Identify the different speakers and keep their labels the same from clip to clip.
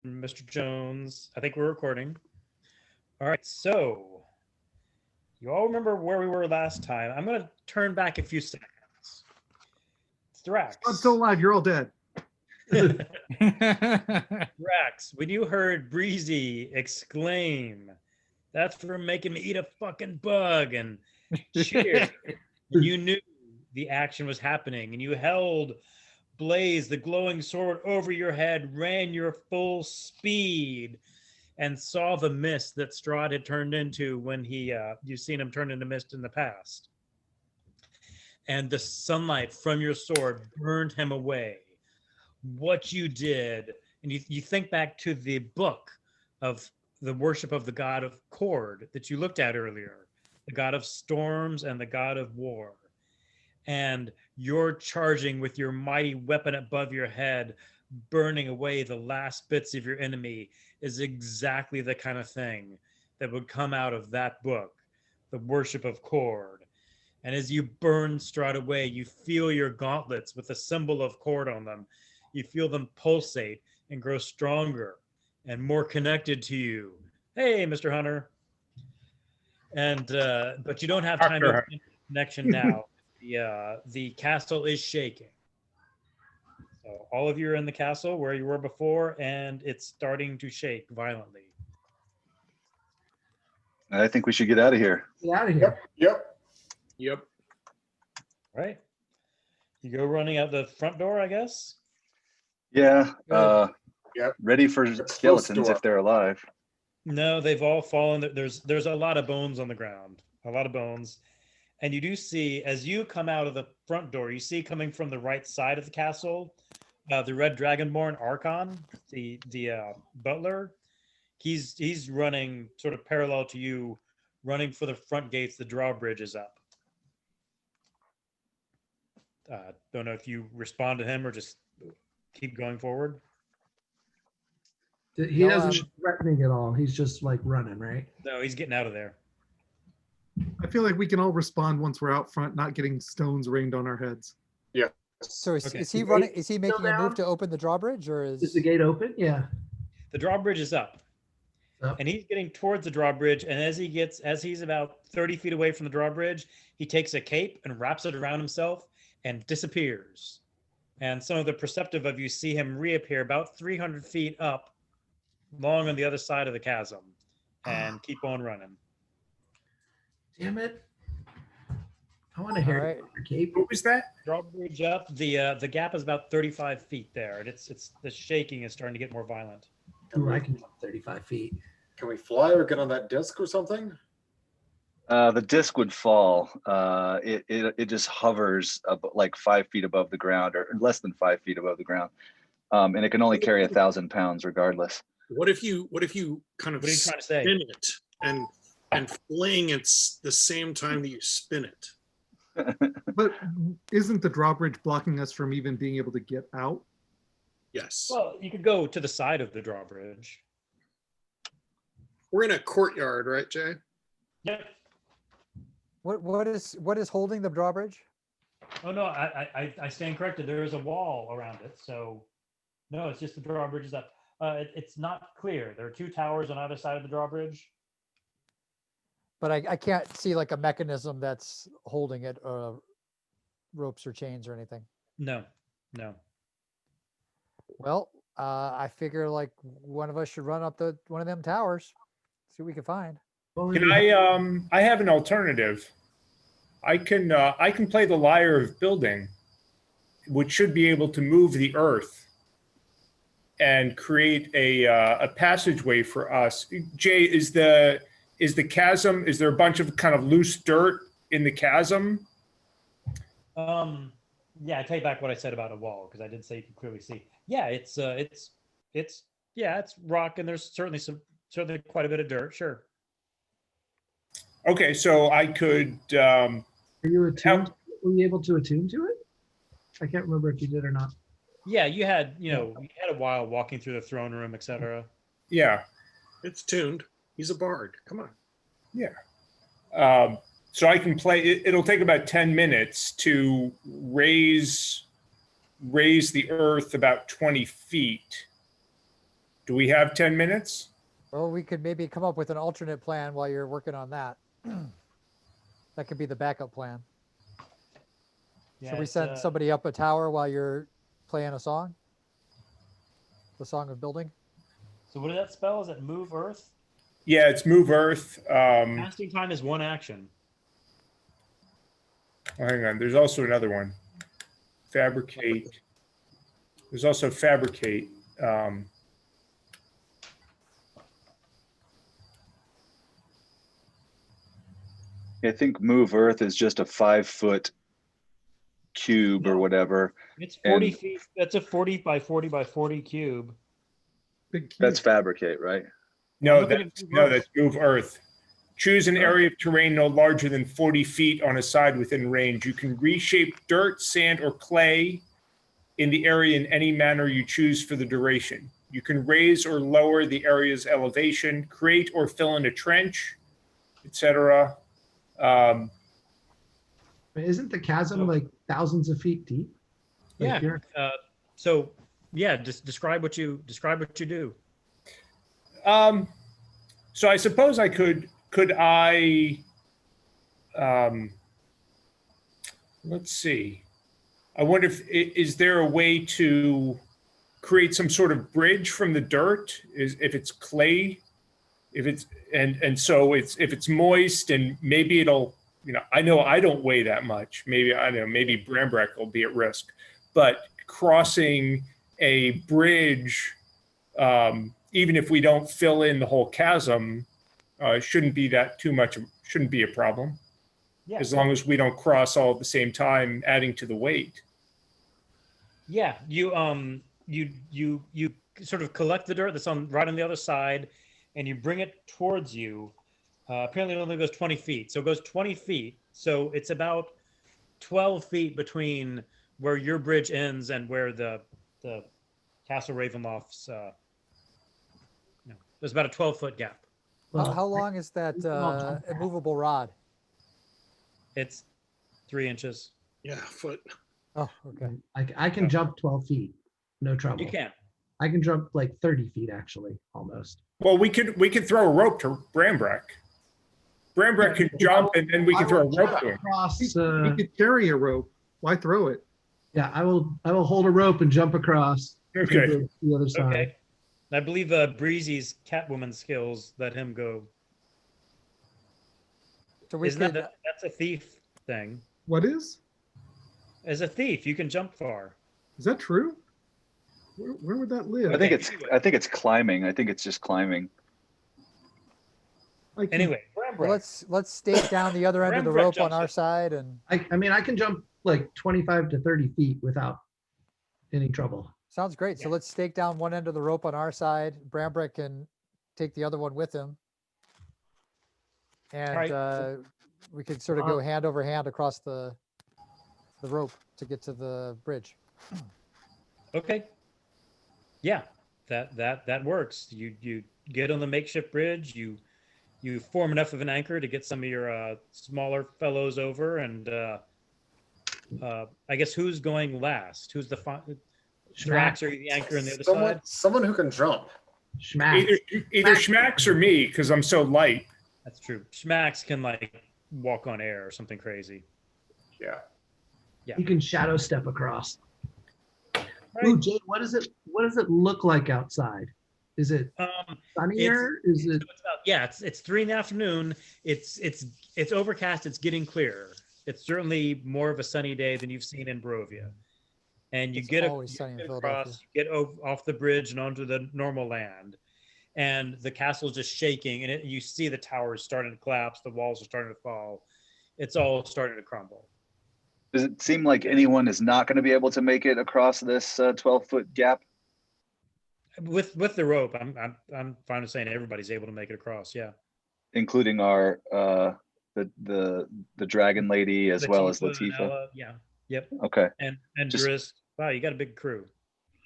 Speaker 1: Mr. Jones. I think we're recording. All right, so you all remember where we were last time. I'm going to turn back a few seconds. Thrax.
Speaker 2: I'm still alive. You're all dead.
Speaker 1: Thrax, when you heard Breezy exclaim, "That's for making me eat a fucking bug," and cheer, you knew the action was happening, and you held Blaze, the glowing sword, over your head, ran your full speed, and saw the mist that Strahd had turned into when you've seen him turn into mist in the past. And the sunlight from your sword burned him away. What you did, and you think back to the book of the worship of the god of Cord that you looked at earlier, the god of storms and the god of war. And you're charging with your mighty weapon above your head, burning away the last bits of your enemy, is exactly the kind of thing that would come out of that book, the worship of Cord. And as you burn Strahd away, you feel your gauntlets with the symbol of Cord on them. You feel them pulsate and grow stronger and more connected to you. Hey, Mr. Hunter. And but you don't have time to connection now. The castle is shaking. So all of you are in the castle where you were before, and it's starting to shake violently.
Speaker 3: I think we should get out of here.
Speaker 2: Get out of here.
Speaker 4: Yep.
Speaker 1: Right. You go running out the front door, I guess.
Speaker 3: Yeah.
Speaker 4: Yep.
Speaker 3: Ready for skeletons if they're alive.
Speaker 1: No, they've all fallen. There's a lot of bones on the ground. A lot of bones. And you do see, as you come out of the front door, you see coming from the right side of the castle, the Red Dragonborn Archon, the butler. He's running sort of parallel to you, running for the front gates. The drawbridge is up. Don't know if you respond to him or just keep going forward.
Speaker 2: He doesn't threatening at all. He's just like running, right?
Speaker 1: No, he's getting out of there.
Speaker 2: I feel like we can all respond once we're out front, not getting stones rained on our heads.
Speaker 4: Yeah.
Speaker 5: So
Speaker 1: Okay.
Speaker 5: is he running? Is he making a move to open the drawbridge, or
Speaker 2: Is the gate open? Yeah.
Speaker 1: The drawbridge is up.
Speaker 2: Up.
Speaker 1: And he's getting towards the drawbridge. And as he's about 30 feet away from the drawbridge, he takes a cape and wraps it around himself and disappears. And some of the perceptive of you see him reappear about 300 feet up, long on the other side of the chasm, and keep on running.
Speaker 2: Damn it! I want to hear
Speaker 5: Right.
Speaker 2: your cape.
Speaker 4: What was that?
Speaker 1: Drawbridge up. The gap is about 35 feet there, and it's the shaking is starting to get more violent.
Speaker 2: Ooh, I can jump 35 feet.
Speaker 4: Can we fly or get on that disc or something?
Speaker 3: The disc would fall. It just hovers like 5 feet above the ground, or less than 5 feet above the ground, and it can only carry 1,000 pounds regardless.
Speaker 4: What if you kind of
Speaker 1: What are you trying to say?
Speaker 4: spin it and fling it the same time that you spin it?
Speaker 2: But isn't the drawbridge blocking us from even being able to get out?
Speaker 4: Yes.
Speaker 1: Well, you could go to the side of the drawbridge.
Speaker 4: We're in a courtyard, right, Jay?
Speaker 1: Yep.
Speaker 5: what is holding the drawbridge?
Speaker 1: Oh no, I stand corrected. There is a wall around it, so no, it's just the drawbridge is up. It's not clear. There are two towers on either side of the drawbridge.
Speaker 5: But I can't see like a mechanism that's holding it, ropes or chains or anything.
Speaker 1: No.
Speaker 5: Well, I figure like one of us should run up one of them towers, see what we can find.
Speaker 6: Can I have an alternative. I can play the lyre of building, which should be able to move the earth and create a passageway for us. Jay, is the chasm, is there a bunch of kind of loose dirt in the chasm?
Speaker 1: Yeah, I take back what I said about a wall, because I did say you can clearly see. Yeah, it's rock, and there's certainly quite a bit of dirt. Sure.
Speaker 6: Okay, so I could.
Speaker 2: Are you attuned? Were you able to attune to it? I can't remember if you did or not.
Speaker 1: Yeah, you had a while walking through the throne room, etc.
Speaker 6: Yeah.
Speaker 4: It's tuned. He's a bard. Come on.
Speaker 6: Yeah. So I can play. It'll take about 10 minutes to raise the earth about 20 feet. Do we have 10 minutes?
Speaker 5: Or we could maybe come up with an alternate plan while you're working on that. That could be the backup plan.
Speaker 1: Yeah,
Speaker 5: Should we
Speaker 1: it's,
Speaker 5: send somebody up a tower while you're playing a song? The song of building?
Speaker 1: So what does that spell? Is it move earth?
Speaker 6: Yeah, it's move Earth.
Speaker 1: Casting time is 1 action.
Speaker 6: Hang on. There's also another one. Fabricate. There's also fabricate.
Speaker 3: I think move Earth is just a 5-foot cube or
Speaker 1: No.
Speaker 3: whatever.
Speaker 1: It's 40
Speaker 3: And-
Speaker 1: feet. That's a 40 by 40 by 40 cube.
Speaker 7: Big cube.
Speaker 3: That's fabricate, right?
Speaker 6: No,
Speaker 1: looking at
Speaker 6: that's
Speaker 1: Move
Speaker 6: no,
Speaker 1: Earth.
Speaker 6: that's move Earth. Choose an
Speaker 1: Earth.
Speaker 6: area of terrain no larger than 40 feet on a side within range. You can reshape dirt, sand, or clay in the area in any manner you choose for the duration. You can raise or lower the area's elevation, create or fill in a trench, etc.
Speaker 2: Isn't the chasm like thousands of feet deep? Like
Speaker 1: Yeah.
Speaker 2: you're-
Speaker 1: So yeah, just describe what you do.
Speaker 6: So I suppose I could I let's see. I wonder is there a way to create some sort of bridge from the dirt? If it's clay, if it's so if it's moist and maybe it'll, I know I don't weigh that much. Maybe I don't know, maybe Brambrack will be at risk, but crossing a bridge, even if we don't fill in the whole chasm, shouldn't be shouldn't be a problem.
Speaker 1: Yeah.
Speaker 6: As long as we don't cross all at the same time, adding to the weight.
Speaker 1: Yeah, you sort of collect the dirt that's right on the other side, and you bring it towards you. Apparently, it only goes 20 feet, so it goes 20 feet. So it's about 12 feet between where your bridge ends and where the Castle Ravenloft's. There's about a 12-foot gap.
Speaker 5: How long is that immovable rod?
Speaker 1: It's 3 inches.
Speaker 4: Yeah, foot.
Speaker 5: Oh, okay.
Speaker 2: I can jump 12 feet, no trouble.
Speaker 1: You can.
Speaker 2: I can jump like 30 feet actually, almost.
Speaker 6: Well, we could throw a rope to Brambrack. Brambrack could jump, and then we could throw a rope to him.
Speaker 2: Across,
Speaker 7: You could carry a rope. Why throw it?
Speaker 2: yeah, I will hold a rope and jump across to
Speaker 6: Okay.
Speaker 2: the other side.
Speaker 1: Okay. I believe Breezy's Catwoman skills let him go.
Speaker 5: So we
Speaker 1: Isn't
Speaker 5: could,
Speaker 1: that's a thief thing?
Speaker 7: What is?
Speaker 1: As a thief, you can jump far.
Speaker 7: Is that true? Where would that live?
Speaker 3: I think it's climbing. I think it's just climbing.
Speaker 7: I can-
Speaker 1: Anyway,
Speaker 5: well, let's stake down the other end of the
Speaker 1: Brambrack
Speaker 5: rope on
Speaker 1: jumps
Speaker 5: our
Speaker 1: it.
Speaker 5: side, and
Speaker 2: I mean, I can jump like 25 to 30 feet without any trouble.
Speaker 5: sounds great. So
Speaker 1: Yeah.
Speaker 5: let's stake down one end of the rope on our side. Brambrack can take the other one with him, and
Speaker 1: Right.
Speaker 5: we could sort of go hand over hand across the rope to get to the bridge.
Speaker 1: Okay. Yeah, that works. You get on the makeshift bridge. You form enough of an anchor to get some of your smaller fellows over, and I guess who's going last? Who's the Thrax or the anchor on the other side?
Speaker 8: Someone who can jump.
Speaker 2: Schmack.
Speaker 6: Either Schmacks or me, because I'm so light.
Speaker 1: That's true. Schmax can like walk on air or something crazy.
Speaker 6: Yeah.
Speaker 2: You can shadow step across.
Speaker 1: Right.
Speaker 2: Ooh, Jay, what does it look like outside? Is it sunnier? Is it?
Speaker 1: So it's about, it's 3 in the afternoon. It's overcast. It's getting clearer. It's certainly more of a sunny day than you've seen in Barovia. And you
Speaker 5: It's
Speaker 1: get
Speaker 5: always
Speaker 1: you
Speaker 5: sunny in
Speaker 1: get
Speaker 5: Philadelphia.
Speaker 1: across, you get off the bridge and onto the normal land, and the castle's just shaking, and you see the towers starting to collapse. The walls are starting to fall. It's all starting to crumble.
Speaker 3: Does it seem like anyone is not going to be able to make it across this 12-foot gap?
Speaker 1: With the rope, I'm fine with saying everybody's able to make it across. Yeah.
Speaker 3: Including our the dragon lady as well as
Speaker 1: and
Speaker 3: Latifah.
Speaker 1: Ella, yeah. Yep.
Speaker 3: Okay.
Speaker 1: And
Speaker 3: Just-
Speaker 1: Drisk. Wow, you got a big crew.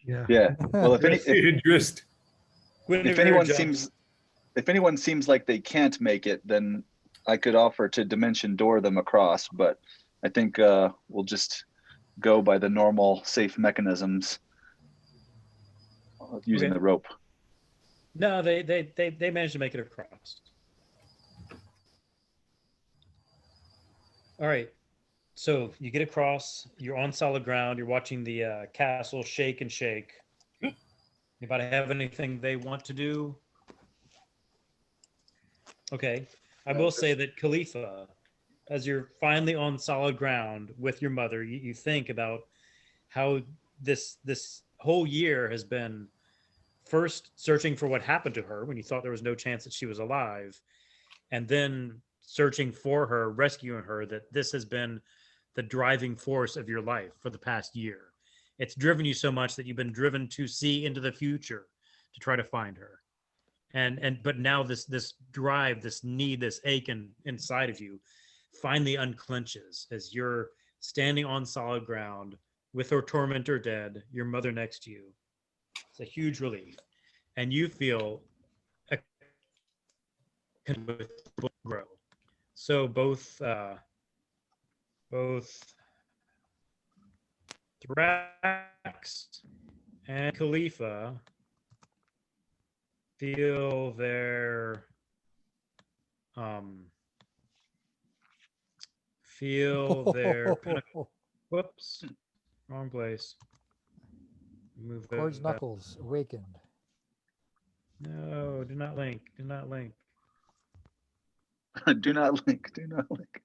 Speaker 2: Yeah.
Speaker 3: Yeah. Well, if anyone seems like they can't make it, then I could offer to dimension door them across. But I think we'll just go by the normal safe mechanisms using
Speaker 1: Okay.
Speaker 3: the rope.
Speaker 1: No, they managed to make it across. All right. So you get across, you're on solid ground, you're watching the castle shake and shake. Anybody have anything they want to do? Okay. I will say that Khalifa, as you're finally on solid ground with your mother, you think about how this whole year has been first searching for what happened to her when you thought there was no chance that she was alive, and then searching for her, rescuing her, that this has been the driving force of your life for the past year. It's driven you so much that you've been driven to see into the future to try to find her. But now this drive, this need, this ache inside of you finally unclenches as you're standing on solid ground with her tormentor dead, your mother next to you. It's a huge relief. And you feel a grow. So both Thrax and Khalifa feel their whoops, wrong place. Move
Speaker 5: Cord's knuckles awakened.
Speaker 1: No, do not link. Do not link.
Speaker 3: Do not link. Do not link.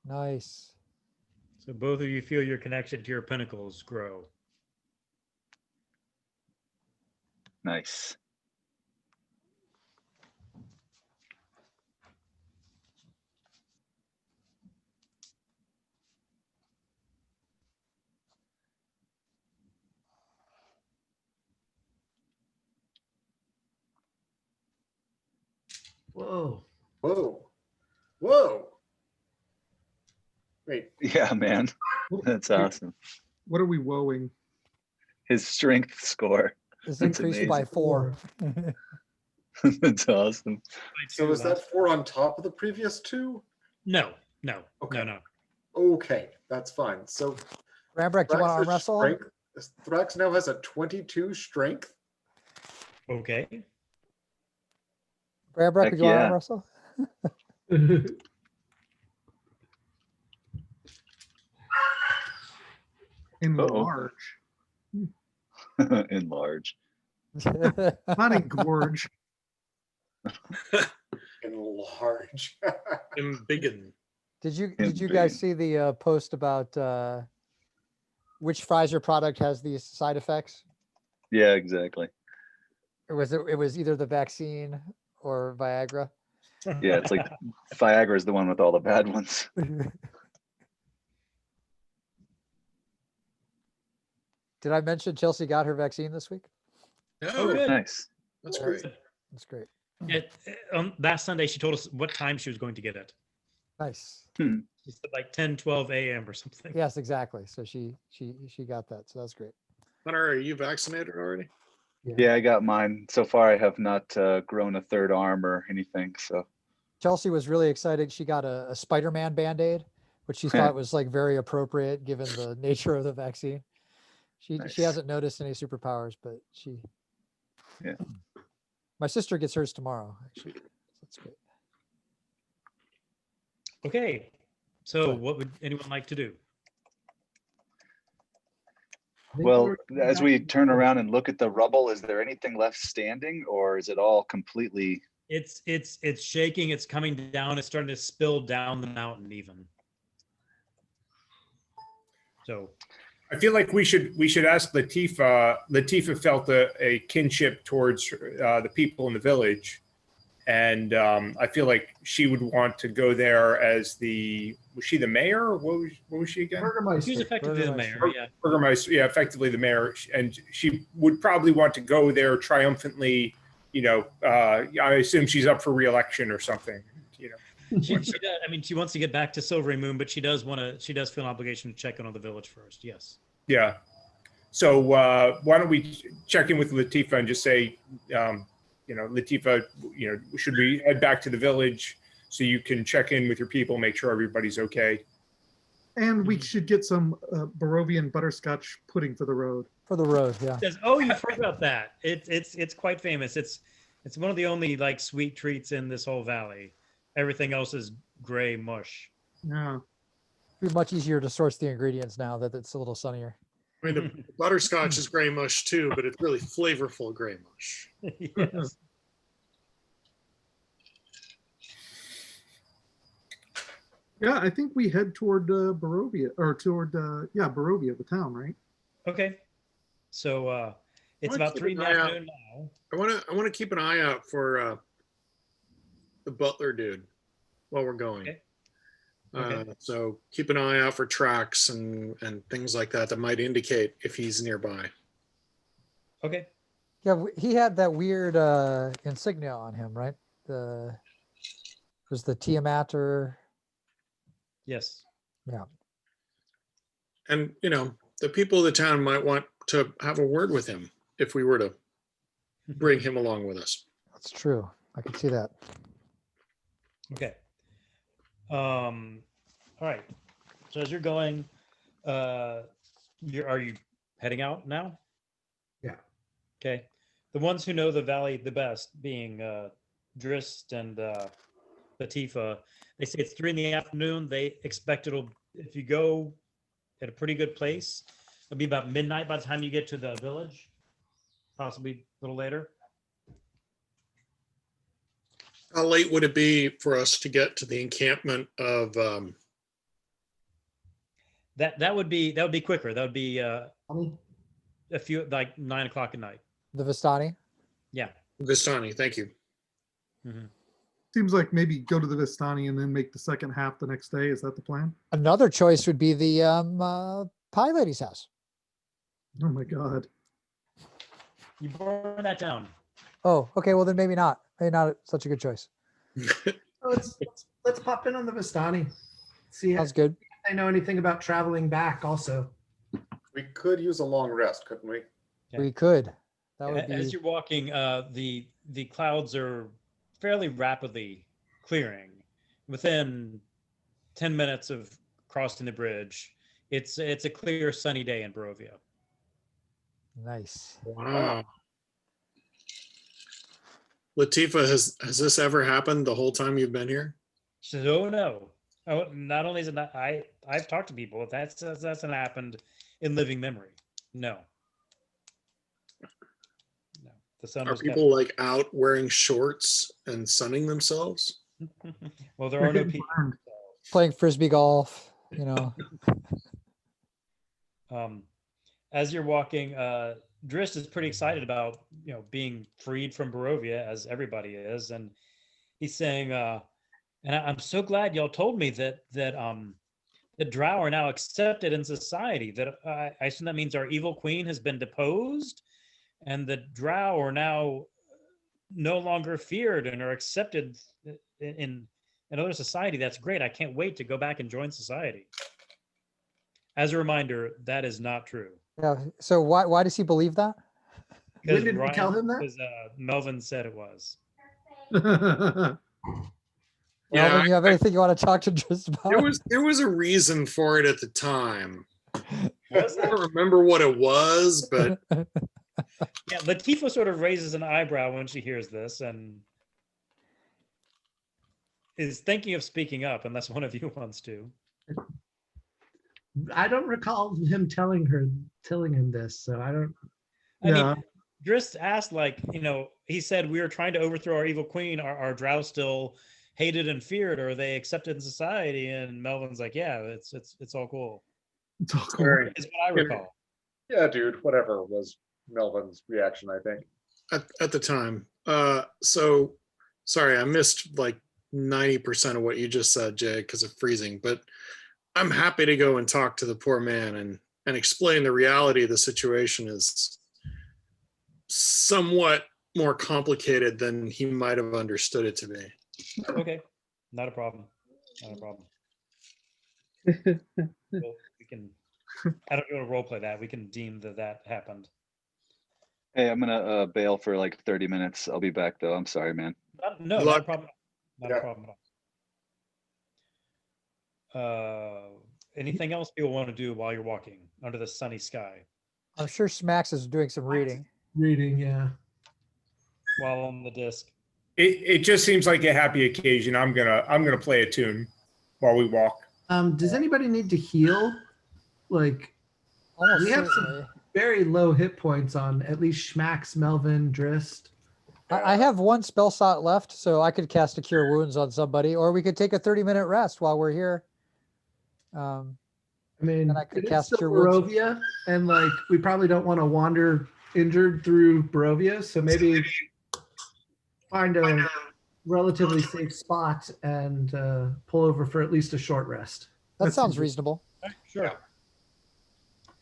Speaker 5: Nice.
Speaker 1: So both of you feel your connection to your pinnacles grow.
Speaker 3: Nice.
Speaker 2: Whoa.
Speaker 4: Whoa. Whoa. Wait.
Speaker 3: Yeah, man. That's awesome.
Speaker 7: What are we woeing?
Speaker 3: His strength score.
Speaker 5: It's
Speaker 3: That's
Speaker 5: increased by
Speaker 3: amazing.
Speaker 5: 4.
Speaker 3: That's awesome.
Speaker 4: So is that 4 on top of the previous 2?
Speaker 1: No, no,
Speaker 4: Okay.
Speaker 1: no.
Speaker 4: Okay, that's fine. So
Speaker 5: Rambrick, do you want to arm
Speaker 4: Thrax's
Speaker 5: wrestle?
Speaker 4: strength- Thrax now has a 22 strength.
Speaker 1: Okay.
Speaker 5: Rambrick,
Speaker 3: Heck
Speaker 5: do you want to
Speaker 3: yeah.
Speaker 5: arm wrestle?
Speaker 7: Enlarge.
Speaker 3: Enlarge.
Speaker 7: Not engorge.
Speaker 4: Enlarge.
Speaker 1: Embiggen.
Speaker 5: Did you guys see the post about which Pfizer product has these side effects?
Speaker 3: Yeah, exactly.
Speaker 5: It was either the vaccine or Viagra.
Speaker 3: Yeah, it's like Viagra is the one with all the bad ones.
Speaker 5: Did I mention Chelsea got her vaccine this week?
Speaker 1: Oh, good.
Speaker 3: Nice.
Speaker 4: That's great.
Speaker 5: That's great.
Speaker 1: Last Sunday, she told us what time she was going to get it.
Speaker 5: Nice.
Speaker 1: She said like 10, 12 a.m. or something.
Speaker 5: Yes, exactly. So she got that. So that's great.
Speaker 4: Hunter, are you vaccinated already?
Speaker 3: Yeah, I got mine. So far, I have not grown a third arm or anything. So
Speaker 5: Chelsea was really excited. She got a Spider-Man Band-Aid, which she thought was like very appropriate given the nature of the vaccine. She
Speaker 3: Nice.
Speaker 5: hasn't noticed any superpowers, but
Speaker 3: Yeah.
Speaker 5: My sister gets hers tomorrow, actually. That's great.
Speaker 1: Okay. So
Speaker 5: Sure.
Speaker 1: what would anyone like to do?
Speaker 3: well, as we turn around and look at the rubble, is there anything left standing, or is it all completely?
Speaker 1: It's shaking, it's coming down, it's starting to spill down the mountain even. So
Speaker 6: I feel like we should ask Latifah. Latifah felt a kinship towards the people in the village, and I feel like she would want to go there as was she the mayor? Or what was she again?
Speaker 1: she was
Speaker 2: Burgermeister.
Speaker 1: effectively the mayor, yeah.
Speaker 6: Burgermeister, yeah, effectively the mayor, and she would probably want to go there triumphantly. I assume she's up for re-election or something.
Speaker 1: She does, I mean, she wants to get back to Silvery Moon, but she does feel an obligation to check in on the village first. Yes.
Speaker 6: Yeah. So why don't we check in with Latifah and just say, Latifah, should we head back to the village so you can check in with your people, make sure everybody's okay?
Speaker 7: And we should get some Barovian butterscotch pudding for the road.
Speaker 5: For the road, yeah.
Speaker 1: Says, "Oh, you've heard about that? It's quite famous. It's one of the only like sweet treats in this whole valley. Everything else is gray mush."
Speaker 7: Yeah.
Speaker 5: It'd be much easier to source the ingredients now that it's a little sunnier.
Speaker 4: I mean, the butterscotch is gray mush too, but it's really flavorful gray mush.
Speaker 1: Yes.
Speaker 7: Yeah, I think we head toward Barovia, or toward Barovia, the town, right?
Speaker 1: Okay. So it's
Speaker 4: Wanna
Speaker 1: about
Speaker 4: keep
Speaker 1: 3 in
Speaker 4: an
Speaker 1: the
Speaker 4: eye out.
Speaker 1: afternoon now.
Speaker 4: I want to keep an eye out for the butler dude while we're going.
Speaker 1: Okay. Okay.
Speaker 4: So keep an eye out for tracks and things like that that might indicate if he's nearby.
Speaker 1: Okay.
Speaker 5: Yeah, he had that weird insignia on him, right? Was the Tiamat or
Speaker 1: Yes.
Speaker 4: And the people of the town might want to have a word with him if we were to bring him along with us.
Speaker 5: That's true. I can see that.
Speaker 1: Okay. All right. So as you're going, are you heading out now?
Speaker 2: Yeah.
Speaker 1: Okay. The ones who know the valley the best, being Drist and Latifa, they say it's 3 in the afternoon. They expect if you go at a pretty good place, it'll be about midnight by the time you get to the village, possibly a little later.
Speaker 4: How late would it be for us to get to the encampment of
Speaker 1: That would be quicker. That would be
Speaker 2: Honey?
Speaker 1: a few, like 9 o'clock at night.
Speaker 5: The Vistani.
Speaker 1: Yeah.
Speaker 4: Vistani? Thank you.
Speaker 1: Mhm.
Speaker 7: Seems like maybe go to the Vistani and then make the second half the next day. Is that the plan?
Speaker 5: Another choice would be the Pie Lady's house.
Speaker 7: Oh my God.
Speaker 1: You burn that down.
Speaker 5: Oh, okay. Well, then maybe not. Maybe not such a good choice.
Speaker 2: Oh, let's pop in on the Vistani. See if
Speaker 5: Sounds good.
Speaker 2: they know anything about traveling back also.
Speaker 8: We could use a long rest, couldn't we?
Speaker 1: Okay.
Speaker 5: We could. That would
Speaker 1: As
Speaker 5: be.
Speaker 1: you're walking, the clouds are fairly rapidly clearing. Within 10 minutes of crossing the bridge, it's a clear, sunny day in Barovia.
Speaker 5: Nice.
Speaker 4: Wow. Latifa, has this ever happened the whole time you've been here?
Speaker 1: She says, "Oh no! Oh, not only is it not, I've talked to people. That's not happened in living memory. No, no. The sun
Speaker 4: Are
Speaker 1: was
Speaker 4: people like out wearing shorts and sunning themselves?
Speaker 1: well, there are no people.
Speaker 5: Playing frisbee golf.
Speaker 1: As you're walking, Drist is pretty excited about being freed from Barovia, as everybody is, and he's saying, and I'm so glad y'all told me that the Drow are now accepted in society. That I assume that means our evil queen has been deposed, and the Drow are now no longer feared and are accepted in another society. That's great. I can't wait to go back and join society. As a reminder, that is not true.
Speaker 5: Yeah. So why does he believe that?
Speaker 2: When did we tell him that?
Speaker 1: Because Melvin said it was.
Speaker 4: Yeah,
Speaker 5: Melvin, you have anything you want to talk to Drist about?
Speaker 4: there was a reason for it at the time.
Speaker 1: Was
Speaker 4: I
Speaker 1: there?
Speaker 4: don't remember what it was, but
Speaker 1: Yeah, Latifa sort of raises an eyebrow when she hears this and is thinking of speaking up, unless one of you wants to.
Speaker 2: I don't recall him telling him this, so I don't.
Speaker 1: I
Speaker 7: Yeah.
Speaker 1: mean, Drist asked, he said, "We are trying to overthrow our evil queen. Are Drow still hated and feared, or are they accepted in society?" And Melvin's like, "Yeah, it's all cool."
Speaker 7: It's all cool.
Speaker 8: Very-
Speaker 1: Is what I recall.
Speaker 8: Yeah, dude, whatever was Melvin's reaction, I think.
Speaker 4: at the time. So sorry, I missed like 90% of what you just said, Jay, because of freezing, but I'm happy to go and talk to the poor man and explain the reality of the situation is somewhat more complicated than he might have understood it to be.
Speaker 1: Okay, not a problem. Not a problem. Well, we can. I don't want to role play that. We can deem that happened.
Speaker 3: Hey, I'm gonna bail for like 30 minutes. I'll be back though. I'm sorry, man.
Speaker 1: No,
Speaker 4: Good
Speaker 1: not a
Speaker 4: luck.
Speaker 1: problem. Not
Speaker 8: Yeah.
Speaker 1: a problem at all. Anything else people want to do while you're walking under the sunny sky?
Speaker 5: I'm sure Schmax is doing some reading.
Speaker 2: Reading, yeah.
Speaker 1: while on the disc.
Speaker 6: It just seems like a happy occasion. I'm gonna play a tune while we walk.
Speaker 2: Does anybody need to heal? Like,
Speaker 5: Almost
Speaker 2: we have
Speaker 5: certainly.
Speaker 2: some very low hit points on at least Schmax, Melvin, Drist.
Speaker 5: I have one spell slot left, so I could cast a Cure Wounds on somebody, or we could take a 30-minute rest while we're here.
Speaker 2: I mean,
Speaker 5: And I could
Speaker 2: it is
Speaker 5: cast
Speaker 2: still
Speaker 5: Cure Wounds.
Speaker 2: Barovia, and like we probably don't want to wander injured through Barovia, so maybe find a relatively safe spot and pull over for at least a short rest.
Speaker 5: That
Speaker 7: That's
Speaker 5: sounds
Speaker 7: easy.
Speaker 5: reasonable.
Speaker 1: Sure.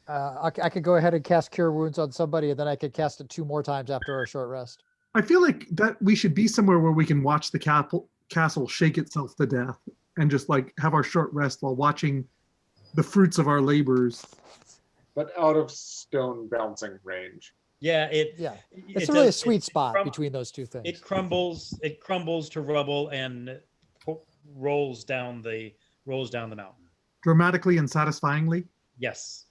Speaker 5: I could go ahead and cast Cure Wounds on somebody, and then I could cast it 2 more times after our short rest.
Speaker 7: I feel like that we should be somewhere where we can watch the castle shake itself to death and just like have our short rest while watching the fruits of our labors.
Speaker 8: But out of stone bouncing range.
Speaker 1: Yeah,
Speaker 5: Yeah, it's a really sweet spot
Speaker 1: crum-
Speaker 5: between those two things.
Speaker 1: It crumbles to rubble and rolls down the mountain.
Speaker 7: Dramatically and satisfyingly.
Speaker 1: Yes.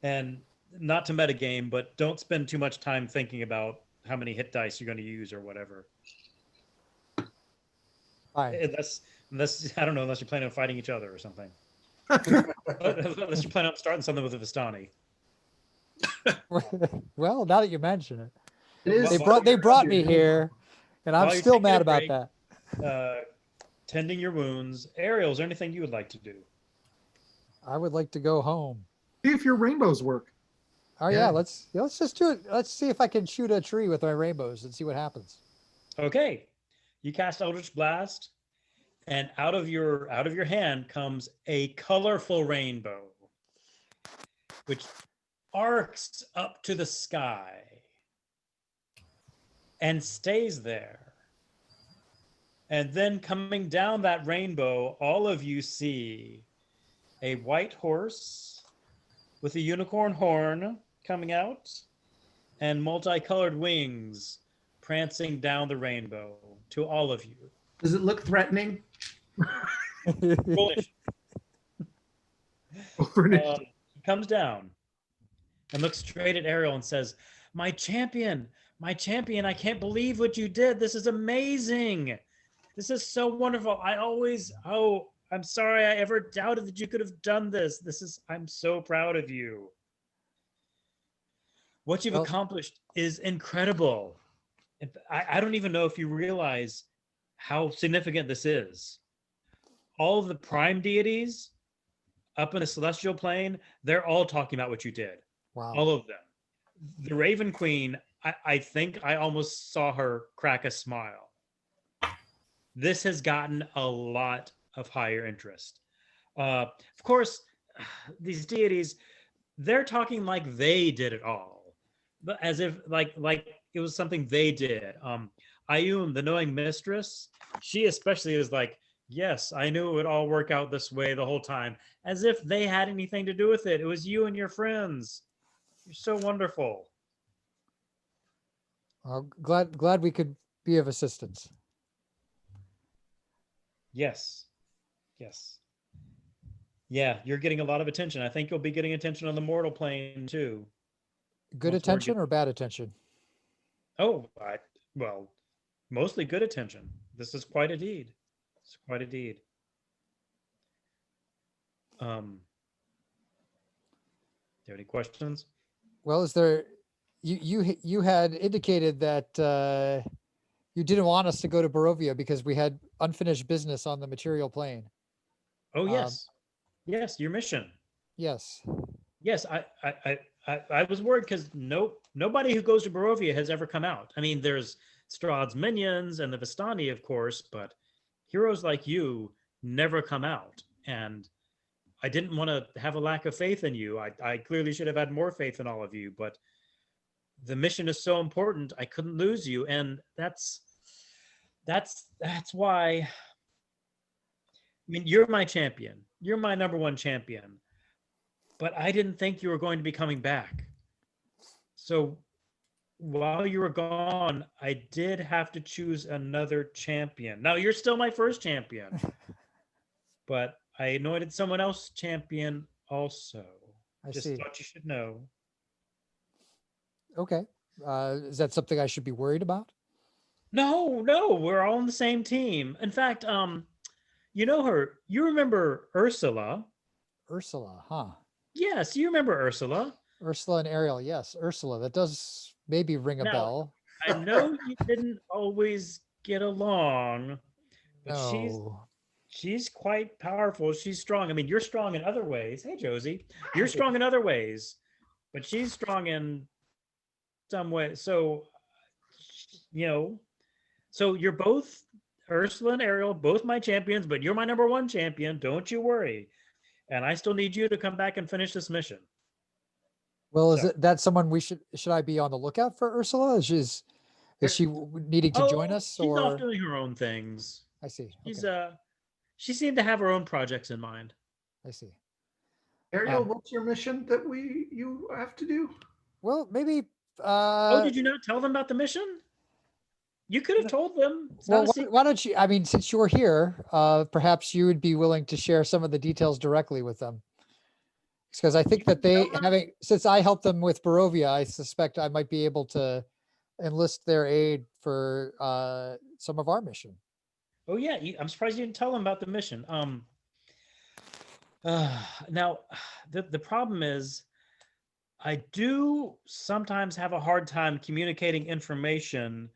Speaker 1: And not to metagame, but don't spend too much time thinking about how many hit dice you're going to use or whatever.
Speaker 5: Fine.
Speaker 1: Unless I don't know, unless you're planning on fighting each other or something. Unless you're planning on starting something with a Vistani.
Speaker 5: Well, now that you mention it,
Speaker 2: It is
Speaker 5: they brought me here, and I'm
Speaker 1: While you're
Speaker 5: still
Speaker 1: taking a
Speaker 5: mad about
Speaker 1: break,
Speaker 5: that.
Speaker 1: Tending your wounds. Ariel, is there anything you would like to do?
Speaker 5: I would like to go home.
Speaker 7: See if your rainbows work.
Speaker 5: Oh
Speaker 2: Yeah.
Speaker 5: yeah, let's just do it. Let's see if I can shoot a tree with my rainbows and see what happens.
Speaker 1: Okay. You cast Eldritch Blast, and out of your hand comes a colorful rainbow, which arcs up to the sky and stays there. And then coming down that rainbow, all of you see a white horse with a unicorn horn coming out and multicolored wings prancing down the rainbow to all of you.
Speaker 2: Does it look threatening?
Speaker 1: Roll initiative. He comes down and looks straight at Ariel and says, my champion, I can't believe what you did. This is amazing. This is so wonderful. I'm sorry I ever doubted that you could have done this. I'm so proud of you. What you've accomplished is incredible. I don't even know if you realize how significant this is. All of the prime deities up in the celestial plane, they're all talking about what you did.
Speaker 5: Wow.
Speaker 1: All of them. The Raven Queen, I think I almost saw her crack a smile. This has gotten a lot of higher interest. Of course, these deities, they're talking like they did it all, but as if like it was something they did. Ayun, the knowing mistress, she especially is like, yes, I knew it would all work out this way the whole time, as if they had anything to do with it. It was you and your friends. You're so wonderful.
Speaker 5: Glad we could be of assistance.
Speaker 1: Yes. Yeah, you're getting a lot of attention. I think you'll be getting attention on the mortal plane too.
Speaker 5: Good
Speaker 1: Once we're
Speaker 5: attention or bad attention?
Speaker 1: Oh, well, mostly good attention. This is quite a deed. It's quite a deed. Do you have any questions?
Speaker 5: Well, is there? You had indicated that you didn't want us to go to Barovia because we had unfinished business on the material plane.
Speaker 1: Oh yes, yes, your mission.
Speaker 5: Yes.
Speaker 1: Yes, I was worried because nobody who goes to Barovia has ever come out. I mean, there's Strahd's minions and the Vistani, of course, but heroes like you never come out. And I didn't want to have a lack of faith in you. I clearly should have had more faith in all of you, but the mission is so important. I couldn't lose you, and that's why. I mean, you're my champion. You're my number one champion. But I didn't think you were going to be coming back. So while you were gone, I did have to choose another champion. Now, you're still my first champion. But I anointed someone else champion also.
Speaker 5: I
Speaker 1: Just
Speaker 5: see.
Speaker 1: thought you should know.
Speaker 5: Okay. Is that something I should be worried about?
Speaker 1: No, no, we're all on the same team. In fact, you know her. You remember Ursula?
Speaker 5: Ursula, huh?
Speaker 1: Yes, you remember Ursula.
Speaker 5: Ursula and Ariel. Yes, Ursula. That does maybe ring a
Speaker 1: Now,
Speaker 5: bell.
Speaker 1: I know you didn't always get along, but
Speaker 5: No.
Speaker 1: she's quite powerful. She's strong. I mean, you're strong in other ways. Hey, Josie, you're strong in other ways, but she's strong in some way. So, you know, so you're both Ursula and Ariel, both my champions, but you're my number one champion. Don't you worry. And I still need you to come back and finish this mission.
Speaker 5: Well, is
Speaker 1: So-
Speaker 5: it that someone we should I be on the lookout for Ursula? Is she needing to join us,
Speaker 1: She's off
Speaker 5: or
Speaker 1: doing her own things.
Speaker 5: I see.
Speaker 1: She's
Speaker 5: Okay,
Speaker 1: she seemed to have her own projects in mind.
Speaker 5: I see.
Speaker 2: Ariel,
Speaker 5: Um,
Speaker 2: what's your mission that you have to do?
Speaker 5: Well, maybe.
Speaker 1: Oh, did you not tell them about the mission? You could have told them. It's
Speaker 5: Well,
Speaker 1: not a secret.
Speaker 5: why don't you? I mean, since you're here, perhaps you would be willing to share some of the details directly with them. Because I think that they, since I helped them with Barovia, I suspect I might be able to enlist their aid for some of our mission.
Speaker 1: Oh yeah, I'm surprised you didn't tell them about the mission. Now, the problem is, I do sometimes have a hard time communicating information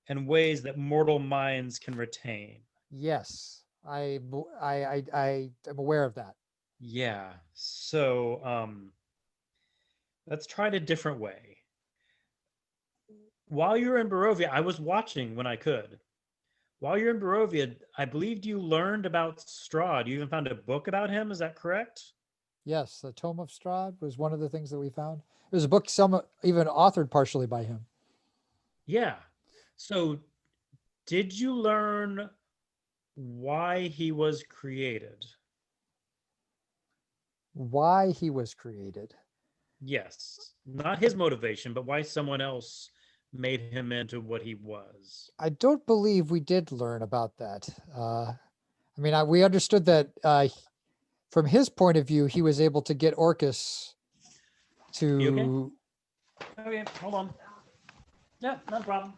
Speaker 1: in ways that mortal minds can retain.
Speaker 5: Yes, I am aware of that.
Speaker 1: Yeah. So let's try it a different way. While you were in Barovia, I was watching when I could. While you're in Barovia, I believed you learned about Strahd. You even found a book about him. Is that correct?
Speaker 5: Yes, the Tome of Strahd was one of the things that we found. It was a book, some even authored partially by him.
Speaker 1: Yeah. So did you learn why he was created?
Speaker 5: Why he was created?
Speaker 1: Yes. Not his motivation, but why someone else made him into what he was.
Speaker 5: I don't believe we did learn about that. I mean, we understood that from his point of view, he was able to get Orcus to.
Speaker 1: You okay? Okay, hold on. Yeah, no problem.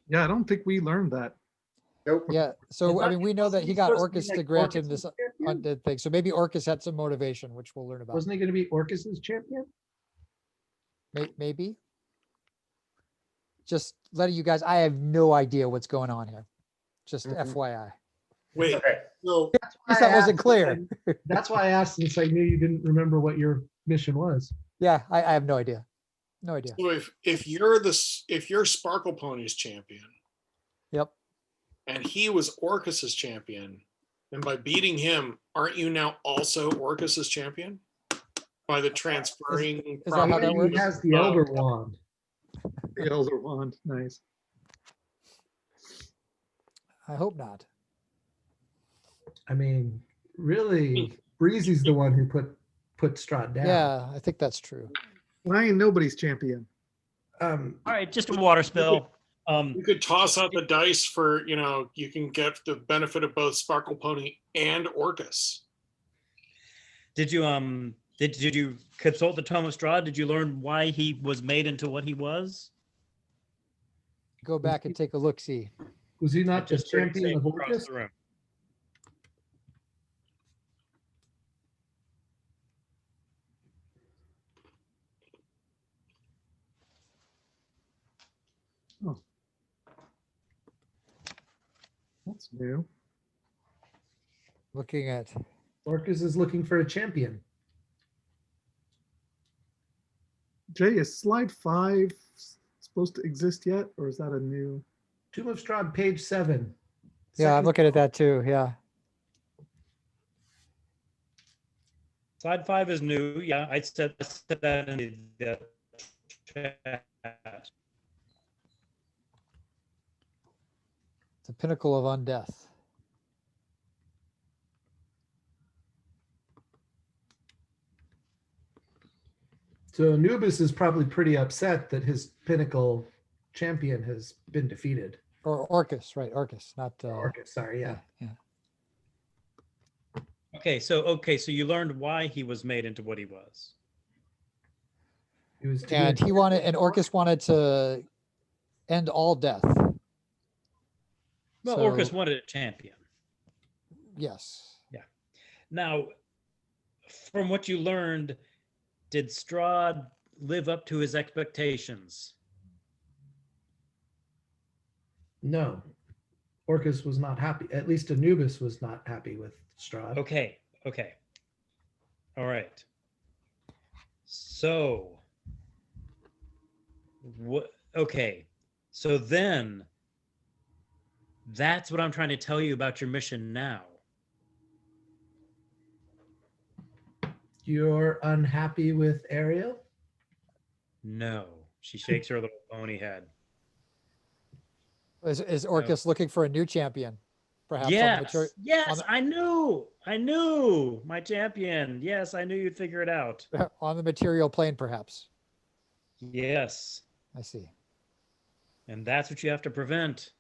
Speaker 7: Yeah, I don't think we learned that.
Speaker 8: Nope.
Speaker 5: Yeah. So, I mean, we know that he got
Speaker 2: Supposed to be
Speaker 5: Orcus
Speaker 2: like
Speaker 5: to grant him
Speaker 2: Orcus's
Speaker 5: this
Speaker 2: champion?
Speaker 5: undead thing. So maybe Orcus had some motivation, which we'll learn about.
Speaker 2: Wasn't he going to be Orcus's champion?
Speaker 5: Maybe. Just letting you guys, I have no idea what's going on here. Just FYI.
Speaker 4: Wait,
Speaker 8: Okay.
Speaker 4: so
Speaker 5: Guess that wasn't clear.
Speaker 2: That's why I asked, since I knew you didn't remember what your mission was.
Speaker 5: Yeah, I have no idea. No idea.
Speaker 4: so if you're Sparkle Pony's champion
Speaker 5: Yep.
Speaker 4: and he was Orcus's champion, then by beating him, aren't you now also Orcus's champion? By the transferring
Speaker 5: is that how that
Speaker 4: property?
Speaker 5: works?
Speaker 2: He has the Elder Wand.
Speaker 7: The Elder Wand, nice.
Speaker 5: I hope not.
Speaker 2: I mean, really, Breezy's the one who put Strahd down.
Speaker 5: Yeah, I think that's true.
Speaker 7: I ain't nobody's champion.
Speaker 1: All right, just a water spill.
Speaker 4: You could toss out the dice for, you can get the benefit of both Sparkle Pony and Orcus.
Speaker 1: Did you did you consult the Tome of Strahd? Did you learn why he was made into what he was?
Speaker 5: Go back and take a look. See.
Speaker 2: Was he
Speaker 1: I
Speaker 2: not the
Speaker 1: just heard you say
Speaker 2: champion of
Speaker 1: across
Speaker 2: Orcus?
Speaker 1: the room.
Speaker 7: That's new.
Speaker 5: Looking at.
Speaker 2: Orcus is looking for a champion.
Speaker 7: Jay, is slide 5 supposed to exist yet, or is that a new?
Speaker 2: Tomb of Strahd, page 7.
Speaker 5: Yeah, I'm
Speaker 2: Second-
Speaker 5: looking at that too. Yeah.
Speaker 1: Slide 5 is new. Yeah, I said that in the chat.
Speaker 5: The pinnacle of undeath.
Speaker 2: So Anubis is probably pretty upset that his pinnacle champion has been defeated.
Speaker 5: Or Orcus, right? Orcus, not.
Speaker 2: Orcus, sorry, yeah.
Speaker 5: Yeah.
Speaker 1: Okay, so you learned why he was made into what he was.
Speaker 2: He was to
Speaker 5: And
Speaker 2: be
Speaker 5: he wanted, and Orcus wanted to end all death.
Speaker 1: Well,
Speaker 5: So,
Speaker 1: Orcus wanted a champion.
Speaker 5: yes.
Speaker 1: Now, from what you learned, did Strahd live up to his expectations?
Speaker 2: No, Orcus was not happy. At least Anubis was not happy with Strahd.
Speaker 1: Okay. All right. So, what? Okay. So then, that's what I'm trying to tell you about your mission now.
Speaker 2: You're unhappy with Ariel?
Speaker 1: No. She shakes her little pony head.
Speaker 5: Is Orcus looking for a new champion? Perhaps
Speaker 1: Yes.
Speaker 5: on
Speaker 1: Yes,
Speaker 5: the-
Speaker 1: I knew. My champion. Yes, I knew you'd figure it out.
Speaker 5: on the material plane, perhaps.
Speaker 1: Yes.
Speaker 5: I see.
Speaker 1: And that's what you have to prevent.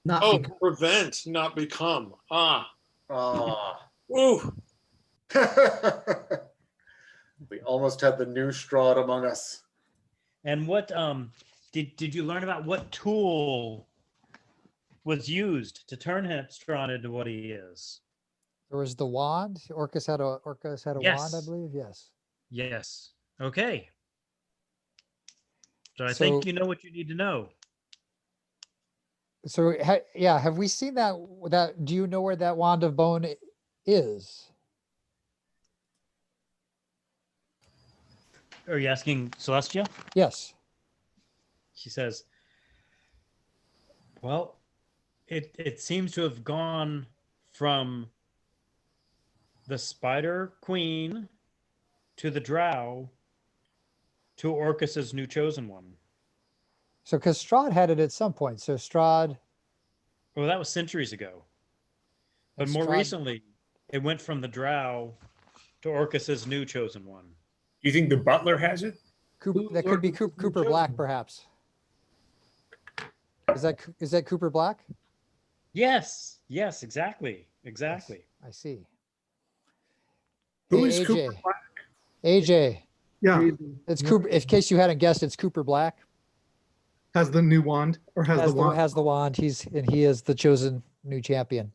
Speaker 2: Not
Speaker 4: Oh,
Speaker 2: because
Speaker 4: prevent, not become. Ah,
Speaker 8: Ah.
Speaker 4: ooh.
Speaker 8: We almost had the new Strahd among us.
Speaker 1: And what did you learn about what tool was used to turn Strahd into what he is?
Speaker 5: There was the wand. Orcus had a wand, I
Speaker 1: Yes.
Speaker 5: believe. Yes.
Speaker 1: Yes. Okay. So I
Speaker 5: So-
Speaker 1: think you know what you need to know.
Speaker 5: So yeah, have we seen that? Do you know where that wand of bone is?
Speaker 1: Are you asking Celestia?
Speaker 5: Yes.
Speaker 1: She says, well, it seems to have gone from the Spider Queen to the Drow to Orcus's new chosen one.
Speaker 5: So because Strahd had it at some point. So Strahd.
Speaker 1: Well, that was centuries ago. But
Speaker 5: and
Speaker 1: more
Speaker 5: Strahd-
Speaker 1: recently, it went from the Drow to Orcus's new chosen one.
Speaker 6: You think the butler has it?
Speaker 5: That could be Cooper Black, perhaps. Is that Cooper Black?
Speaker 1: Yes, exactly.
Speaker 5: I see.
Speaker 4: Who
Speaker 5: Hey,
Speaker 4: is Cooper
Speaker 5: AJ. AJ,
Speaker 7: Yeah,
Speaker 5: it's Cooper. In case you hadn't guessed, it's Cooper Black.
Speaker 7: has the new wand or has the wand.
Speaker 5: Has the wand. He is the chosen new champion.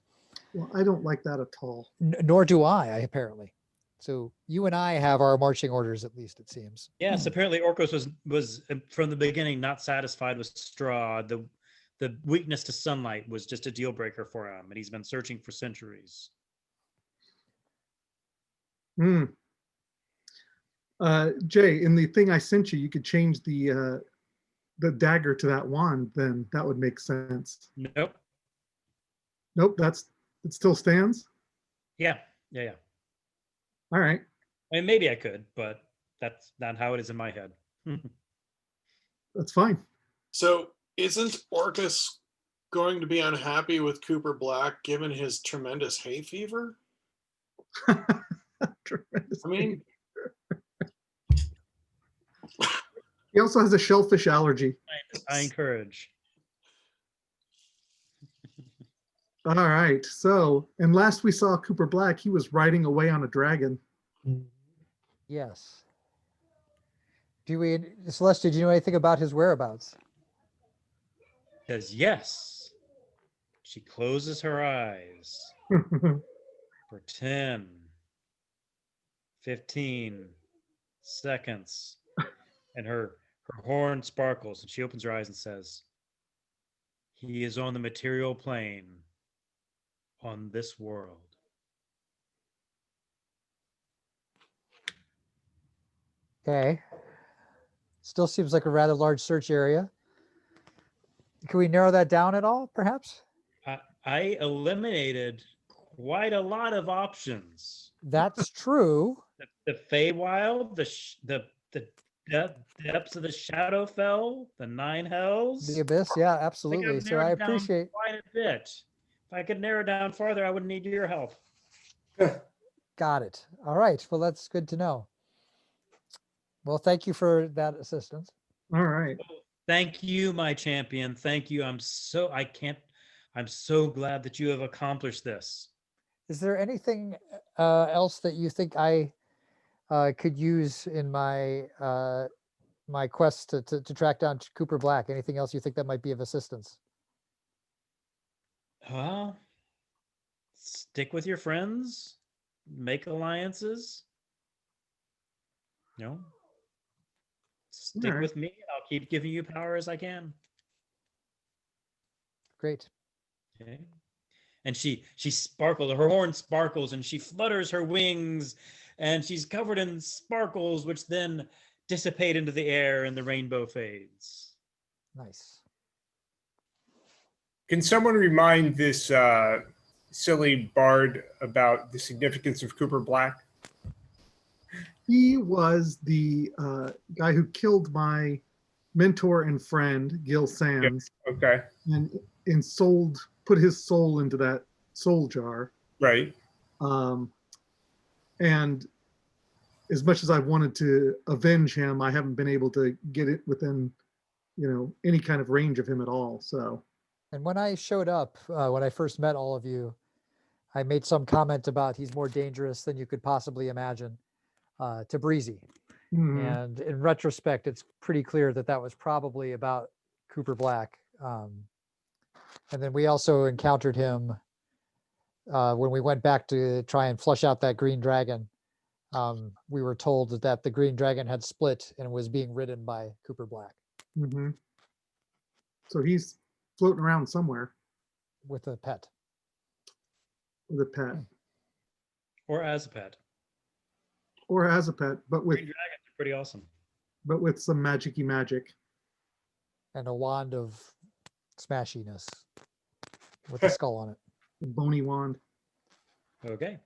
Speaker 7: Well, I don't like that at all.
Speaker 5: Nor do I, apparently. So you and I have our marching orders, at least it seems.
Speaker 1: Yes, apparently Orcus was from the beginning not satisfied with Strahd. The weakness to sunlight was just a deal breaker for him, and he's been searching for centuries.
Speaker 7: Hmm. Jay, in the thing I sent you, you could change the dagger to that wand. Then that would make sense.
Speaker 1: Nope.
Speaker 7: Nope, it still stands.
Speaker 1: Yeah.
Speaker 7: All right.
Speaker 1: I mean, maybe I could, but that's not how it is in my head.
Speaker 7: That's fine.
Speaker 4: So isn't Orcus going to be unhappy with Cooper Black given his tremendous hay fever?
Speaker 7: Tremendous.
Speaker 4: I mean,
Speaker 7: He also has a shellfish allergy.
Speaker 1: I encourage.
Speaker 7: All right. So, and last we saw Cooper Black, he was riding away on a dragon.
Speaker 5: Yes. Celeste, did you know anything about his whereabouts?
Speaker 1: Says yes. She closes her eyes for 10, 15 seconds, and her horn sparkles, and she opens her eyes and says, he is on the material plane on this world.
Speaker 5: Okay. Still seems like a rather large search area. Can we narrow that down at all, perhaps?
Speaker 1: I eliminated quite a lot of options.
Speaker 5: That's true.
Speaker 1: The Feywild, the depths of the Shadowfell, the Nine Hells.
Speaker 5: The Abyss, yeah,
Speaker 1: I think
Speaker 5: absolutely.
Speaker 1: I've
Speaker 5: So I
Speaker 1: narrowed down
Speaker 5: appreciate.
Speaker 1: quite a bit. If I could narrow down farther, I would need your help.
Speaker 5: Got it. All right. Well, that's good to know. Well, thank you for that assistance.
Speaker 7: All right.
Speaker 1: Thank you, my champion. Thank you. I'm so glad that you have accomplished this.
Speaker 5: Is there anything else that you think I could use in my my quest to track down Cooper Black? Anything else you think that might be of assistance?
Speaker 1: Well, stick with your friends, make alliances. You know, stick
Speaker 7: Alright.
Speaker 1: with me. I'll keep giving you power as I can.
Speaker 5: Great.
Speaker 1: Okay. And she sparkles, her horn sparkles, and she flutters her wings, and she's covered in sparkles, which then dissipate into the air, and the rainbow fades.
Speaker 5: Nice.
Speaker 6: Can someone remind this silly bard about the significance of Cooper Black?
Speaker 7: He was the guy who killed my mentor and friend, Gil Sands,
Speaker 6: Okay,
Speaker 7: and put his soul into that soul jar.
Speaker 6: right.
Speaker 7: And as much as I wanted to avenge him, I haven't been able to get it within, any kind of range of him at all. So,
Speaker 5: And when I showed up, when I first met all of you, I made some comment about he's more dangerous than you could possibly imagine to Breezy.
Speaker 7: mhm.
Speaker 5: And in retrospect, it's pretty clear that that was probably about Cooper Black. And then we also encountered him when we went back to try and flush out that green dragon. We were told that the green dragon had split and was being ridden by Cooper Black
Speaker 7: Mhm. So he's floating around somewhere
Speaker 5: with a pet.
Speaker 7: with a pet,
Speaker 1: Or as a pet.
Speaker 7: or as a pet, but
Speaker 1: Green dragons are pretty awesome.
Speaker 7: with some magic-y magic.
Speaker 5: And a wand of smashiness with a skull on it.
Speaker 7: A bony wand.
Speaker 1: Okay.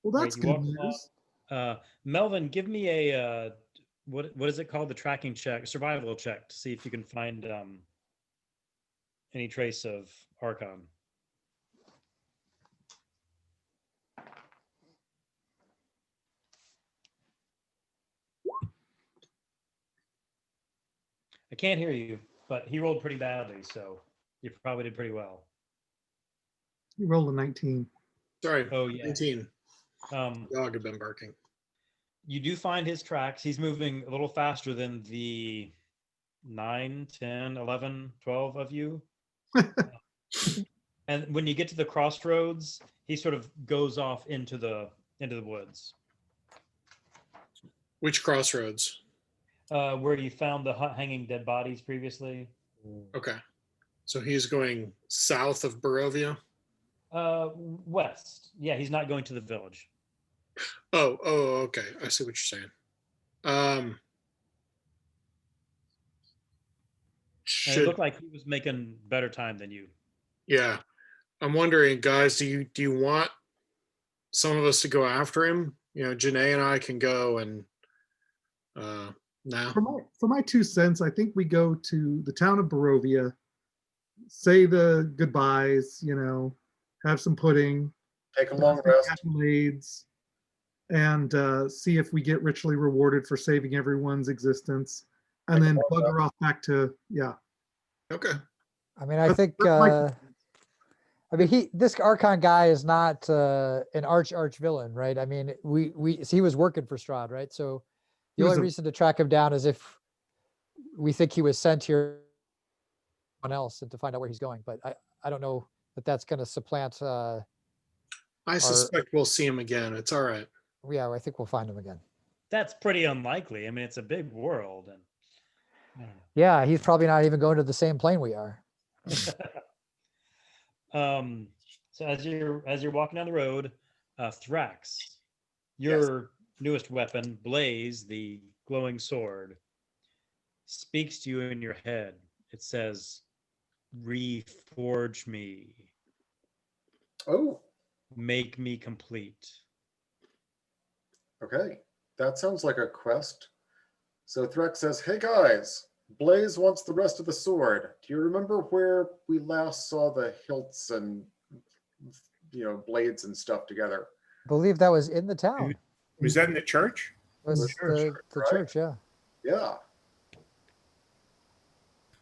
Speaker 7: Well,
Speaker 1: Great,
Speaker 7: that's
Speaker 1: you
Speaker 7: good
Speaker 1: walk along.
Speaker 7: news.
Speaker 1: Melvin, give me a what is it called? The tracking check, survival check, to see if you can find any trace of Archon. I can't hear you, but he rolled pretty badly, so you probably did pretty well.
Speaker 7: You rolled a 19.
Speaker 4: Sorry.
Speaker 1: Oh yeah.
Speaker 4: 19.
Speaker 1: Um,
Speaker 4: Dog had been barking.
Speaker 1: you do find his tracks. He's moving a little faster than the 9, 10, 11, 12 of you. And when you get to the crossroads, he sort of goes off into the woods.
Speaker 4: Which crossroads?
Speaker 1: Where you found the hanging dead bodies previously.
Speaker 4: Okay. So he's going south of Barovia?
Speaker 1: West. Yeah, he's not going to the village.
Speaker 4: Oh, okay. I see what you're saying.
Speaker 1: And it
Speaker 4: Should
Speaker 1: looked like he was making better time than you.
Speaker 4: yeah. I'm wondering, guys, do you want some of us to go after him? Janae and I can go and now.
Speaker 7: For my 2 cents, I think we go to the town of Barovia, say the goodbyes, have some pudding,
Speaker 8: Take a long
Speaker 7: some
Speaker 8: rest.
Speaker 7: accolades, and see if we get richly rewarded for saving everyone's existence, and then bugger off back to
Speaker 4: Okay.
Speaker 5: I mean, I
Speaker 7: That's-
Speaker 5: think,
Speaker 7: that's my-
Speaker 5: this Archon guy is not an arch villain, right? I mean, he was working for Strahd, right? So
Speaker 7: He
Speaker 5: the
Speaker 7: was
Speaker 5: only
Speaker 7: a-
Speaker 5: reason to track him down is if we think he was sent here someone else and to find out where he's going. But I don't know that that's going to supplant.
Speaker 4: I suspect we'll see him again. It's all right.
Speaker 5: Yeah, I think we'll find him again.
Speaker 1: That's pretty unlikely. I mean, it's a big world, and I don't know.
Speaker 5: Yeah, he's probably not even going to the same plane we are.
Speaker 1: So as you're walking down the road, Thrax, your newest weapon, Blaze, the glowing sword, speaks to you in your head. It says, "Reforge me,
Speaker 8: Oh,
Speaker 1: make me complete."
Speaker 8: okay. That sounds like a quest. So Threx says, "Hey guys, Blaze wants the rest of the sword. Do you remember where we last saw the hilts and blades and stuff together?"
Speaker 5: I believe that was in the town. It
Speaker 6: Was that in the church?
Speaker 5: was
Speaker 8: The church,
Speaker 5: the
Speaker 8: right?
Speaker 5: church, yeah.
Speaker 8: Yeah.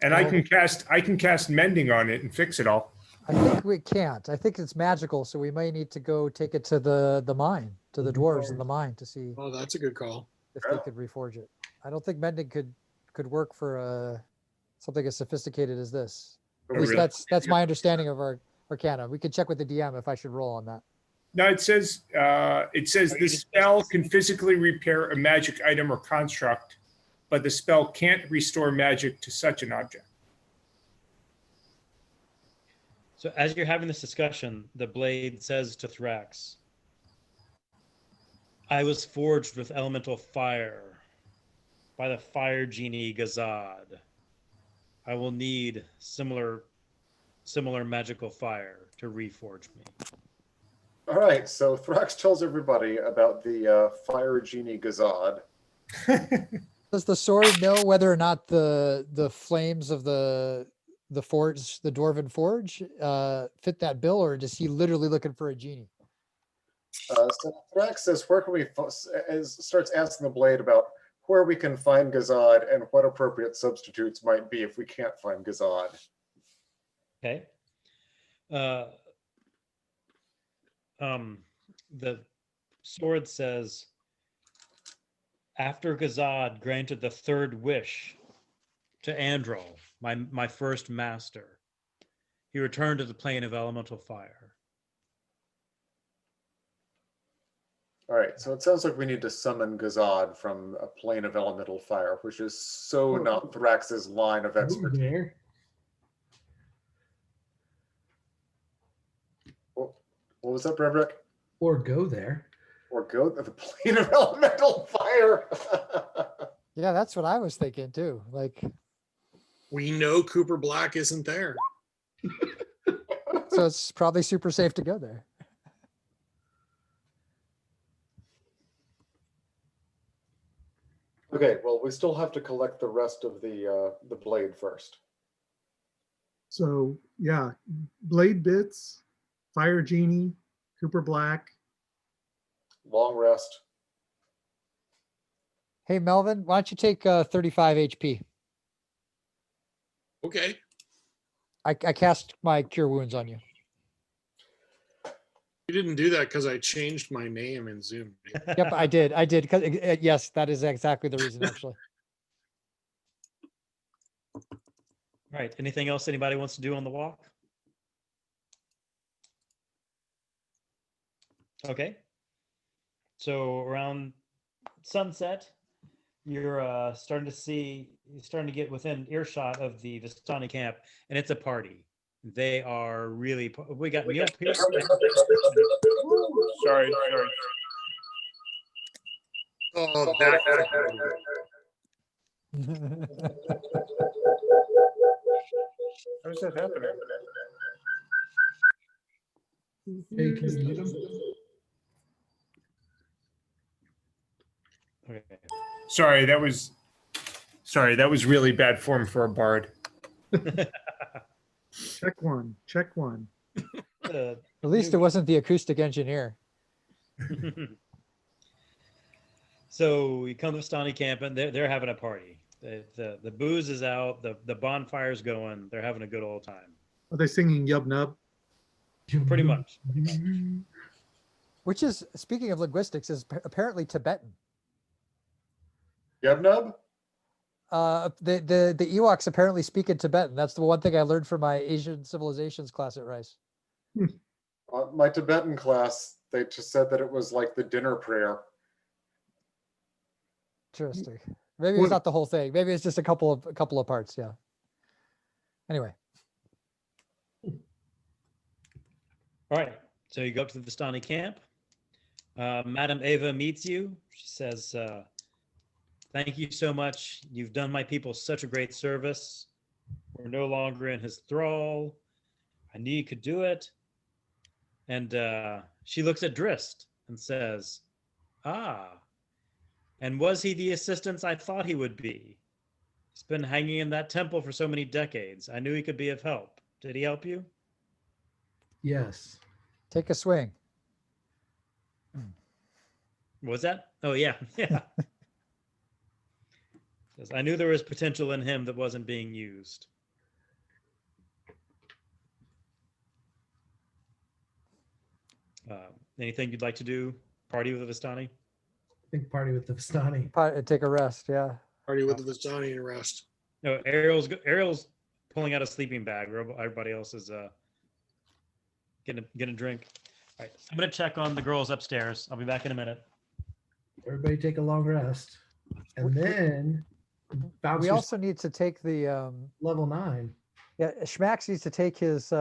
Speaker 6: And I can cast mending on it and fix it all.
Speaker 5: I think we can't. I think it's magical, so we may need to go take it to the mine, to the dwarves in the mine to see
Speaker 4: Oh, that's a good call.
Speaker 5: if they could reforge it. I don't think mending could work for something as sophisticated as this.
Speaker 8: But
Speaker 5: At
Speaker 8: we
Speaker 5: least
Speaker 6: really?
Speaker 5: that's my understanding of our Arcana. We could check with the DM if I should roll on that.
Speaker 6: No, it says this spell can physically repair a magic item or construct, but the spell can't restore magic to such an object.
Speaker 1: So as you're having this discussion, the blade says to Thrax, I was forged with elemental fire by the fire genie Gazad. I will need similar magical fire to reforge me.
Speaker 8: All right, so Thrax tells everybody about the fire genie Gazad.
Speaker 5: Does the sword know whether or not the flames of the forge, the dwarven forge, fit that bill, or is he literally looking for a genie?
Speaker 8: So Thrax says, "Where can we?" Starts asking the blade about where we can find Gazad and what appropriate substitutes might be if we can't find Gazad.
Speaker 1: Okay. The sword says, after Gazad granted the third wish to Androl, my first master, he returned to the plane of elemental fire.
Speaker 8: All right, so it sounds like we need to summon Gazad from a plane of elemental fire, which is so not Thrax's line of expertise.
Speaker 2: There.
Speaker 8: What was that, Brevrick?
Speaker 2: Or go there.
Speaker 8: Or go to the plane of elemental fire.
Speaker 5: Yeah, that's what I was thinking too. Like,
Speaker 4: We know Cooper Black isn't there.
Speaker 5: so it's probably super safe to go there.
Speaker 8: Okay, well, we still have to collect the rest of the blade first.
Speaker 7: So yeah, blade bits, fire genie, Cooper Black.
Speaker 8: Long rest.
Speaker 5: Hey, Melvin, why don't you take 35 HP?
Speaker 4: Okay.
Speaker 5: I cast my cure wounds on you.
Speaker 4: You didn't do that because I changed my name in Zoom.
Speaker 5: Yep, I did. I did. Yes, that is exactly the reason, actually.
Speaker 1: Right. Anything else anybody wants to do on the walk? Okay. So around sunset, you're starting to get within earshot of the Vistani camp, and it's a party. They are really. We got Neil Pierce.
Speaker 6: Sorry.
Speaker 4: Oh, that.
Speaker 6: How's that happening?
Speaker 2: Hey, can you mute him?
Speaker 1: Okay.
Speaker 6: Sorry, that was really bad form for a bard.
Speaker 7: Check one. Check one.
Speaker 5: At least it wasn't the acoustic engineer.
Speaker 1: So you come to Vistani camp, and they're having a party. The booze is out, the bonfire's going. They're having a good old time.
Speaker 7: Are they singing Yub Nub?
Speaker 1: Pretty much.
Speaker 5: Which is, speaking of linguistics, is apparently Tibetan.
Speaker 8: Yebnub?
Speaker 5: The Ewoks apparently speak in Tibetan. That's the one thing I learned from my Asian civilizations class at Rice.
Speaker 8: My Tibetan class, they just said that it was like the dinner prayer.
Speaker 5: Interesting. Maybe it's not the whole thing. Maybe it's just a couple of parts. Yeah. Anyway.
Speaker 1: All right. So you go up to the Vistani camp. Madam Ava meets you. She says, thank you so much. You've done my people such a great service. We're no longer in his thrall. I knew you could do it. And she looks at Drist and says, and was he the assistance I thought he would be? He's been hanging in that temple for so many decades. I knew he could be of help. Did he help you?
Speaker 2: Yes.
Speaker 5: Take a swing.
Speaker 1: What was that? Oh, yeah. Yeah. Says, I knew there was potential in him that wasn't being used. Anything you'd like to do? Party with the Vistani?
Speaker 2: I think party with the Vistani.
Speaker 5: Take a rest. Yeah.
Speaker 4: Party with the Vistani and rest.
Speaker 1: No, Ariel's pulling out a sleeping bag. Everybody else is getting a drink. All right, I'm gonna check on the girls upstairs. I'll be back in a minute.
Speaker 2: Everybody take a long rest. And then
Speaker 5: We
Speaker 2: bouncers
Speaker 5: also need to take the,
Speaker 2: level 9.
Speaker 5: yeah, Schmax needs to take his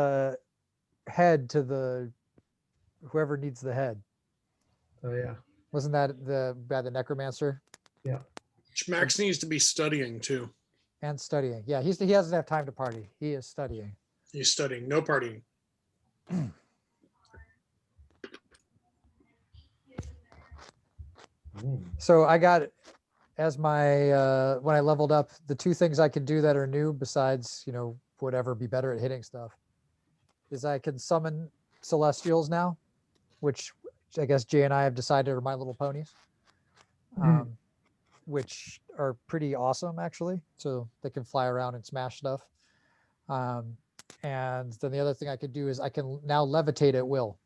Speaker 5: head to the, whoever needs the head.
Speaker 2: Oh yeah.
Speaker 5: Wasn't that by the necromancer?
Speaker 4: Max needs to be studying too.
Speaker 5: And studying. Yeah, he doesn't have time to party. He is studying.
Speaker 4: He's studying. No partying.
Speaker 5: So I got as my when I leveled up, the 2 things I can do that are new besides, whatever, be better at hitting stuff, is I can summon celestials now, which I guess Jay and I have decided are My Little Ponies, which are pretty awesome actually. So they can fly around and smash stuff. And then the other thing I could do is I can now levitate at will.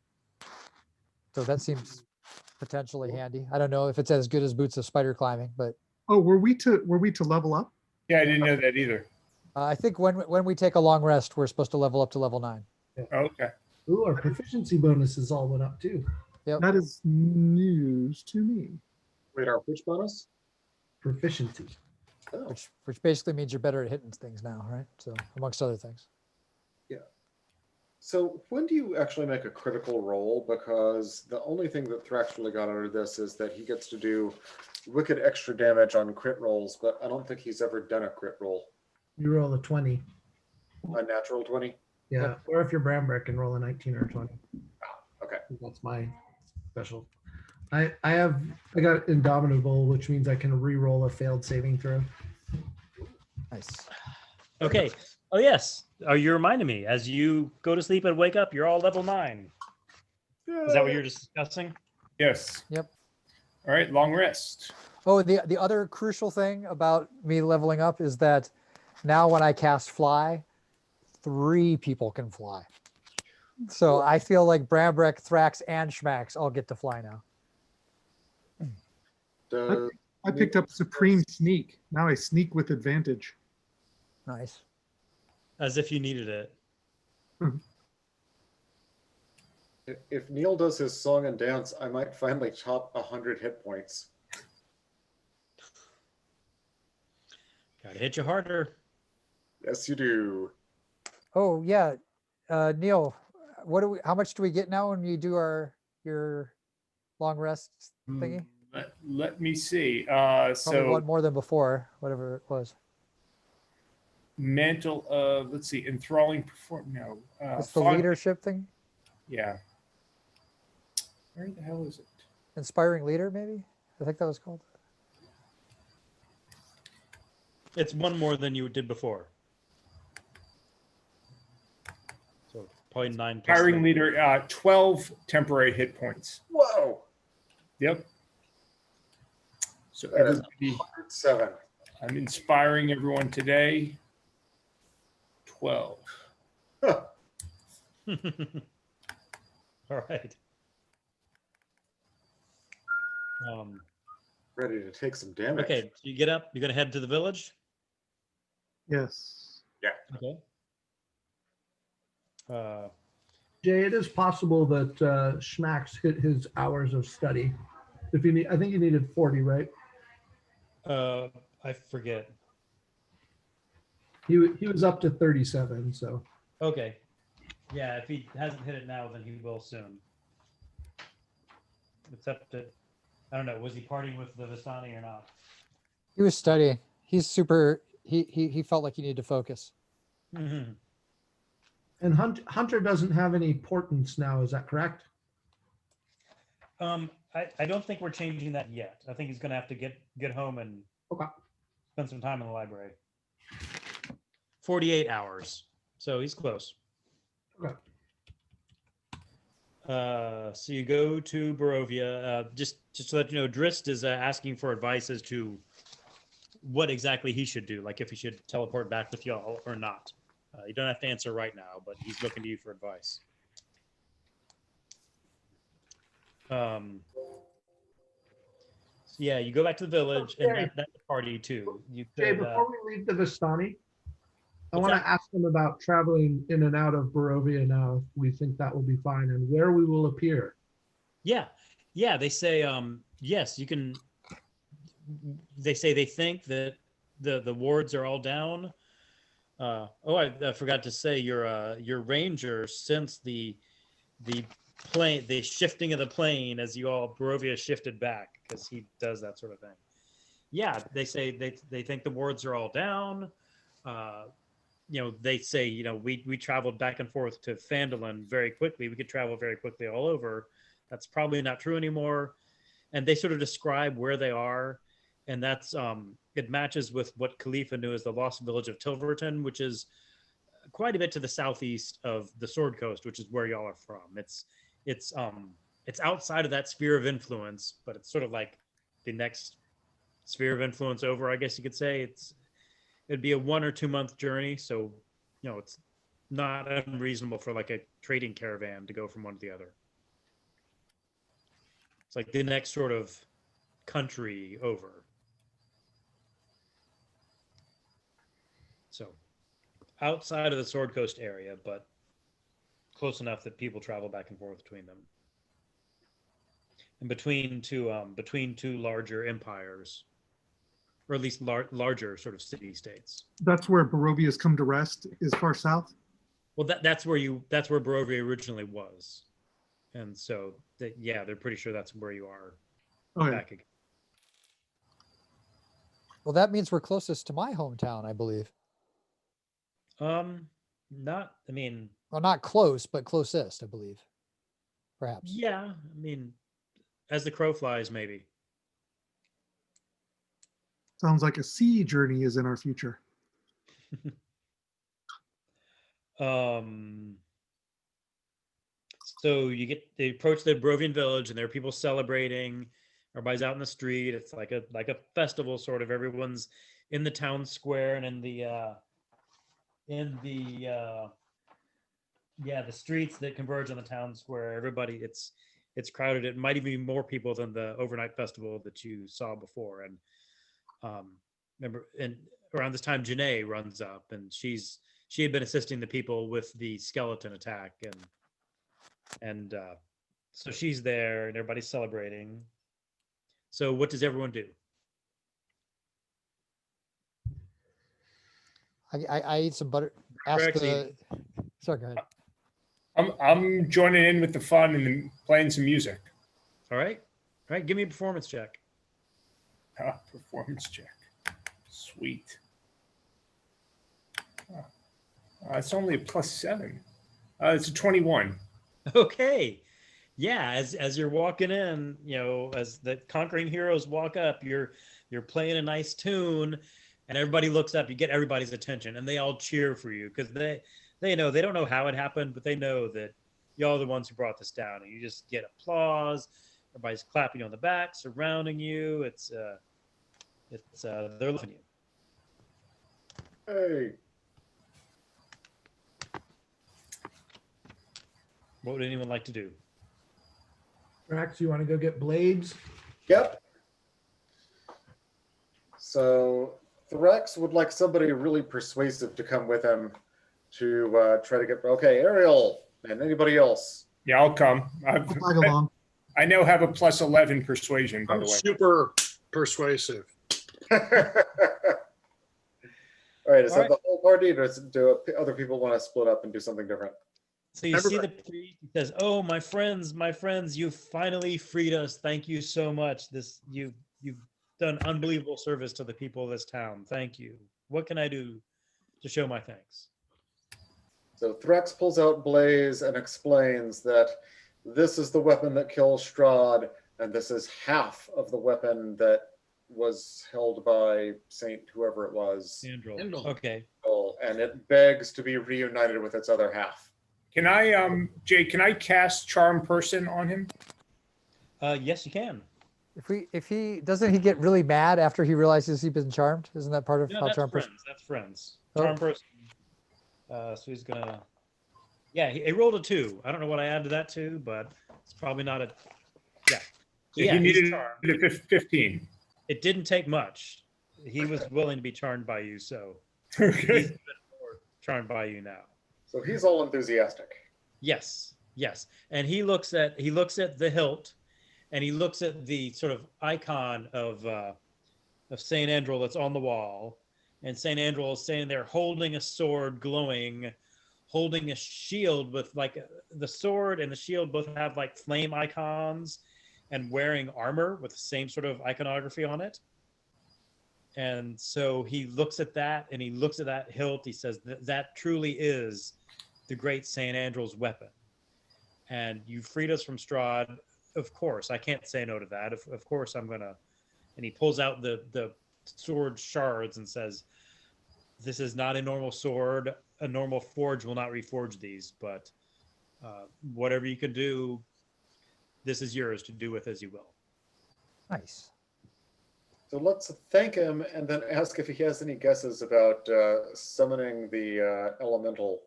Speaker 5: So that seems potentially handy. I don't know if it's as good as Boots of Spider Climbing, but
Speaker 7: Oh, were we to level up?
Speaker 6: Yeah, I didn't know that either.
Speaker 5: I think when we take a long rest, we're supposed to level up to level 9.
Speaker 6: Okay.
Speaker 2: Ooh, our proficiency bonuses all went up too.
Speaker 5: Yep.
Speaker 7: That is news to me.
Speaker 8: Wait, our which bonus?
Speaker 2: Proficiency.
Speaker 8: Oh,
Speaker 5: Which basically means you're better at hitting things now, right? So amongst other things.
Speaker 8: so when do you actually make a critical roll? Because the only thing that Thrax really got out of this is that he gets to do wicked extra damage on crit rolls, but I don't think he's ever done a crit roll.
Speaker 2: You roll a 20.
Speaker 8: A natural 20?
Speaker 2: Yeah. Or if you're Brambrick and roll a 19 or a 20.
Speaker 8: Okay.
Speaker 2: That's my special. I got Indomitable, which means I can re-roll a failed saving throw.
Speaker 5: Nice.
Speaker 1: Okay. Oh yes. Oh, you reminded me. As you go to sleep and wake up, you're all level 9. Is that what you're discussing?
Speaker 6: Yes.
Speaker 5: Yep.
Speaker 6: All right. Long rest.
Speaker 5: Oh, the other crucial thing about me leveling up is that now when I cast fly, 3 people can fly. So I feel like Brambrick, Thrax, and Schmax all get to fly now.
Speaker 7: I picked up Supreme Sneak. Now I sneak with advantage.
Speaker 5: Nice.
Speaker 1: As if you needed it.
Speaker 8: If Neil does his song and dance, I might finally top 100 hit points.
Speaker 1: Gotta hit you harder.
Speaker 8: Yes, you do.
Speaker 5: Oh yeah, Neil, how much do we get now when you do your long rest thingy?
Speaker 6: Let me see.
Speaker 5: Probably
Speaker 6: So
Speaker 5: one more than before, whatever it was.
Speaker 6: mantle. Let's see. Enthralling perform. No.
Speaker 5: It's the leadership thing.
Speaker 6: Yeah. Where the hell is it?
Speaker 5: Inspiring leader, maybe. I think that was called.
Speaker 1: It's one more than you did before. So probably 9 plus
Speaker 6: Hiring
Speaker 1: 3.
Speaker 6: leader. 12 temporary hit points.
Speaker 8: Whoa!
Speaker 6: Yep. So
Speaker 8: That is
Speaker 6: everybody,
Speaker 8: 107.
Speaker 6: I'm inspiring everyone today. 12.
Speaker 8: Huh.
Speaker 1: All right.
Speaker 8: Ready to take some damage.
Speaker 1: Okay, so you get up, you're gonna head to the village.
Speaker 7: Yes.
Speaker 1: Okay.
Speaker 2: Jay, it is possible that Schmax hit his hours of study. If you need, I think you needed 40, right?
Speaker 1: I forget.
Speaker 2: He was up to 37, so
Speaker 1: Okay. Yeah, if he hasn't hit it now, then he will soon. It's up to, I don't know, was he partying with the Vistani or not?
Speaker 5: He was studying. He's super. He felt like he needed to focus.
Speaker 1: Mm-hmm.
Speaker 2: and Hunter doesn't have any portents now. Is that correct?
Speaker 1: I don't think we're changing that yet. I think he's gonna have to get home and
Speaker 2: Okay.
Speaker 1: spend some time in the library. 48 hours, so he's close.
Speaker 2: Okay.
Speaker 1: So you go to Barovia. Just to let you know, Drist is asking for advice as to what exactly he should do, like if he should teleport back with y'all or not. You don't have to answer right now, but he's looking to you for advice. Yeah, you go back to the village, and
Speaker 2: Okay.
Speaker 1: that's a party too. You
Speaker 2: Jay,
Speaker 1: could.
Speaker 2: before we leave the Vistani, I
Speaker 1: What's
Speaker 2: want
Speaker 1: that?
Speaker 2: to ask them about traveling in and out of Barovia now, if we think that will be fine, and where we will appear.
Speaker 1: Yeah, yeah. They say yes, you can. They say they think that the wards are all down. I forgot to say your ranger, since the the shifting of the plane as you all Barovia shifted back, because he does that sort of thing. Yeah, they say they think the wards are all down. Uh, they say, we traveled back and forth to Phandalin very quickly. We could travel very quickly all over. That's probably not true anymore. And they sort of describe where they are, and that's it matches with what Khalifa knew as the lost village of Tilverton, which is quite a bit to the southeast of the Sword Coast, which is where y'all are from. It's outside of that sphere of influence, but it's sort of like the next sphere of influence over, I guess you could say. It'd be a 1 or 2 month journey, so it's not unreasonable for like a trading caravan to go from one to the other. It's like the next sort of country over. So outside of the Sword Coast area, but close enough that people travel back and forth between them. And between two larger empires, or at least larger sort of city states.
Speaker 7: That's where Barovia's come to rest, is far south.
Speaker 1: Well, that's where Barovia originally was, and so they're pretty sure that's where you are
Speaker 7: Okay.
Speaker 1: back again.
Speaker 5: Well, that means we're closest to my hometown, I believe.
Speaker 1: Not. I mean.
Speaker 5: Well, not close, but closest, I believe. Perhaps.
Speaker 1: Yeah. I mean, as the crow flies, maybe.
Speaker 7: Sounds like a sea journey is in our future.
Speaker 1: So they approach the Barovian village, and there are people celebrating. Everybody's out in the street. It's like a festival, sort of. Everyone's in the town square and in the streets that converge on the town square. Everybody, it's crowded. It might even be more people than the overnight festival that you saw before. And remember, and around this time, Janae runs up, and she had been assisting the people with the skeleton attack, and so she's there, and everybody's celebrating. So what does everyone do?
Speaker 5: I eat some butter. Sorry, go ahead.
Speaker 6: I'm joining in with the fun and playing some music.
Speaker 1: All right. Give me a performance check.
Speaker 6: Performance check. Sweet. It's only a +7. It's a 21.
Speaker 1: Okay. Yeah, as you're walking in, as the conquering heroes walk up, you're playing a nice tune, and everybody looks up. You get everybody's attention, and they all cheer for you, because they know, they don't know how it happened, but they know that y'all are the ones who brought this down, and you just get applause. Everybody's clapping you on the back, surrounding you. It's they're loving you.
Speaker 8: Hey,
Speaker 1: What would anyone like to do?
Speaker 2: Drax, you want to go get blades?
Speaker 8: yep. So Threx would like somebody really persuasive to come with him to try to get. Okay, Ariel and anybody else.
Speaker 6: Yeah, I'll come.
Speaker 7: I'll tag along.
Speaker 6: I now have a +11 persuasion, by
Speaker 4: I'm
Speaker 6: the way.
Speaker 4: super persuasive.
Speaker 8: All right, is
Speaker 1: All
Speaker 8: that
Speaker 1: right.
Speaker 8: the whole party, or do other people want to split up and do something different?
Speaker 1: So you see the priest. He says, "Oh, my friends, you finally freed us. Thank you so much. You've done unbelievable service to the people of this town. Thank you. What can I do to show my thanks?"
Speaker 8: So Threx pulls out Blaze and explains that this is the weapon that kills Strahd, and this is half of the weapon that was held by Saint whoever it was.
Speaker 1: Andrel. Okay.
Speaker 8: And it begs to be reunited with its other half.
Speaker 6: Can I, Jay, can I cast Charm Person on him?
Speaker 1: Yes, you can.
Speaker 5: If he doesn't he get really mad after he realizes he's been charmed? Isn't that part of
Speaker 1: No,
Speaker 5: how
Speaker 1: that's
Speaker 5: charm
Speaker 1: friends.
Speaker 5: person?
Speaker 1: That's friends.
Speaker 5: Oh.
Speaker 1: Charm person. So he's gonna. Yeah, he rolled a 2. I don't know what I added that to, but it's probably not a Yeah.
Speaker 6: So
Speaker 1: Yeah,
Speaker 6: he
Speaker 1: he's
Speaker 6: needed
Speaker 1: charmed.
Speaker 6: a 15.
Speaker 1: It didn't take much. He was willing to be charmed by you, so he's
Speaker 6: Okay.
Speaker 1: even more charmed by you now.
Speaker 8: So he's all enthusiastic.
Speaker 1: Yes, yes. And he looks at the hilt, and he looks at the sort of icon of Saint Andrel that's on the wall, and Saint Andrel is standing there holding a sword, glowing, holding a shield with like the sword and the shield both have like flame icons, and wearing armor with the same sort of iconography on it. And so he looks at that, and he looks at that hilt. He says that truly is the great Saint Andrel's weapon. And you freed us from Strahd. Of course, I can't say no to that. Of course, I'm gonna. And he pulls out the sword shards and says, "This is not a normal sword. A normal forge will not reforge these. But whatever you can do, this is yours to do with as you will."
Speaker 5: Nice.
Speaker 8: So let's thank him and then ask if he has any guesses about summoning the elemental.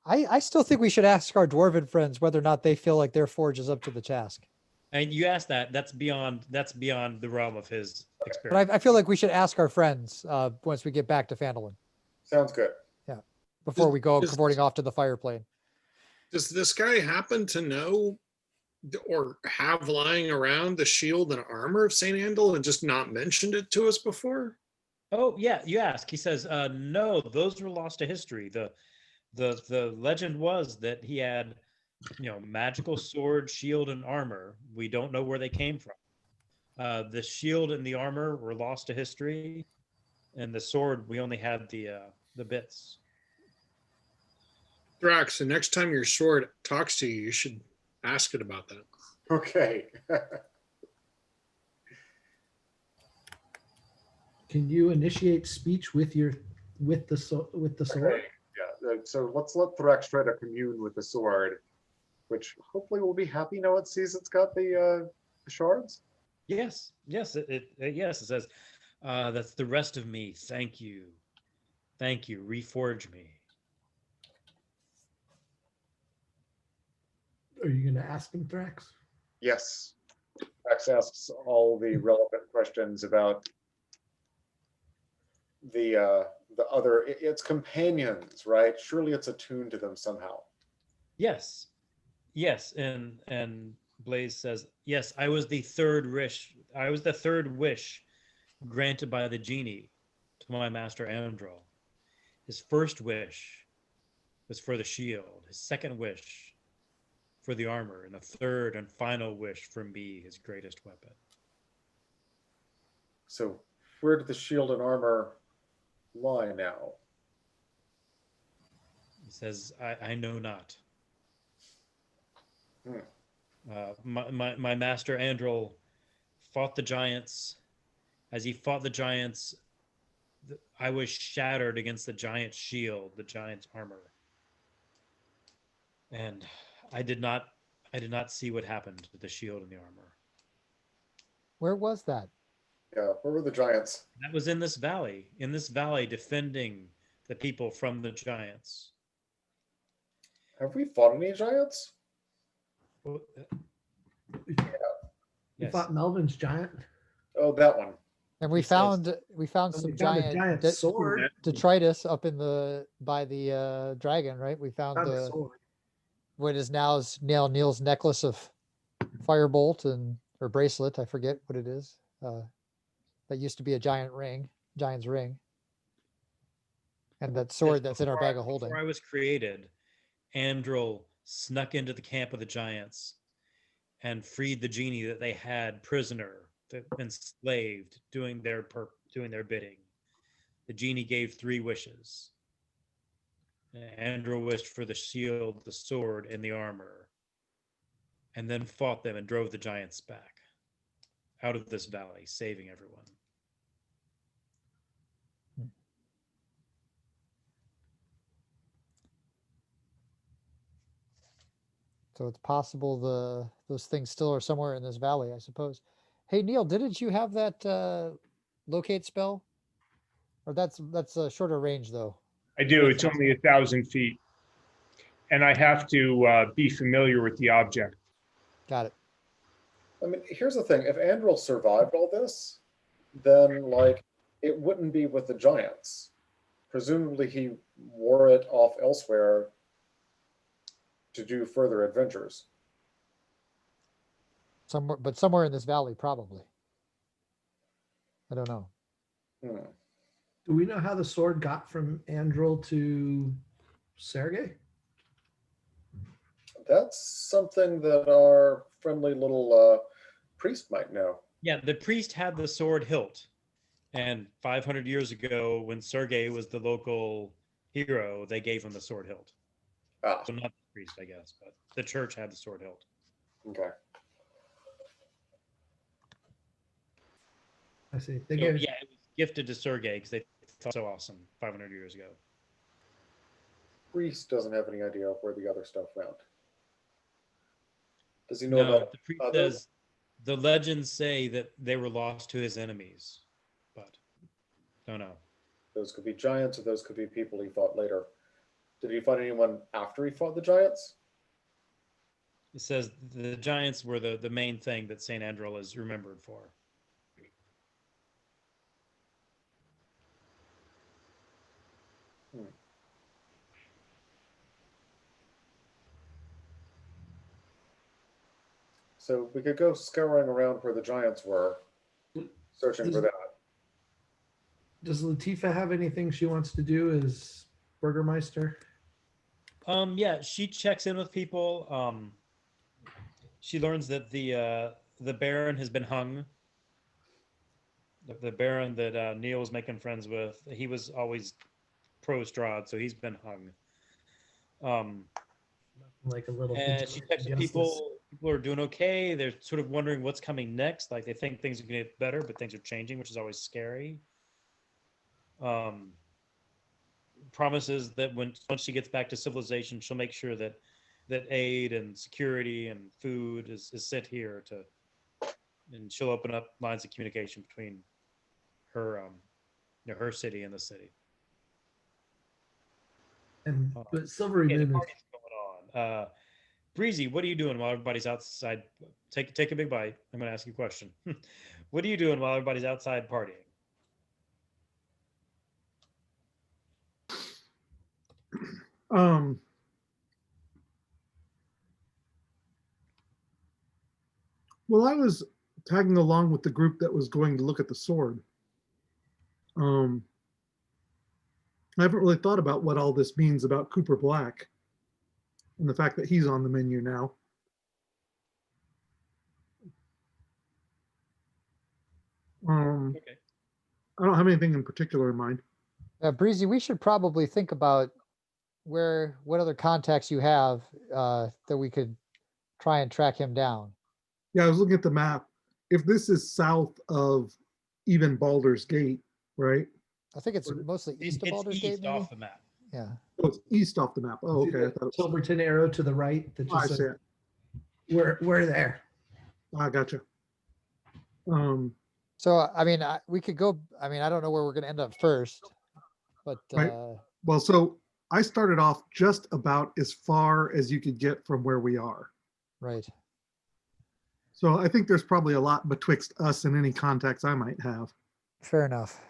Speaker 5: I still think we should ask our dwarven friends whether or not they feel like their forge is up to the task.
Speaker 1: And you asked that. That's beyond the realm of his
Speaker 5: But
Speaker 1: experience.
Speaker 5: I feel like we should ask our friends once we get back to Phandalin
Speaker 8: Sounds good.
Speaker 5: before we go
Speaker 4: Just-
Speaker 5: cavorting off to the fire plane.
Speaker 4: Does this guy happen to know or have lying around the shield and armor of Saint Andal and just not mentioned it to us before?
Speaker 1: Oh yeah, you ask. He says, "No, those were lost to history. The legend was that he had, magical sword, shield, and armor. We don't know where they came from. The shield and the armor were lost to history, and the sword we only had the bits."
Speaker 4: Thrax, the next time your sword talks to you, you should ask it about that.
Speaker 8: Okay.
Speaker 2: Can you initiate speech with the sword?
Speaker 8: Okay, yeah. So let's let Thrax try to commune with the sword, which hopefully will be happy now it sees it's got the shards.
Speaker 1: Yes, it says, "That's the rest of me. Thank you, reforge me."
Speaker 2: Are you going to ask him, Thrax?
Speaker 8: Yes. Thrax asks all the relevant questions about the other its companions, right? Surely it's attuned to them somehow.
Speaker 1: Yes, and Blaze says, "Yes, I was the third wish. I was the third wish granted by the genie to my master Andrel. His first wish was for the shield. His second wish for the armor, and the third and final wish for me, his greatest weapon."
Speaker 8: So where did the shield and armor lie now?
Speaker 1: He says, "I know not."
Speaker 8: Hmm.
Speaker 1: My master Andrel fought the giants. As he fought the giants, I was shattered against the giant shield, the giant's armor, and I did not see what happened to the shield and the armor.
Speaker 5: Where was that?
Speaker 8: Yeah, where were the giants?
Speaker 1: That was in this valley, defending the people from the giants.
Speaker 8: Have we fought any giants?
Speaker 1: Well,
Speaker 2: You
Speaker 1: yes.
Speaker 2: fought Melvin's giant.
Speaker 8: Oh, that one.
Speaker 5: And we
Speaker 1: He says-
Speaker 5: found
Speaker 2: We
Speaker 5: some
Speaker 2: found a
Speaker 5: giant,
Speaker 2: giant
Speaker 5: de-
Speaker 2: sword.
Speaker 5: detritus up by the dragon, right? We found
Speaker 2: Found a sword.
Speaker 5: what is now Neil's necklace of firebolt or bracelet. I forget what it is. That used to be a giant's ring. And that sword that's in our bag of holding.
Speaker 1: Before I was created, Andrel snuck into the camp of the giants and freed the genie that they had prisoner, enslaved, doing their bidding. The genie gave 3 wishes. Andrel wished for the shield, the sword, and the armor, and then fought them and drove the giants back out of this valley, saving everyone.
Speaker 5: So it's possible those things still are somewhere in this valley, I suppose. Hey Neil, didn't you have that locate spell? Or that's a shorter range though.
Speaker 6: I do. It's only 1,000 feet. And I have to be familiar with the object.
Speaker 5: Got it.
Speaker 8: I mean, here's the thing. If Andril survived all this, then, like, it wouldn't be with the giants. Presumably he wore it off elsewhere to do further adventures.
Speaker 5: Somewhere in this valley, probably. I don't know.
Speaker 8: Hmm.
Speaker 2: Do we know how the sword got from Andril to Sergei?
Speaker 8: That's something that our friendly little priest might know.
Speaker 1: Yeah, the priest had the sword hilt. And 500 years ago, when Sergei was the local hero, they gave him the sword hilt.
Speaker 8: Ah,
Speaker 1: So not the priest, I guess, but the church had the sword hilt.
Speaker 8: okay.
Speaker 2: I see.
Speaker 1: So, yeah, it was gifted to Sergei because they thought it so awesome 500 years ago.
Speaker 8: Priest doesn't have any idea of where the other stuff went. Does he know
Speaker 1: No,
Speaker 8: about
Speaker 1: the priest
Speaker 8: other?
Speaker 1: says the legends say that they were lost to his enemies, but don't know.
Speaker 8: Those could be giants, or those could be people he fought later. Did he find anyone after he fought the giants?
Speaker 1: It says the giants were the main thing that Saint Andril is remembered for.
Speaker 8: So we could go scouring around where the giants were, searching for that.
Speaker 2: Does Latifa have anything she wants to do as Burgermeister?
Speaker 1: Yeah, she checks in with people. She learns that the Baron has been hung. The Baron that Neil was making friends with, he was always pro Strahd, so he's been hung.
Speaker 2: Like a little.
Speaker 1: And she checks with people. People are doing okay. They're sort of wondering what's coming next. Like they think things are going to get better, but things are changing, which is always scary. Promises that once she gets back to civilization, she'll make sure that aid and security and food is sent here and she'll open up lines of communication between her her city and the city.
Speaker 2: And but Silvery
Speaker 1: Okay, the
Speaker 2: Moon is
Speaker 1: party's going on. Breezy, what are you doing while everybody's outside? Take a big bite. I'm going to ask you a question. What are you doing while everybody's outside partying?
Speaker 7: Well, I was tagging along with the group that was going to look at the sword. I haven't really thought about what all this means about Cooper Black and the fact that he's on the menu now.
Speaker 1: Okay.
Speaker 7: I don't have anything in particular in mind.
Speaker 5: Breezy, we should probably think about what other contacts you have that we could try and track him down.
Speaker 7: Yeah, I was looking at the map. If this is south of even Baldur's Gate, right?
Speaker 5: I think it's mostly east of Baldur's Gate,
Speaker 1: east
Speaker 5: maybe?
Speaker 1: off the map.
Speaker 5: Yeah.
Speaker 7: Oh, it's east off the map. Oh,
Speaker 2: See
Speaker 7: okay.
Speaker 2: the
Speaker 7: I thought it was,
Speaker 2: Silverton arrow to the right. That
Speaker 7: oh, I
Speaker 2: just
Speaker 7: see
Speaker 2: says,
Speaker 7: it.
Speaker 2: we're there.
Speaker 7: I gotcha.
Speaker 5: So, I mean, we could go, I mean, I don't know where we're going to end up first, but
Speaker 7: Right. Well, so I started off just about as far as you could get from where we are.
Speaker 5: right.
Speaker 7: So I think there's probably a lot betwixt us and any contacts I might have.
Speaker 5: Fair enough.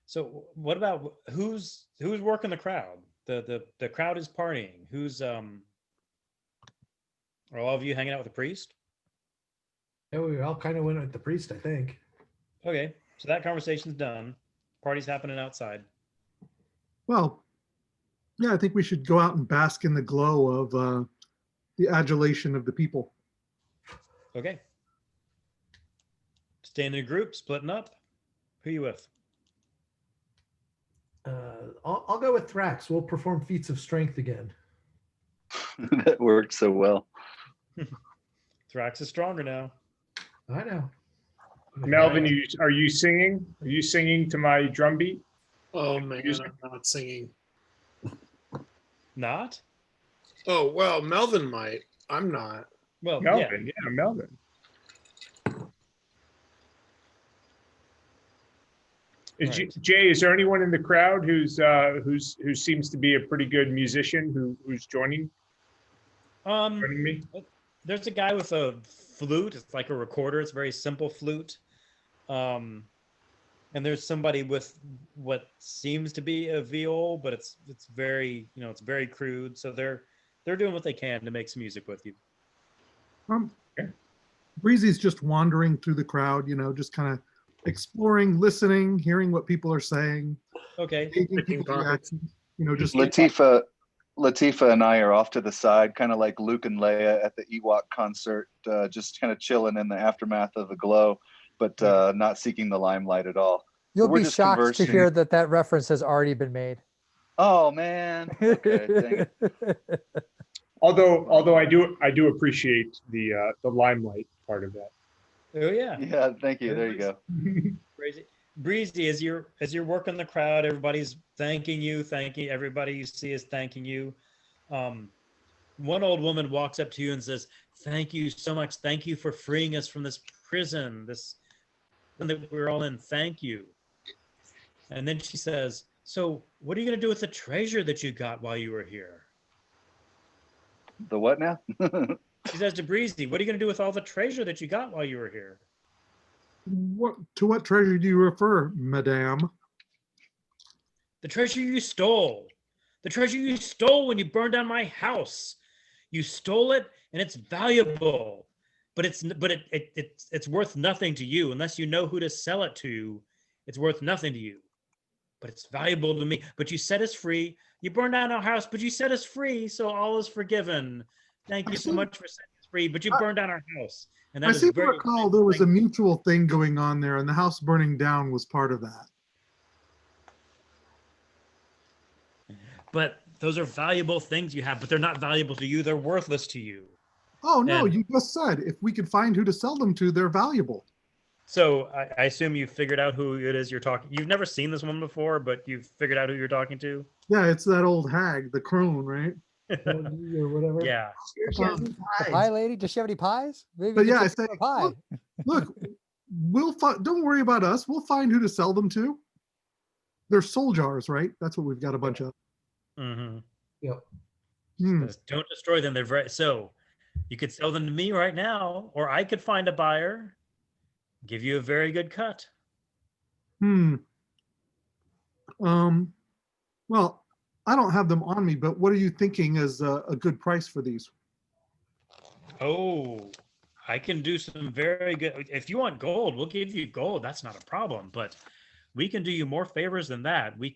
Speaker 1: So what about who's working the crowd? The crowd is partying. Who's are all of you hanging out with the priest?
Speaker 2: Yeah, we all kind of went with the priest, I think.
Speaker 1: Okay, so that conversation's done. Party's happening outside.
Speaker 7: Well, yeah, I think we should go out and bask in the glow of the adulation of the people.
Speaker 1: Okay. Staying in a group, splitting up. Who you with?
Speaker 2: I'll go with Thrax. We'll perform feats of strength again.
Speaker 3: That worked so well.
Speaker 1: Thrax is stronger now.
Speaker 2: I know.
Speaker 6: Melvin, are you singing? Are you singing to my drum beat?
Speaker 4: Oh man, I'm not singing.
Speaker 1: Not?
Speaker 4: Oh well, Melvin might. I'm not.
Speaker 1: Well,
Speaker 6: Melvin, yeah, Melvin.
Speaker 1: Right.
Speaker 6: Jay, is there anyone in the crowd who seems to be a pretty good musician who's joining
Speaker 1: yeah.
Speaker 6: me?
Speaker 1: there's a guy with a flute. It's like a recorder. It's a very simple flute. And there's somebody with what seems to be a viol, but it's very, it's very crude. So they're doing what they can to make some music with you.
Speaker 7: Breezy's just wandering through the crowd, just kind of exploring, listening, hearing what people are saying.
Speaker 1: Okay.
Speaker 7: Taking people's reactions, just
Speaker 3: Latifah and I are off to the side, kind of like Luke and Leia at the Ewok concert, just kind of chilling in the aftermath of the glow, but not seeking the limelight at all.
Speaker 5: You'll
Speaker 3: We're
Speaker 5: be
Speaker 3: just
Speaker 5: shocked
Speaker 3: conversing.
Speaker 5: to hear that reference has already been made.
Speaker 3: Oh man. Okay, dang it.
Speaker 6: Although I do appreciate the limelight part of that.
Speaker 1: Oh yeah.
Speaker 3: Yeah, thank you. There you go.
Speaker 1: Crazy. Breezy, as you're working the crowd, everybody's thanking you. Everybody you see is thanking you. One old woman walks up to you and says, "Thank you so much. Thank you for freeing us from this prison, this one that we're all in. Thank you." And then she says, "So what are you going to do with the treasure that you got while you were here?"
Speaker 3: The what now?
Speaker 1: She says to Breezy, "What are you going to do with all the treasure that you got while you were here?"
Speaker 7: To what treasure do you refer, madame?
Speaker 1: The treasure you stole. The treasure you stole when you burned down my house. You stole it, and it's valuable, but it's worth nothing to you unless you know who to sell it to. It's worth nothing to you, but it's valuable to me. But you set us free. You burned down our house, but you set us free, so all is forgiven. Thank you so much for setting us free, but you burned down our house. And that
Speaker 7: I
Speaker 1: is
Speaker 7: seem to
Speaker 1: very
Speaker 7: recall there was a mutual thing going on there, and the house burning down was part of that.
Speaker 1: But those are valuable things you have, but they're not valuable to you. They're worthless to you.
Speaker 7: Oh, no,
Speaker 1: And-
Speaker 7: you just said if we could find who to sell them to, they're valuable.
Speaker 1: So I assume you figured out who it is you're talking. You've never seen this woman before, but you've figured out who you're talking to.
Speaker 7: Yeah, it's that old hag, the crone, right?
Speaker 2: Or whatever.
Speaker 1: Yeah.
Speaker 5: The pie lady, does she have any pies? Maybe
Speaker 7: But
Speaker 5: we
Speaker 7: yeah,
Speaker 5: can
Speaker 7: I
Speaker 5: take her
Speaker 7: say,
Speaker 5: a pie.
Speaker 7: look, don't worry about us. We'll find who to sell them to. They're soul jars, right? That's what we've got a bunch of.
Speaker 1: Mm-hmm.
Speaker 2: Yep.
Speaker 1: Don't destroy them. They're very so. You could sell them to me right now, or I could find a buyer, give you a very good cut.
Speaker 7: Well, I don't have them on me, but what are you thinking is a good price for these?
Speaker 1: Oh, I can do some very good. If you want gold, we'll give you gold. That's not a problem. But we can do you more favors than that. We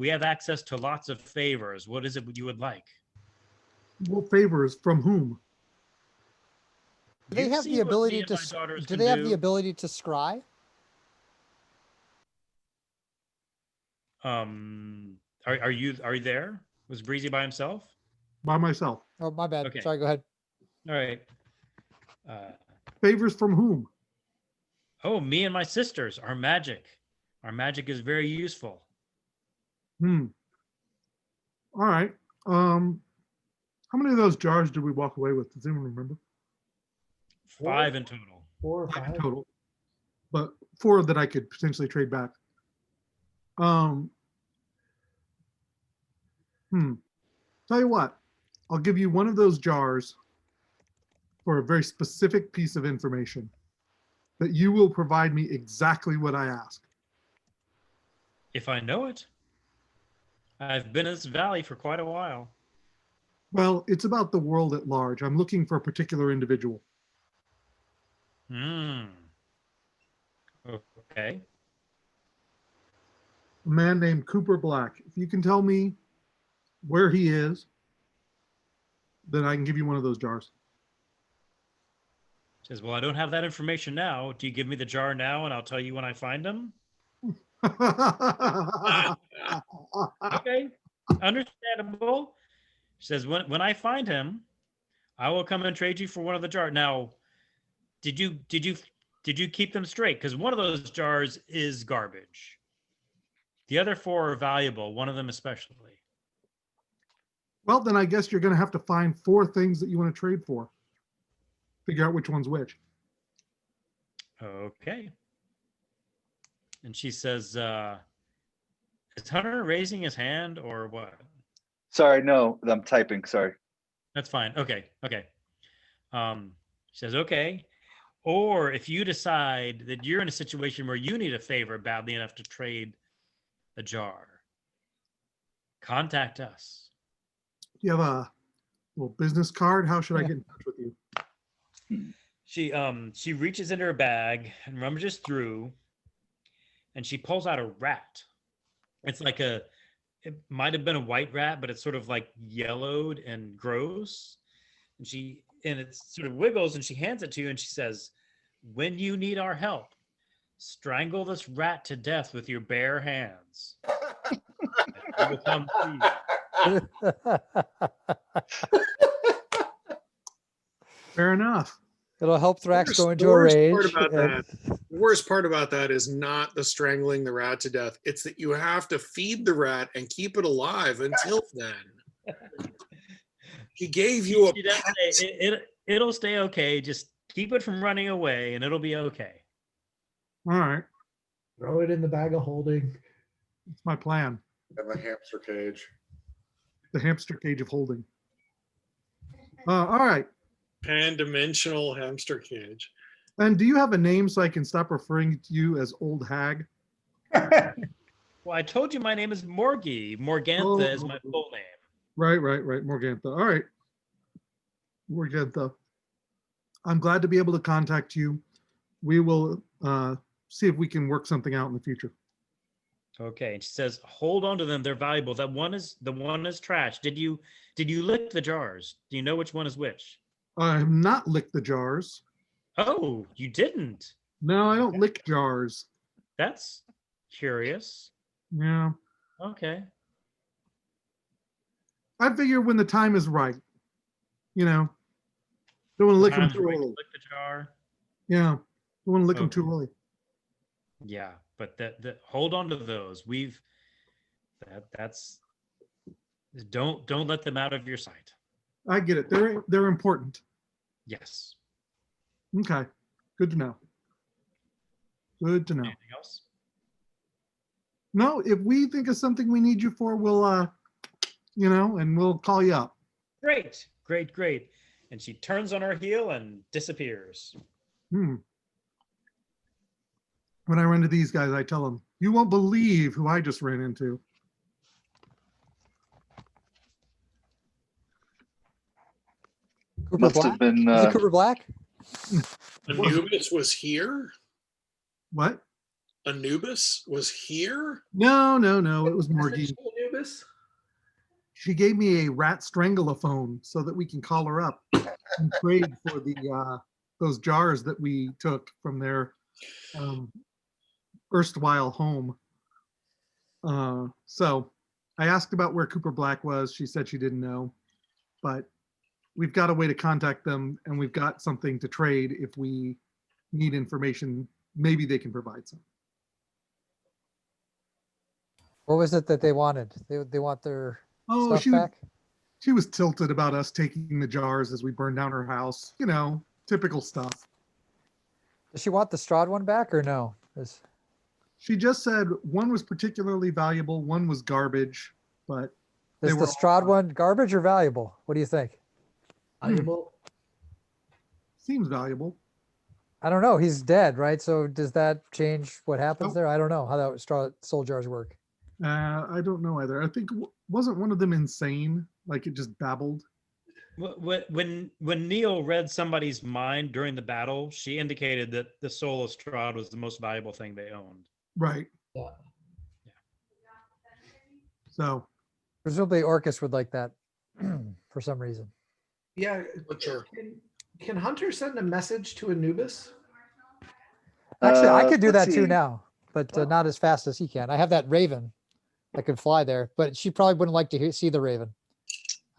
Speaker 1: have access to lots of favors. What is it you would like?
Speaker 7: What favors from whom?
Speaker 5: Do they
Speaker 1: You
Speaker 5: have
Speaker 1: see
Speaker 5: the
Speaker 1: what me
Speaker 5: ability
Speaker 1: and
Speaker 5: to?
Speaker 1: my daughters
Speaker 5: Do
Speaker 1: can
Speaker 5: they have
Speaker 1: do.
Speaker 5: the ability to scry?
Speaker 1: Are you there? Was Breezy by himself?
Speaker 7: By myself.
Speaker 5: Oh, my bad.
Speaker 1: Okay.
Speaker 5: Sorry. Go ahead.
Speaker 1: All right.
Speaker 7: Favors from whom?
Speaker 1: Oh, me and my sisters. Our magic is very useful.
Speaker 7: All right. How many of those jars did we walk away with? Does anyone remember?
Speaker 1: 5 in total.
Speaker 2: 4 or
Speaker 7: 5 in
Speaker 2: 5.
Speaker 7: total, but 4 that I could potentially trade back. Tell you what, I'll give you one of those jars for a very specific piece of information that you will provide me exactly what I ask.
Speaker 1: If I know it. I've been in this valley for quite a while.
Speaker 7: Well, it's about the world at large. I'm looking for a particular individual.
Speaker 1: Okay.
Speaker 7: A man named Cooper Black. If you can tell me where he is, then I can give you one of those jars.
Speaker 1: Says, well, I don't have that information now. Do you give me the jar now and I'll tell you when I find him? Okay. Understandable. She says, when I find him, I will come and trade you for one of the jars. Now, did you keep them straight? Because one of those jars is garbage. The other 4 are valuable, one of them especially.
Speaker 7: Well, then I guess you're going to have to find 4 things that you want to trade for. Figure out which one's which.
Speaker 1: Okay. And she says, is Hunter raising his hand or what?
Speaker 3: Sorry, no, I'm typing. Sorry.
Speaker 1: That's fine. Okay. She says, okay. Or if you decide that you're in a situation where you need a favor badly enough to trade a jar, contact us.
Speaker 7: Do you have a little business card? How should I get in touch with you?
Speaker 1: She reaches into her bag and rummages through, and she pulls out a rat. It's like it might have been a white rat, but it's sort of like yellowed and gross. And it sort of wiggles, and she hands it to you, and she says, when you need our help, strangle this rat to death with your bare hands. We will come see you.
Speaker 7: Fair enough.
Speaker 5: It'll help Thrax go into
Speaker 4: The
Speaker 5: a
Speaker 4: worst
Speaker 5: rage.
Speaker 4: part about
Speaker 5: and-
Speaker 4: The worst part about that is not the strangling the rat to death. It's that you have to feed the rat and keep it alive until then. He gave you a
Speaker 1: She does
Speaker 4: pet.
Speaker 1: say, it'll stay okay. Just keep it from running away, and it'll be okay.
Speaker 7: All right.
Speaker 2: Throw it in the bag of holding.
Speaker 7: That's my plan.
Speaker 8: In the hamster cage.
Speaker 7: The hamster cage of holding. All right.
Speaker 4: Pan-dimensional hamster cage.
Speaker 7: And do you have a name so I can stop referring to you as old hag?
Speaker 1: Well, I told you my name is Morgie. Morgantha is my full name.
Speaker 7: Right. Morgantha. All right. Morgantha. I'm glad to be able to contact you. We will see if we can work something out in the future.
Speaker 1: Okay, and she says, hold on to them. They're valuable. The one is trash. Did you lick the jars? Do you know which one is which?
Speaker 7: I have not licked the jars.
Speaker 1: Oh, you didn't.
Speaker 7: No, I don't lick jars.
Speaker 1: That's curious.
Speaker 7: Yeah.
Speaker 1: Okay.
Speaker 7: I figure when the time is right, don't want to lick them
Speaker 1: Time's
Speaker 7: too
Speaker 1: right to
Speaker 7: early.
Speaker 1: lick the jar.
Speaker 7: Yeah. Don't want to lick them
Speaker 1: Okay.
Speaker 7: too early.
Speaker 1: Yeah, but that hold on to those. That's don't let them out of your sight.
Speaker 7: I get it. They're important.
Speaker 1: Yes.
Speaker 7: Okay. Good to know. Good to know.
Speaker 1: Anything else?
Speaker 7: No, if we think of something we need you for, we'll and we'll call you up.
Speaker 1: Great. And she turns on her heel and disappears.
Speaker 7: When I run into these guys, I tell them, you won't believe who I just ran into.
Speaker 5: Cooper
Speaker 3: Must
Speaker 5: Black?
Speaker 3: have been.
Speaker 5: Is it Cooper Black?
Speaker 4: Anubis was here?
Speaker 7: What?
Speaker 4: Anubis was here?
Speaker 7: No. It was Morgie.
Speaker 2: Message to Anubis?
Speaker 7: She gave me a rat strangleophone so that we can call her up and trade for the those jars that we took from their erstwhile home. So I asked about where Cooper Black was. She said she didn't know, but we've got a way to contact them, and we've got something to trade if we need information. Maybe they can provide some.
Speaker 5: What was it that they wanted? They want their
Speaker 7: Oh,
Speaker 5: stuff back?
Speaker 7: she was tilted about us taking the jars as we burned down her house. Typical stuff.
Speaker 5: Does she want the Strahd one back or no?
Speaker 7: She just said one was particularly valuable, one was garbage, but they
Speaker 5: Is
Speaker 7: were
Speaker 5: the
Speaker 7: all
Speaker 5: Strahd
Speaker 7: fine.
Speaker 5: one garbage or valuable? What do you think?
Speaker 2: Valuable.
Speaker 7: Seems valuable.
Speaker 5: I don't know. He's dead, right? So does that change what happens
Speaker 7: Nope.
Speaker 5: there? I don't know how that soul jars work.
Speaker 7: I don't know either. I think wasn't one of them insane? Like it just babbled.
Speaker 1: When Neil read somebody's mind during the battle, she indicated that the soul of Strahd was the most valuable thing they owned.
Speaker 7: Right.
Speaker 2: Yeah.
Speaker 7: So
Speaker 5: Presumably Orcus would like that for some reason.
Speaker 2: Yeah.
Speaker 4: Sure.
Speaker 2: Can Hunter send a message to Anubis?
Speaker 5: Actually, I could do
Speaker 3: let's
Speaker 5: that too
Speaker 3: see.
Speaker 5: now, but not as fast as he can. I have that raven that could fly there, but she probably wouldn't like to see the raven.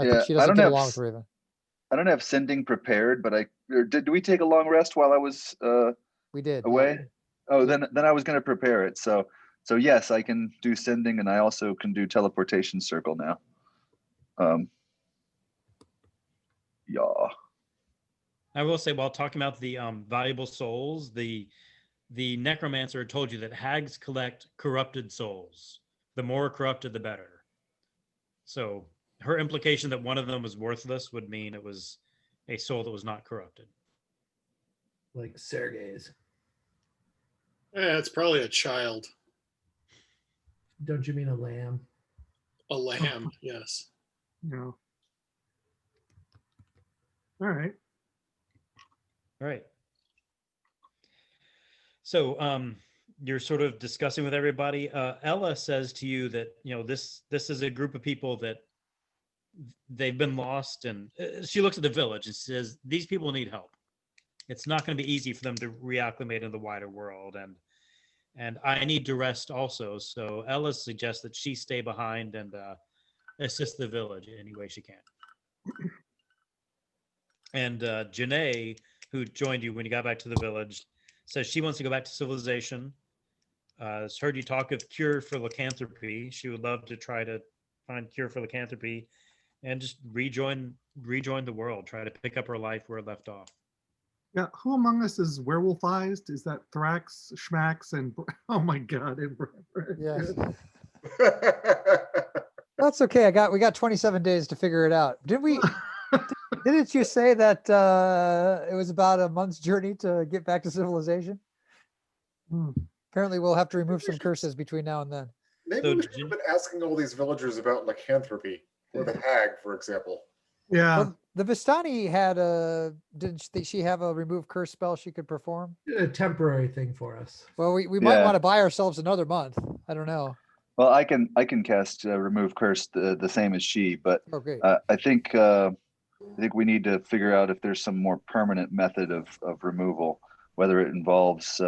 Speaker 5: I
Speaker 3: Yeah,
Speaker 5: think she
Speaker 3: I
Speaker 5: doesn't
Speaker 3: don't
Speaker 5: get
Speaker 3: have
Speaker 5: along
Speaker 3: s-
Speaker 5: with Raven.
Speaker 3: I don't have sending prepared, but did we take a long rest while I was
Speaker 5: We did.
Speaker 3: away? Oh, then I was going to prepare it. So yes, I can do sending, and I also can do teleportation circle now. Yeah.
Speaker 1: I will say, while talking about the valuable souls, the necromancer told you that hags collect corrupted souls. The more corrupted, the better. So her implication that one of them was worthless would mean it was a soul that was not corrupted.
Speaker 2: Like Sergei's.
Speaker 4: It's probably a child,
Speaker 2: Don't you mean a lamb?
Speaker 4: a lamb. Yes.
Speaker 7: No. All right.
Speaker 1: All right. So you're sort of discussing with everybody. Ella says to you that, you know, this is a group of people that they've been lost, and she looks at the village and says, these people need help. It's not going to be easy for them to reacclimate in the wider world, and I need to rest also. So Ella suggests that she stay behind and assist the village in any way she can. And Janae, who joined you when you got back to the village, says she wants to go back to civilization. Has heard you talk of cure for lycanthropy. She would love to try to find cure for lycanthropy and just rejoin the world, try to pick up her life where it left off.
Speaker 7: Yeah, who among us is werewolfized? Is that Thrax, Schmax, and oh my god, and
Speaker 5: Yes. That's okay. We got 27 days to figure it out. Didn't you say that it was about a month's journey to get back to civilization? Apparently we'll have to remove some curses between now and then.
Speaker 8: Maybe we should have been asking all these villagers about lycanthropy, or the hag, for example.
Speaker 7: Yeah.
Speaker 5: Well, the Vistani had didn't she have a remove curse spell she could perform?
Speaker 2: A temporary thing for us.
Speaker 5: Well, we might
Speaker 3: Yeah.
Speaker 5: want to buy ourselves another month. I don't know.
Speaker 3: Well, I can cast remove curse the same as she, but
Speaker 5: Oh, great.
Speaker 3: I think we need to figure out if there's some more permanent method of removal, whether it involves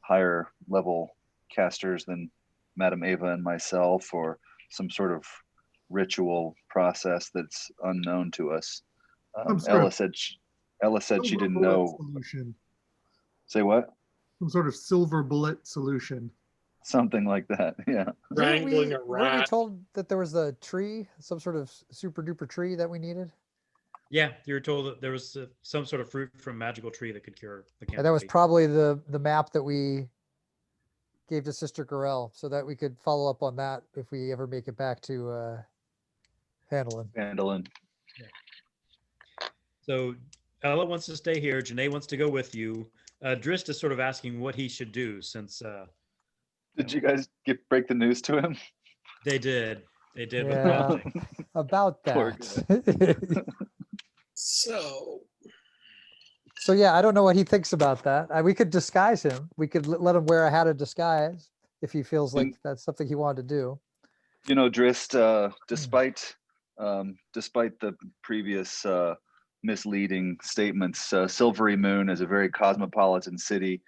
Speaker 3: higher level casters than Madame Ava and myself, or some sort of ritual process that's unknown to us. Ella said she didn't know.
Speaker 7: Solution.
Speaker 3: Say what?
Speaker 7: Some sort of silver bullet solution.
Speaker 3: Something like that. Yeah.
Speaker 4: Wrangling a
Speaker 5: Weren't we
Speaker 4: rat.
Speaker 5: told that there was a tree, some sort of super duper tree that we needed?
Speaker 1: Yeah, you were told that there was some sort of fruit from magical tree that could cure lycanthropy.
Speaker 5: And that was probably the map that we gave to Sister Gorell, so that we could follow up on that if we ever make it back to Handlin.
Speaker 3: Vandalin.
Speaker 1: So Ella wants to stay here. Janae wants to go with you. Drist is sort of asking what he should do, since
Speaker 3: Did you guys break the news to him?
Speaker 1: they did. They did with
Speaker 5: Yeah.
Speaker 1: Bronte.
Speaker 5: About
Speaker 3: Poor
Speaker 5: that.
Speaker 4: So
Speaker 5: So yeah, I don't know what he thinks about that. We could disguise him. We could let him wear a hat of disguise if he feels like that's something he wanted to do.
Speaker 3: You know, Drist, despite the previous misleading statements, Silvery Moon is a very cosmopolitan city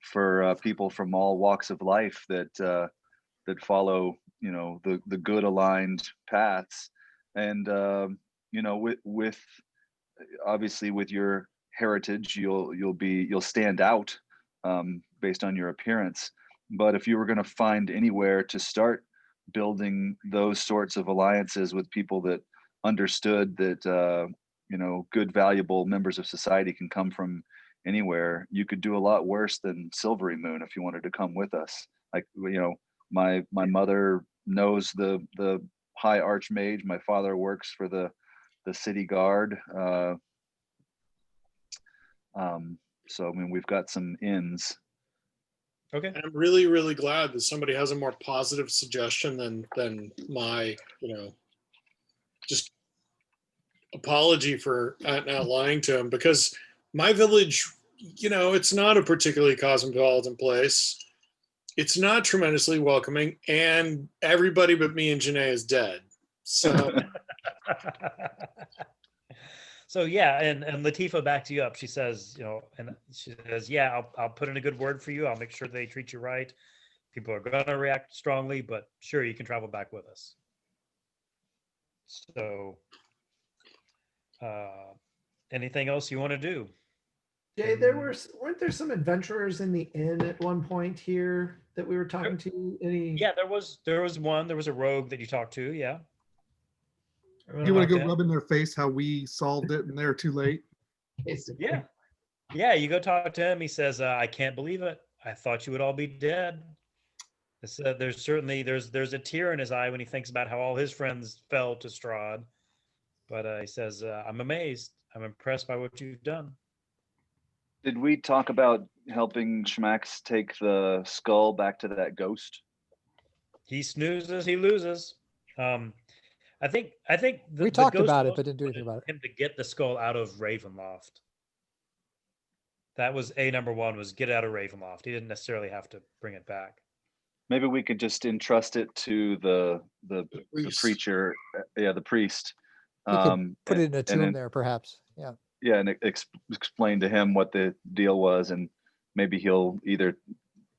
Speaker 3: for people from all walks of life that follow, you know, the good aligned paths. And you know, with obviously with your heritage, you'll stand out based on your appearance. But if you were going to find anywhere to start building those sorts of alliances with people that understood that you know, good valuable members of society can come from anywhere, you could do a lot worse than Silvery Moon if you wanted to come with us. Like, you know, my mother knows the High Archmage. My father works for the city guard. So I mean, we've got some ins.
Speaker 1: Okay.
Speaker 4: I'm really, really glad that somebody has a more positive suggestion than my, you know, just apology for not lying to him, because my village, you know, it's not a particularly cosmopolitan place. It's not tremendously welcoming, and everybody but me and Janae is dead. So
Speaker 1: So yeah, and Latifa backs you up. She says, you know, and she says, yeah, I'll put in a good word for you. I'll make sure they treat you right. People are gonna react strongly, but sure, you can travel back with us. So, anything else you want to do?
Speaker 2: Jay, weren't there some adventurers in the inn at one point here that we were talking to?
Speaker 1: Yeah, there was one. There was a rogue that you talked to. Yeah.
Speaker 7: You want to go
Speaker 1: Okay.
Speaker 7: rub in their face how we solved it and they're too late?
Speaker 2: Basically.
Speaker 1: Yeah. Yeah, you go talk to him. He says, I can't believe it. I thought you would all be dead. There's certainly there's a tear in his eye when he thinks about how all his friends fell to Strahd. But he says, I'm amazed. I'm impressed by what you've done.
Speaker 3: Did we talk about helping Schmax take the skull back to that ghost?
Speaker 1: He snoozes, he loses. I think
Speaker 5: We
Speaker 1: the
Speaker 5: talked
Speaker 1: ghost
Speaker 5: about it,
Speaker 1: most
Speaker 5: but didn't do anything
Speaker 1: wanted
Speaker 5: about it.
Speaker 1: him to get the skull out of Ravenloft. That was number one, was get out of Ravenloft. He didn't necessarily have to bring it back.
Speaker 3: Maybe we could just entrust it to the
Speaker 4: priest.
Speaker 3: preacher, the priest.
Speaker 5: We could put it in a
Speaker 3: and
Speaker 5: tomb
Speaker 3: then-
Speaker 5: there, perhaps. Yeah.
Speaker 3: Yeah, and explain to him what the deal was, and maybe he'll either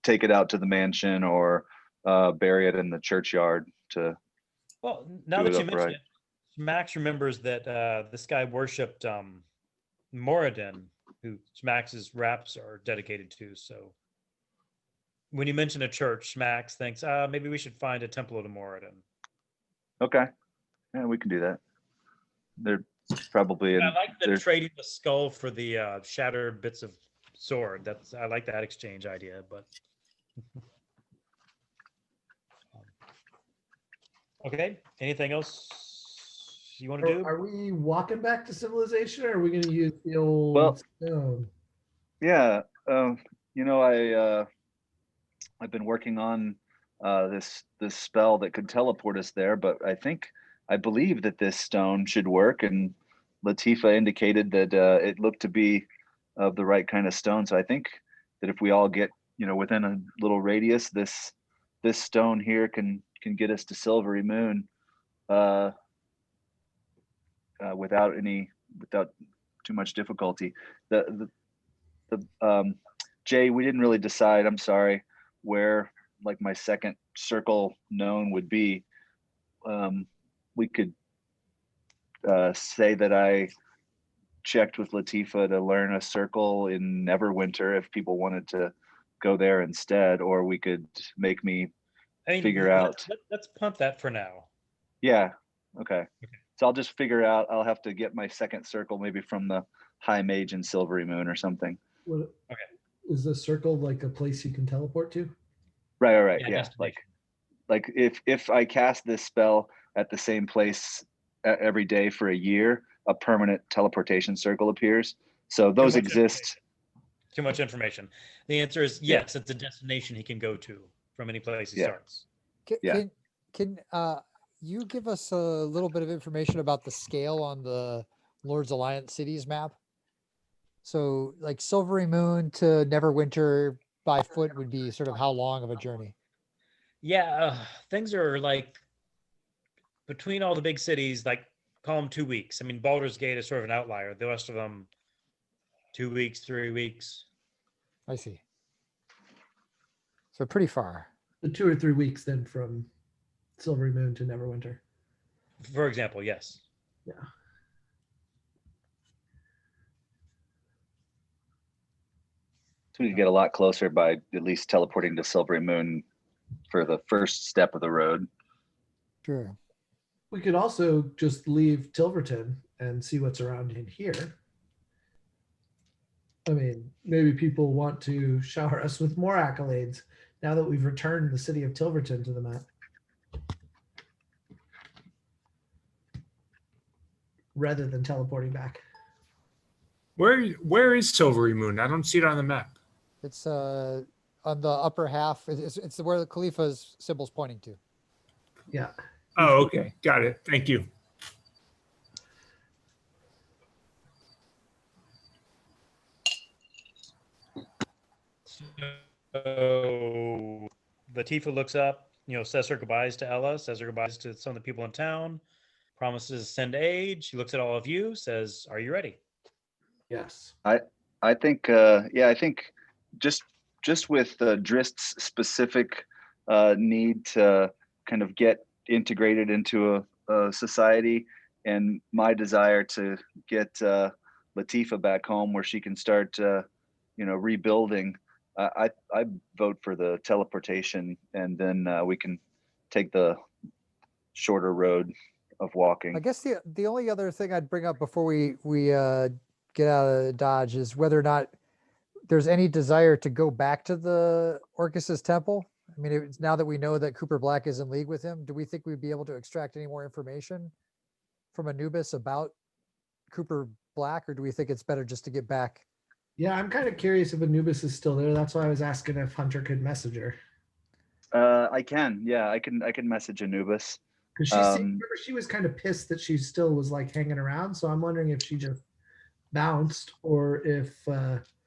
Speaker 3: take it out to the mansion or bury it in the churchyard to.
Speaker 1: Well, now
Speaker 3: Do
Speaker 1: that
Speaker 3: it
Speaker 1: you mention
Speaker 3: upright.
Speaker 1: it, Max remembers that this guy worshipped Moradin, who Max's raps are dedicated to. So when you mention a church, Max thinks, maybe we should find a temple to Moradin.
Speaker 3: Okay, yeah, we can do that. They're probably in.
Speaker 1: I like the
Speaker 3: there's-
Speaker 1: trading the skull for the shattered bits of sword. I like that exchange idea, but okay. Anything else you want to do?
Speaker 2: Are we walking back to civilization, or are we going to use the old
Speaker 3: Well-
Speaker 2: stone?
Speaker 3: Yeah, I've been working on this spell that could teleport us there, but I believe that this stone should work, and Latifa indicated that it looked to be of the right kind of stone. So I think that if we all get within a little radius, this stone here can get us to Silvery Moon without too much difficulty. Jay, we didn't really decide. I'm sorry, where like my second circle known would be. We could say that I checked with Latifa to learn a circle in Neverwinter if people wanted to go there instead, or we could make me figure out.
Speaker 1: Let's punt that for now.
Speaker 3: Yeah. Okay. So I'll just figure out. I'll have to get my second circle maybe from the High Mage in Silvery Moon or something.
Speaker 2: What,
Speaker 1: Okay.
Speaker 2: Is the circle like a place you can teleport to?
Speaker 3: Right.
Speaker 1: Yeah,
Speaker 3: Yeah.
Speaker 1: destination.
Speaker 3: Like if I cast this spell at the same place every day for a year, a permanent teleportation circle appears. So those
Speaker 1: much
Speaker 3: exist.
Speaker 1: Too much information. The answer is yes. It's a destination he can go to from any place he
Speaker 3: Yeah.
Speaker 1: starts.
Speaker 3: Yeah.
Speaker 5: Can you give us a little bit of information about the scale on the Lord's Alliance cities map? So like Silvery Moon to Neverwinter by foot would be sort of how long of a journey?
Speaker 1: Yeah, things are like between all the big cities, like call them 2 weeks. I mean, Baldur's Gate is sort of an outlier. The rest of them, 2 weeks, 3 weeks.
Speaker 5: I see. So pretty far.
Speaker 2: The 2 or 3 weeks then from Silvery Moon to Neverwinter.
Speaker 1: For example, yes.
Speaker 2: Yeah.
Speaker 3: So we could get a lot closer by at least teleporting to Silvery Moon for the first step of the road.
Speaker 5: Sure.
Speaker 2: We could also just leave Tilverton and see what's around in here. I mean, maybe people want to shower us with more accolades now that we've returned the city of Tilverton to the map. Rather than teleporting back.
Speaker 6: Where is Silvery Moon? I don't see it on the map.
Speaker 5: It's on the upper half. It's where the Khalifa's symbol's pointing to.
Speaker 2: Yeah.
Speaker 6: Oh, okay. Got it. Thank you.
Speaker 1: So Latifa looks up, says her goodbyes to Ella, says her goodbyes to some of the people in town, promises to send aid. She looks at all of you, says, "Are you ready?"
Speaker 2: Yes.
Speaker 3: I think I think just with Drist's specific need to kind of get integrated into a society, and my desire to get Latifa back home where she can start rebuilding, I vote for the teleportation, and then we can take the shorter road of walking.
Speaker 5: I guess the only other thing I'd bring up before we get out of Dodge is whether or not there's any desire to go back to the Orcus's temple. I mean, it's now that we know that Cooper Black is in league with him, do we think we'd be able to extract any more information from Anubis about Cooper Black, or do we think it's better just to get back?
Speaker 2: Yeah, I'm kind of curious if Anubis is still there. That's why I was asking if Hunter could message her.
Speaker 3: I can. Yeah, I can message Anubis.
Speaker 2: Because remember, she was kind of pissed that she still was like hanging around. So I'm wondering if she just bounced or if.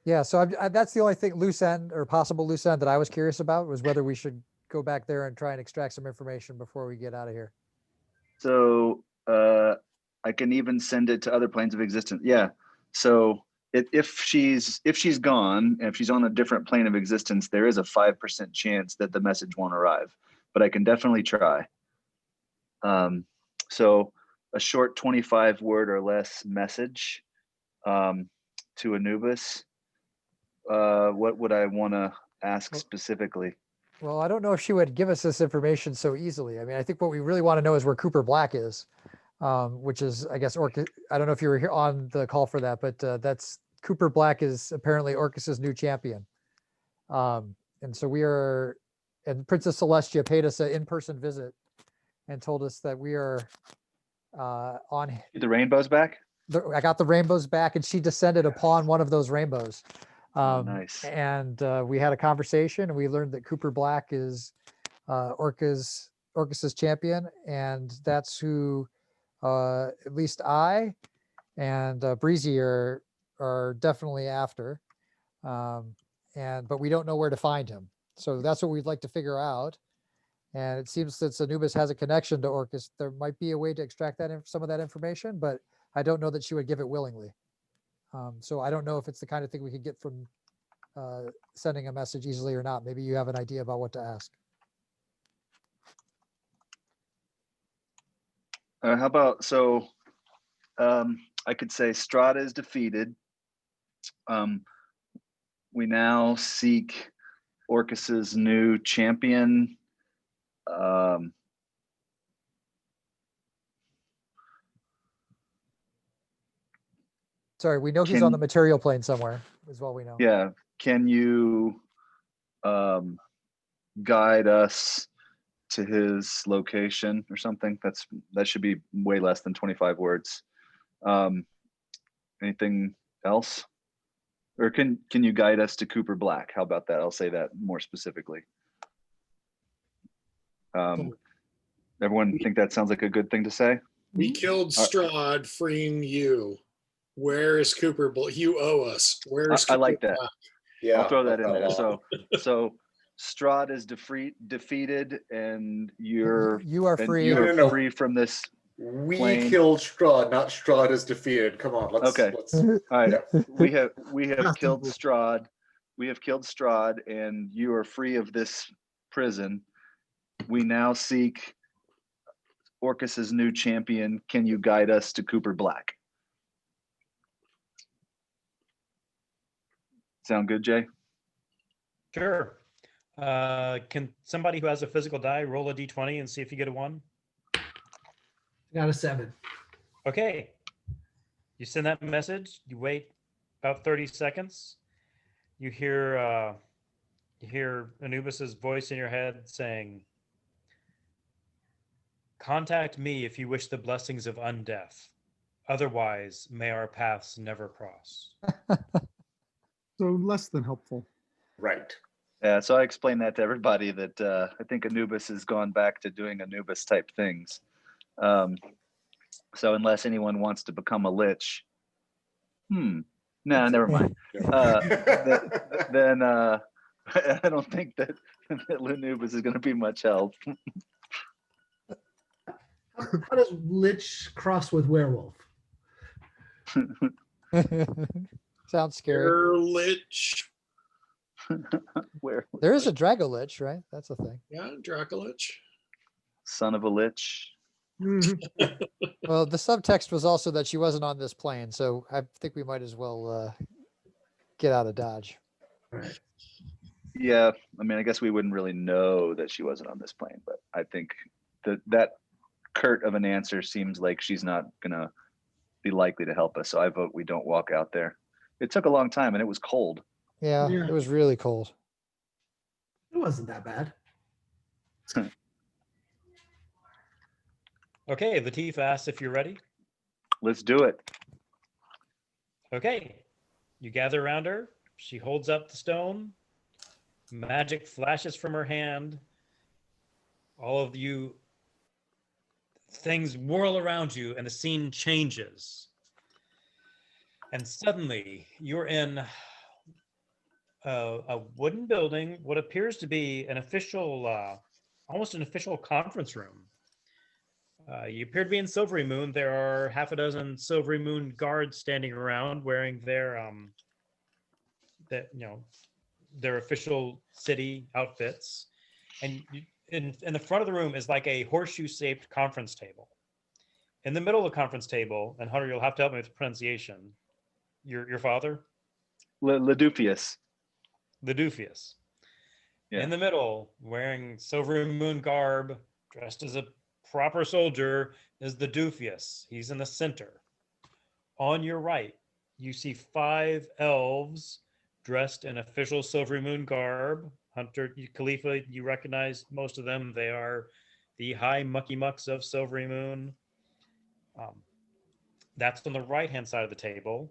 Speaker 5: Yeah, so that's the only thing, loose end or possible loose end that I was curious about was whether we should go back there and try and extract some information before we get out of here.
Speaker 3: So I can even send it to other planes of existence. Yeah. So if she's gone, and if she's on a different plane of existence, there is a 5% chance that the message won't arrive. But I can definitely try. So a short 25 word or less message to Anubis. What would I want to ask specifically?
Speaker 5: Well, I don't know if she would give us this information so easily. I mean, I think what we really want to know is where Cooper Black is, which is, I guess, I don't know if you were here on the call for that, but that's Cooper Black is apparently Orcus's new champion. And so and Princess Celestia paid us an in-person visit and told us that we are on.
Speaker 3: The rainbow's back?
Speaker 5: I got the rainbows back, and she descended upon one of those rainbows.
Speaker 3: Nice.
Speaker 5: And we had a conversation, and we learned that Cooper Black is Orcus's champion, and that's who at least I and Breezy are definitely after. But we don't know where to find him, so that's what we'd like to figure out. And it seems that Anubis has a connection to Orcus. There might be a way to extract some of that information, but I don't know that she would give it willingly. So I don't know if it's the kind of thing we could get from sending a message easily or not. Maybe you have an idea about what to ask.
Speaker 3: How about, I could say Strahd is defeated. We now seek Orcus's new champion.
Speaker 5: Sorry, we know he's on the material plane somewhere, is what we know.
Speaker 3: Yeah. Can you guide us to his location or something? That should be way less than 25 words. Anything else? Or can you guide us to Cooper Black? How about that? I'll say that more specifically. Everyone think that sounds like a good thing to say?
Speaker 4: We killed Strahd, freeing you. Where is Cooper Black? You owe us. Where is Cooper
Speaker 3: I like that.
Speaker 4: Black?
Speaker 8: Yeah,
Speaker 3: I'll throw that in there. So Strahd is defeated, and you are free. You are free from this.
Speaker 8: We
Speaker 3: plane.
Speaker 8: killed Strahd, not Strahd is defeated. Come on, let's.
Speaker 3: Okay.
Speaker 8: Let's,
Speaker 3: All right.
Speaker 8: yeah.
Speaker 3: We have killed Strahd. We have killed Strahd, and you are free of this prison. We now seek Orcus's new champion. Can you guide us to Cooper Black? Sound good, Jay?
Speaker 1: Sure. Can somebody who has a physical die roll a d20 and see if you get a 1?
Speaker 2: Got a 7.
Speaker 1: Okay. You send that message. You wait about 30 seconds. You hear Anubis's voice in your head saying, "Contact me if you wish the blessings of undeath. Otherwise, may our paths never cross."
Speaker 7: So less than helpful.
Speaker 8: Right.
Speaker 3: Yeah, so I explained that to everybody that I think Anubis has gone back to doing Anubis type things. So unless anyone wants to become a lich, no, never mind. Then I don't think that Anubis is going to be much help.
Speaker 2: How does lich cross with werewolf?
Speaker 5: Sounds scary.
Speaker 4: Where lich?
Speaker 3: Where
Speaker 5: There is a Dragolich, right? That's a thing.
Speaker 4: Yeah, Dracolich.
Speaker 3: son of a lich?
Speaker 5: Well, the subtext was also that she wasn't on this plane, so I think we might as well get out of Dodge.
Speaker 3: Yeah, I mean, I guess we wouldn't really know that she wasn't on this plane, but I think that curt of an answer seems like she's not gonna be likely to help us. So I vote we don't walk out there. It took a long time and it was cold.
Speaker 5: Yeah,
Speaker 2: Yeah.
Speaker 5: it was really cold.
Speaker 2: It wasn't that bad.
Speaker 1: Okay, Latif asks if you're ready.
Speaker 3: Let's do it.
Speaker 1: Okay. You gather around her. She holds up the stone. Magic flashes from her hand. All of you, things whirl around you, and the scene changes. And suddenly, you're in a wooden building, what appears to be an official, almost an official conference room. You appear to be in Silvery Moon. There are half a dozen Silvery Moon guards standing around wearing their official city outfits. And in the front of the room is like a horseshoe-shaped conference table. In the middle of the conference table, and Hunter, you'll have to help me with the pronunciation. Your father?
Speaker 3: Ledupius.
Speaker 1: Ledufius.
Speaker 3: Yeah.
Speaker 1: In the middle, wearing Silver Moon garb, dressed as a proper soldier, is the Ledufius. He's in the center. On your right, you see 5 elves dressed in official Silver Moon garb. Hunter, Khalifa, you recognize most of them. They are the high mucky mucks of Silvery Moon. That's on the right-hand side of the table.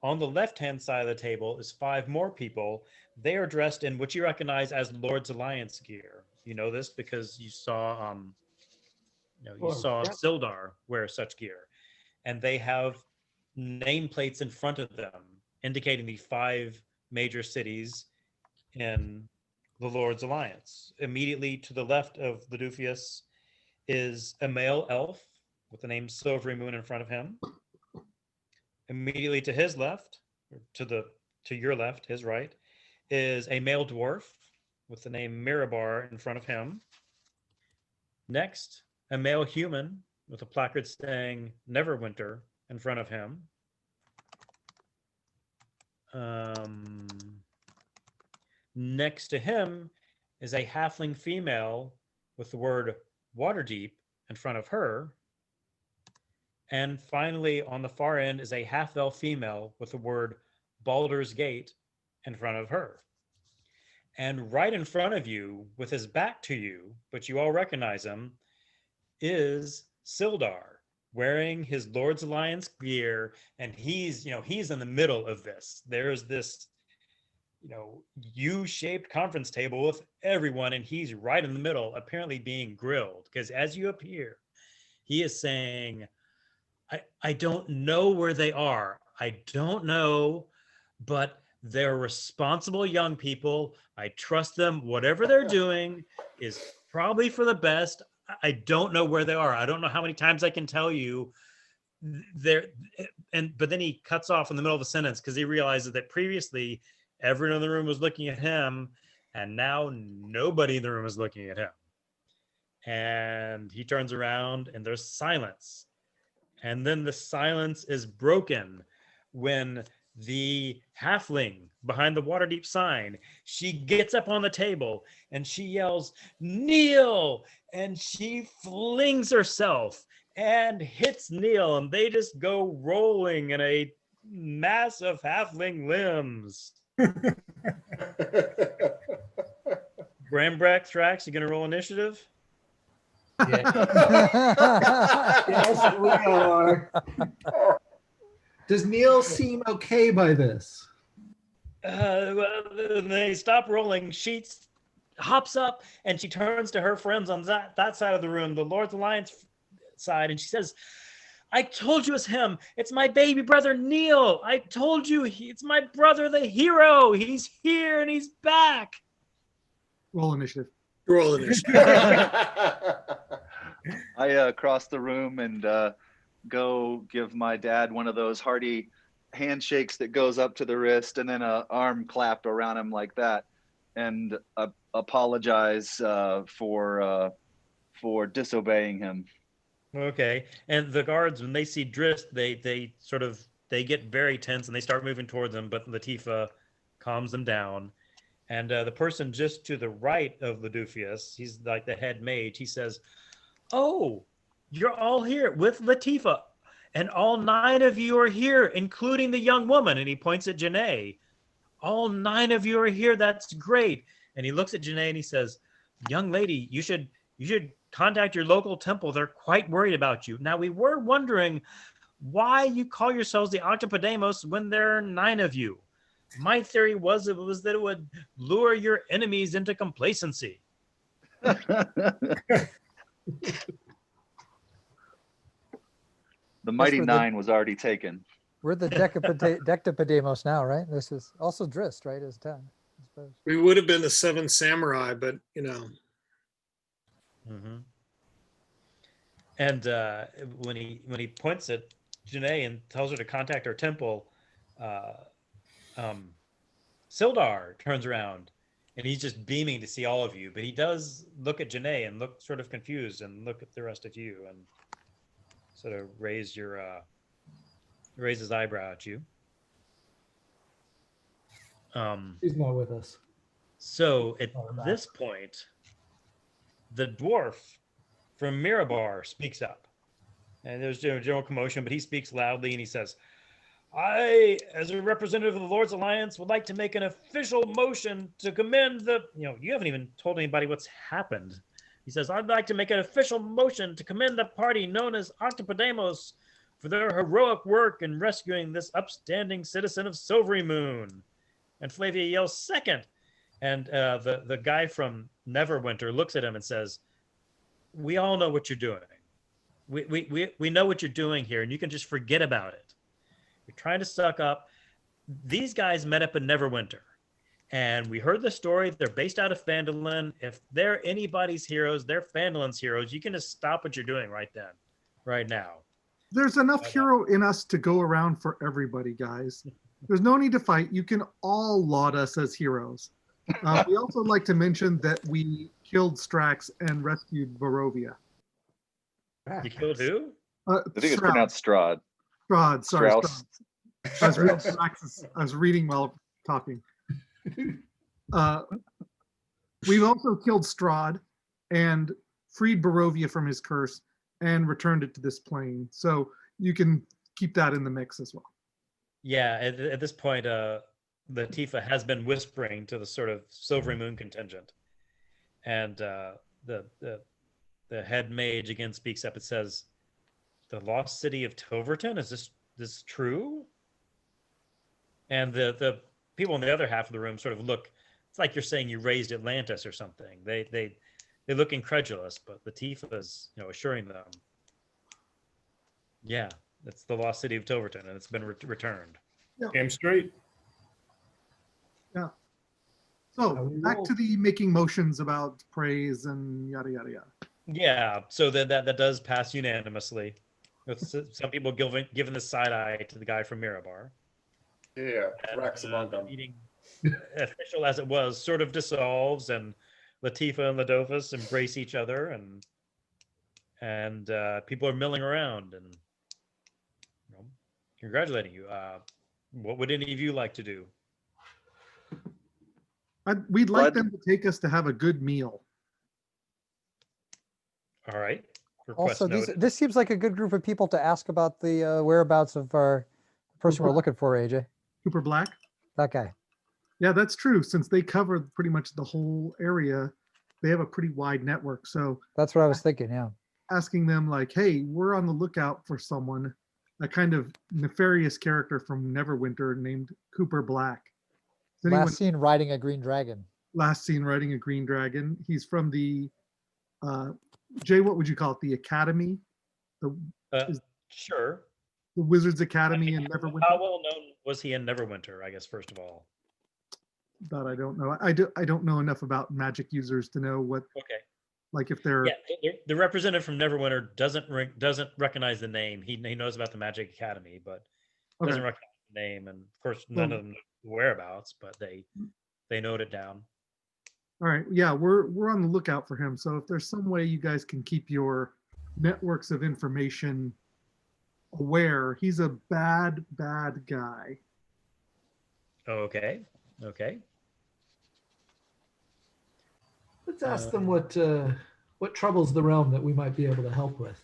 Speaker 1: On the left-hand side of the table is 5 more people. They are dressed in what you recognize as Lord's Alliance gear. You know this because you saw, Sildar wear such gear, and they have nameplates in front of them indicating the 5 major cities in the Lord's Alliance. Immediately to the left of Ledufius is a male elf with the name Silvery Moon in front of him. Immediately to his left, or to your left, his right, is a male dwarf with the name Mirabar in front of him. Next, a male human with a placard saying Neverwinter in front of him. Next to him is a halfling female with the word Waterdeep in front of her. And finally, on the far end is a half-elf female with the word Baldur's Gate in front of her. And right in front of you, with his back to you, but you all recognize him, is Sildar, wearing his Lord's Alliance gear, and he's in the middle of this. There's this, U-shaped conference table with everyone, and he's right in the middle, apparently being grilled. Because as you appear, he is saying, I don't know where they are. I don't know, but they're responsible young people. I trust them. Whatever they're doing is probably for the best. I don't know where they are. I don't know how many times I can tell you. But then he cuts off in the middle of a sentence because he realizes that previously everyone in the room was looking at him, and now nobody in the room is looking at him. And he turns around and there's silence. And then the silence is broken when the halfling behind the Waterdeep sign, she gets up on the table and she yells, "Kneel!" And she flings herself and hits Neil, and they just go rolling in a mass of halfling limbs. Grambrecht Trax, you gonna roll initiative?
Speaker 2: Yes, we are. Does Neil seem okay by this?
Speaker 1: They stop rolling. She hops up and she turns to her friends on that side of the room, the Lord's Alliance side, and she says, "I told you it's him. It's my baby brother Neil. I told you it's my brother, the hero. He's here and he's back."
Speaker 7: Roll initiative.
Speaker 4: Roll initiative.
Speaker 3: I cross the room and go give my dad one of those hearty handshakes that goes up to the wrist, and then an arm clap around him like that, and apologize for disobeying him.
Speaker 1: Okay. And the guards, when they see Drist, they get very tense and they start moving towards him, but Latifah calms them down. And the person just to the right of Ledufius, he's like the head mage, he says, "Oh, you're all here with Latifah, and all 9 of you are here, including the young woman." And he points at Janae. "All 9 of you are here. That's great." And he looks at Janae and he says, "Young lady, you should contact your local temple. They're quite worried about you. Now, we were wondering why you call yourselves the octopodemos when there are 9 of you. My theory was that it would lure your enemies into complacency.
Speaker 3: The mighty
Speaker 5: for the-
Speaker 3: 9 was already taken.
Speaker 5: We're the Dectopodemos now, right? This is also Drist, right? As 10, I suppose.
Speaker 4: We would have been the 7 samurai, but you know.
Speaker 1: Mm-hmm. And when he points at Janae and tells her to contact her temple, Sildar turns around and he's just beaming to see all of you. But he does look at Janae and look sort of confused and look at the rest of you and sort of raise his eyebrow at you.
Speaker 2: He's not with us.
Speaker 1: So at this point, the dwarf from Mirabar speaks up. And there's general commotion, but he speaks loudly and he says, I, as a representative of the Lord's Alliance, would like to make an official motion to commend you haven't even told anybody what's happened. He says, I'd like to make an official motion to commend the party known as Octopodemos for their heroic work in rescuing this upstanding citizen of Silvery Moon. And Flavia yells, second. And the guy from Neverwinter looks at him and says, we all know what you're doing. We know what you're doing here, and you can just forget about it. You're trying to suck up. These guys met up in Neverwinter, and we heard the story. They're based out of Phandalin. If they're anybody's heroes, they're Phandalin's heroes. You can just stop what you're doing right now.
Speaker 7: There's enough hero in us to go around for everybody, guys. There's no need to fight. You can all laud us as heroes. We also like to mention that we killed Strax and rescued Barovia.
Speaker 1: You killed who?
Speaker 3: I think it's pronounced Strahd.
Speaker 7: Strahd, sorry.
Speaker 3: Strauss.
Speaker 7: Strahd. I was reading while talking. We've also killed Strahd and freed Barovia from his curse and returned it to this plane. So you can keep that in the mix as well.
Speaker 1: Yeah, at this point, Latifah has been whispering to the sort of Silvery Moon contingent. And the head mage again speaks up. It says, the lost city of Toverton, is this true? And the people in the other half of the room sort of look, it's like you're saying you raised Atlantis or something. They look incredulous, but Latifah is assuring them, yeah, it's the lost city of Toverton and it's been returned.
Speaker 6: Damn straight.
Speaker 7: Yeah. So back to the making motions about praise and yada yada yada.
Speaker 1: Yeah, so that does pass unanimously, with some people giving the side eye to the guy from Mirabar.
Speaker 8: Yeah, Thrax among
Speaker 1: The
Speaker 8: them.
Speaker 1: meeting, official as it was, sort of dissolves, and Latifah and Ladofus embrace each other, and people are milling around and congratulating you. What would any of you like to do?
Speaker 7: We'd like
Speaker 3: Blood.
Speaker 7: them to take us to have a good meal.
Speaker 1: All right. Request
Speaker 5: Also,
Speaker 1: noted.
Speaker 5: this seems like a good group of people to ask about the whereabouts of our person we're looking for, AJ.
Speaker 7: Cooper Black?
Speaker 5: That guy.
Speaker 7: Yeah, that's true. Since they cover pretty much the whole area, they have a pretty wide network. So
Speaker 5: That's what I was thinking, yeah.
Speaker 7: asking them like, hey, we're on the lookout for someone, a kind of nefarious character from Neverwinter named Cooper Black. Is anyone
Speaker 5: Last seen riding a green dragon.
Speaker 7: last seen riding a green dragon? He's from the, Jay, what would you call it? The Academy?
Speaker 1: Sure.
Speaker 7: The Wizards Academy in
Speaker 1: How
Speaker 7: Neverwinter?
Speaker 1: well known was he in Neverwinter, I guess, first of all?
Speaker 7: That I don't know. I don't know enough about magic users to know what,
Speaker 1: Okay.
Speaker 7: like if they're,
Speaker 1: Yeah, the representative from Neverwinter doesn't recognize the name. He knows about the Magic Academy, but doesn't
Speaker 7: okay.
Speaker 1: recognize the name. And of course, none of them know the whereabouts, but they note it down.
Speaker 7: All right. Yeah, we're on the lookout for him. So if there's some way you guys can keep your networks of information aware, he's a bad guy.
Speaker 1: Okay.
Speaker 2: Let's ask them what troubles the realm that we might be able to help with.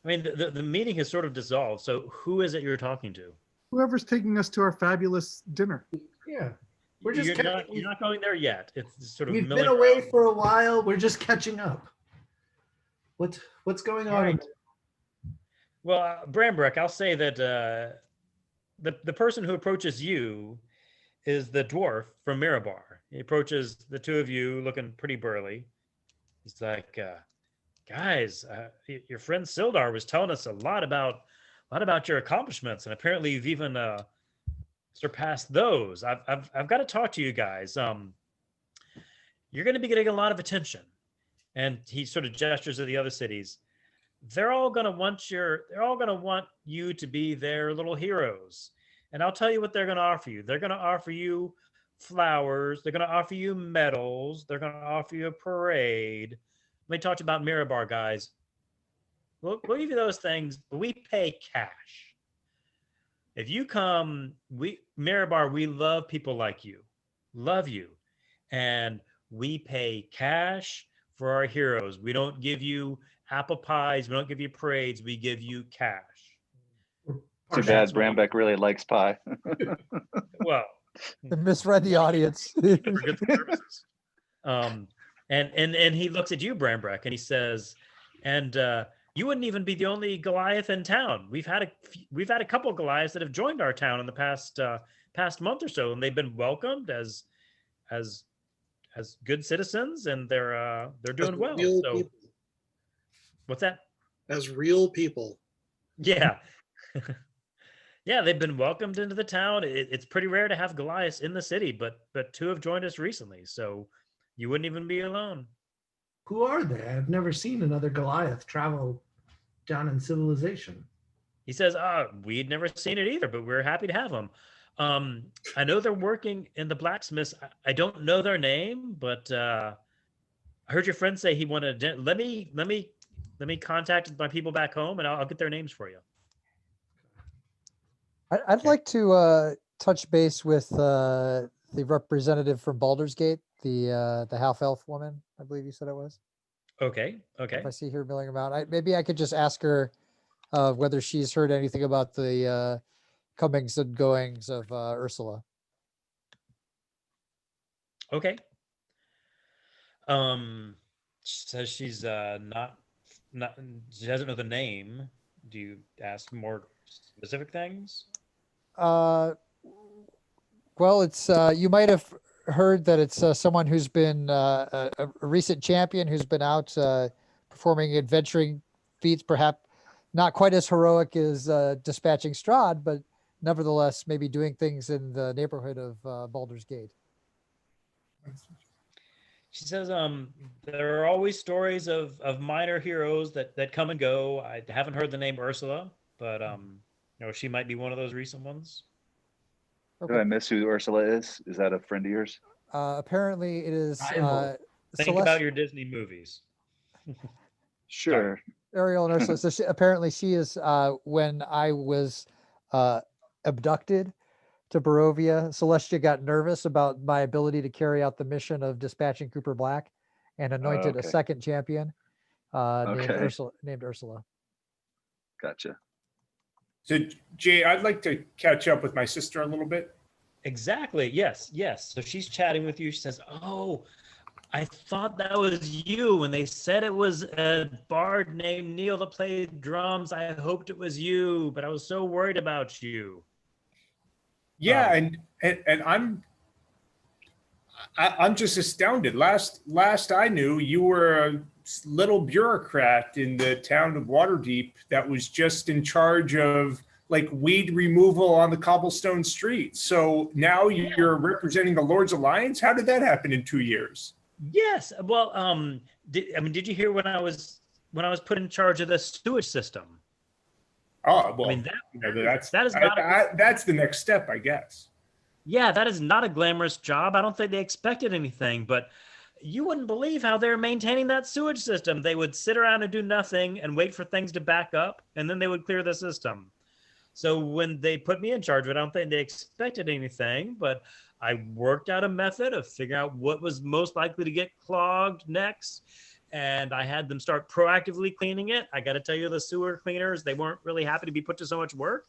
Speaker 1: I mean, the meeting has sort of dissolved. So who is it you're talking to?
Speaker 7: Whoever's taking us to our fabulous dinner.
Speaker 2: Yeah, we're just
Speaker 1: You're not going there yet. It's sort of
Speaker 2: we've
Speaker 1: milling
Speaker 2: been away
Speaker 1: around.
Speaker 2: for a while. We're just catching up. What's going on?
Speaker 1: Right. Well, Brambreck, I'll say that the person who approaches you is the dwarf from Mirabar. He approaches the two of you looking pretty burly. He's like, guys, your friend Sildar was telling us a lot about your accomplishments, and apparently you've even surpassed those. I've got to talk to you guys. You're going to be getting a lot of attention. And he sort of gestures at the other cities. They're all going to want you to be their little heroes. And I'll tell you what they're going to offer you. They're going to offer you flowers. They're going to offer you medals. They're going to offer you a parade. Let me talk to you about Mirabar, guys. We'll give you those things, but we pay cash. If you come, Mirabar, we love people like you. Love you. And we pay cash for our heroes. We don't give you apple pies. We don't give you parades. We give you cash.
Speaker 3: Too bad Brambeck really likes pie.
Speaker 1: Well,
Speaker 5: I misread the audience.
Speaker 1: for good services. And he looks at you, Brambeck, and he says, and you wouldn't even be the only Goliath in town. We've had a couple of Goliaths that have joined our town in the past month or so, and they've been welcomed as good citizens, and they're doing well. So,
Speaker 4: people.
Speaker 1: What's that?
Speaker 4: As real people.
Speaker 1: Yeah. Yeah, they've been welcomed into the town. It's pretty rare to have Goliaths in the city, but two have joined us recently, so you wouldn't even be alone.
Speaker 2: Who are they? I've never seen another Goliath travel down in civilization.
Speaker 1: He says, we'd never seen it either, but we're happy to have them. I know they're working in the blacksmiths. I don't know their name, but I heard your friend say he wanted to. Let me contact my people back home, and I'll get their names for you.
Speaker 5: I'd like to touch base with the representative from Baldur's Gate, the half elf woman, I believe you said it was.
Speaker 1: Okay.
Speaker 5: If I see her milling around, maybe I could just ask her whether she's heard anything about the comings and goings of Ursula.
Speaker 1: Okay. She says she's not. She doesn't know the name. Do you ask more specific things?
Speaker 5: Well, it's you might have heard that it's someone who's been a recent champion who's been out performing adventuring feats, perhaps not quite as heroic as dispatching Strahd, but nevertheless maybe doing things in the neighborhood of Baldur's Gate.
Speaker 1: She says, there are always stories of minor heroes that come and go. I haven't heard the name Ursula, but she might be one of those recent ones.
Speaker 5: Okay.
Speaker 3: Did I miss who Ursula is? Is that a friend of yours?
Speaker 5: Apparently it is
Speaker 1: Think about your Disney movies.
Speaker 3: Sure.
Speaker 5: Ariel and Ursula. So apparently she is when I was abducted to Barovia, Celestia got nervous about my ability to carry out the mission of dispatching Cooper Black and anointed a second champion named Ursula.
Speaker 3: Gotcha.
Speaker 6: So Jay, I'd like to catch up with my sister a little bit.
Speaker 1: Exactly. Yes. So she's chatting with you. She says, "Oh, I thought that was you when they said it was a bard named Neil that played drums. I hoped it was you, but I was so worried about you."
Speaker 6: Yeah, and I'm just astounded. Last I knew, you were a little bureaucrat in the town of Waterdeep that was just in charge of like weed removal on the cobblestone streets. So now you're representing the Lord's Alliance. How did that happen in 2 years?
Speaker 1: Yes. Well, did you hear when I was put in charge of the sewage system?
Speaker 6: Oh, well,
Speaker 1: I mean,
Speaker 6: that's
Speaker 1: not
Speaker 6: that's the next step, I guess.
Speaker 1: Yeah, that is not a glamorous job. I don't think they expected anything, but you wouldn't believe how they're maintaining that sewage system. They would sit around and do nothing and wait for things to back up, and then they would clear the system. So when they put me in charge of it, I don't think they expected anything, but I worked out a method of figuring out what was most likely to get clogged next. And I had them start proactively cleaning it. I got to tell you, the sewer cleaners, they weren't really happy to be put to so much work,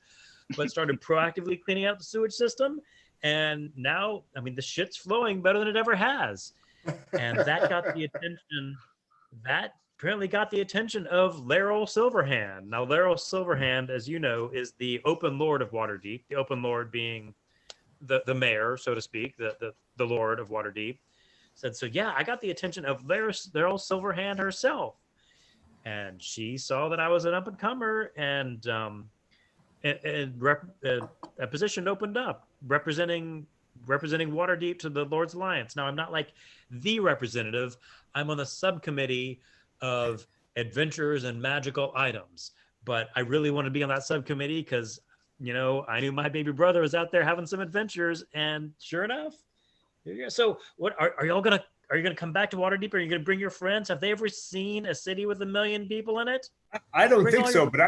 Speaker 1: but started proactively cleaning out the sewage system. And now, the shit's flowing better than it ever has. And that got the attention. That apparently got the attention of Laeral Silverhand. Now, Laeral Silverhand, as you know, is the open lord of Waterdeep, the open lord being the mayor, so to speak, the lord of Waterdeep. Said, so yeah, I got the attention of Laeral Silverhand herself. And she saw that I was an up-and-comer, and a position opened up representing Waterdeep to the Lord's Alliance. Now, I'm not like the representative. I'm on the subcommittee of adventures and magical items. But I really want to be on that subcommittee because, you know, I knew my baby brother was out there having some adventures, and sure enough, here you go. So, what are y'all gonna? Are you gonna come back to Waterdeep? Are you gonna bring your friends? Have they ever seen a city with 1 million people in it?
Speaker 6: I don't
Speaker 1: Bring
Speaker 6: think
Speaker 1: all
Speaker 6: so,
Speaker 1: your-
Speaker 6: but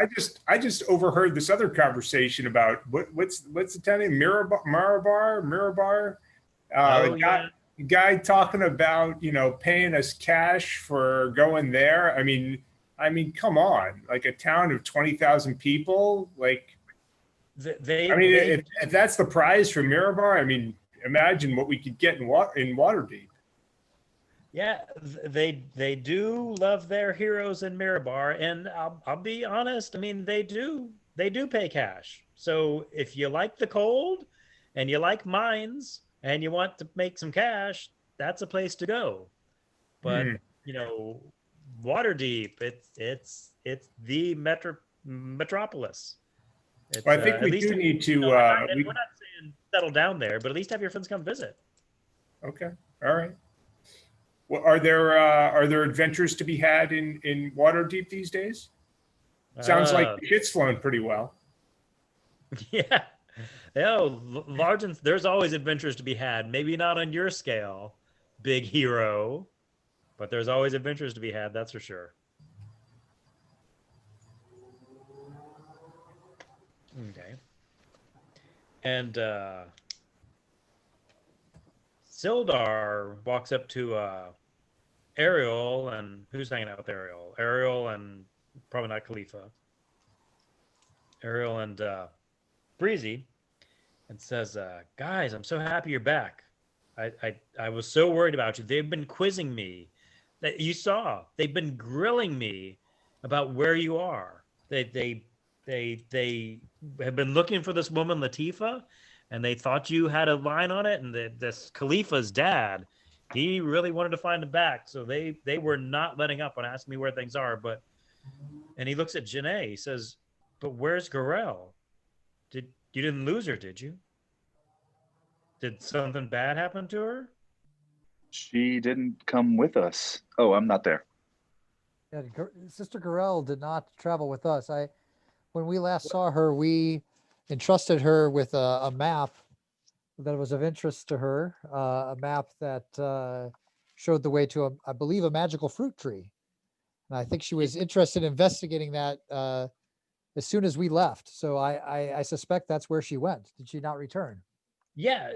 Speaker 6: I just overheard this other conversation about what's the town name? Mirabar.
Speaker 1: Oh,
Speaker 6: Guy talking about, you know, paying us cash for going there. I mean, come on, like a town of 20,000 people. Like,
Speaker 1: They,
Speaker 6: I mean, if that's the prize for Mirabar, I mean, imagine what we could get in Waterdeep.
Speaker 1: yeah, they do love their heroes in Mirabar, and I'll be honest. I mean, they do pay cash. So if you like the cold, and you like mines, and you want to make some cash, that's a place to go. But you know, Waterdeep, it's the metropolis. It's,
Speaker 6: Well, I think
Speaker 1: at
Speaker 6: we
Speaker 1: least
Speaker 6: do need to.
Speaker 1: we're not saying settle down there, but at least have your friends come visit.
Speaker 6: Okay, all right. Well, are there adventures to be had in Waterdeep these days? Sounds like the shit's flowing pretty well.
Speaker 1: Yeah. Large and there's always adventures to be had. Maybe not on your scale, big hero, but there's always adventures to be had. That's for sure. Okay. And Sildar walks up to Ariel, and who's hanging out with Ariel? Ariel and probably not Khalifa. Ariel and Breezy, and says, guys, I'm so happy you're back. I was so worried about you. They've been quizzing me. That you saw. They've been grilling me about where you are. They have been looking for this woman Latifa, and they thought you had a line on it. And this Khalifa's dad, he really wanted to find him back. So they were not letting up on asking me where things are. And he looks at Janae. He says, but where's Garel? You didn't lose her, did you? Did something bad happen to her?
Speaker 3: She didn't come with us. Oh, I'm not there.
Speaker 5: Yeah, Sister Garel did not travel with us. When we last saw her, we entrusted her with a map that was of interest to her, a map that showed the way to, I believe, a magical fruit tree. And I think she was interested in investigating that as soon as we left. So I suspect that's where she went. Did she not return?
Speaker 1: Yeah,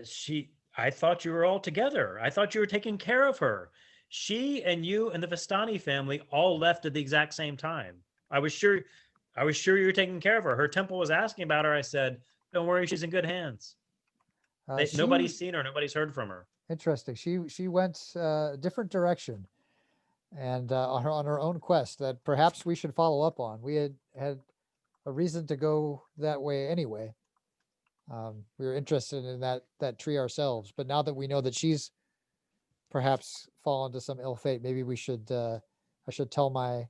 Speaker 1: I thought you were all together. I thought you were taking care of her. She and you and the Vistani family all left at the exact same time. I was sure you were taking care of her. Her temple was asking about her. I said, don't worry, she's in good hands. Nobody's seen her. Nobody's heard from her.
Speaker 5: Interesting. She went a different direction, and on her own quest that perhaps we should follow up on. We had a reason to go that way anyway. We were interested in that tree ourselves, but now that we know that she's perhaps fallen to some ill fate, maybe we should I should tell my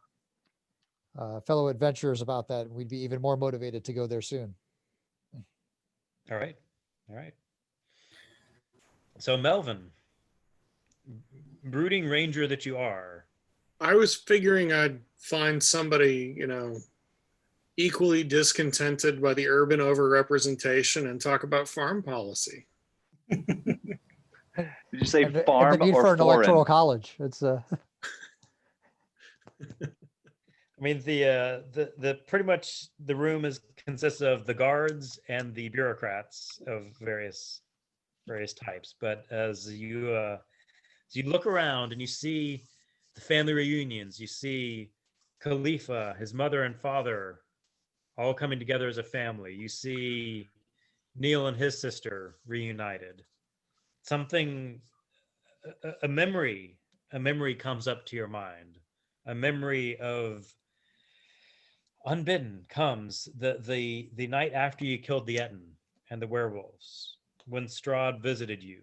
Speaker 5: fellow adventurers about that. We'd be even more motivated to go there soon.
Speaker 1: All right. So Melvin, brooding ranger that you are.
Speaker 4: I was figuring I'd find somebody, equally discontented by the urban overrepresentation and talk about farm policy.
Speaker 3: Did you say
Speaker 5: And
Speaker 3: farm
Speaker 5: the need
Speaker 3: or
Speaker 5: for an
Speaker 3: foreign?
Speaker 5: electoral college. It's
Speaker 1: I mean, the pretty much the room consists of the guards and the bureaucrats of various types. But as you look around and you see the family reunions, you see Khalifa, his mother and father, all coming together as a family. You see Neil and his sister reunited. A memory comes up to your mind a memory of unbidden comes the night after you killed the Etten and the werewolves, when Strahd visited you.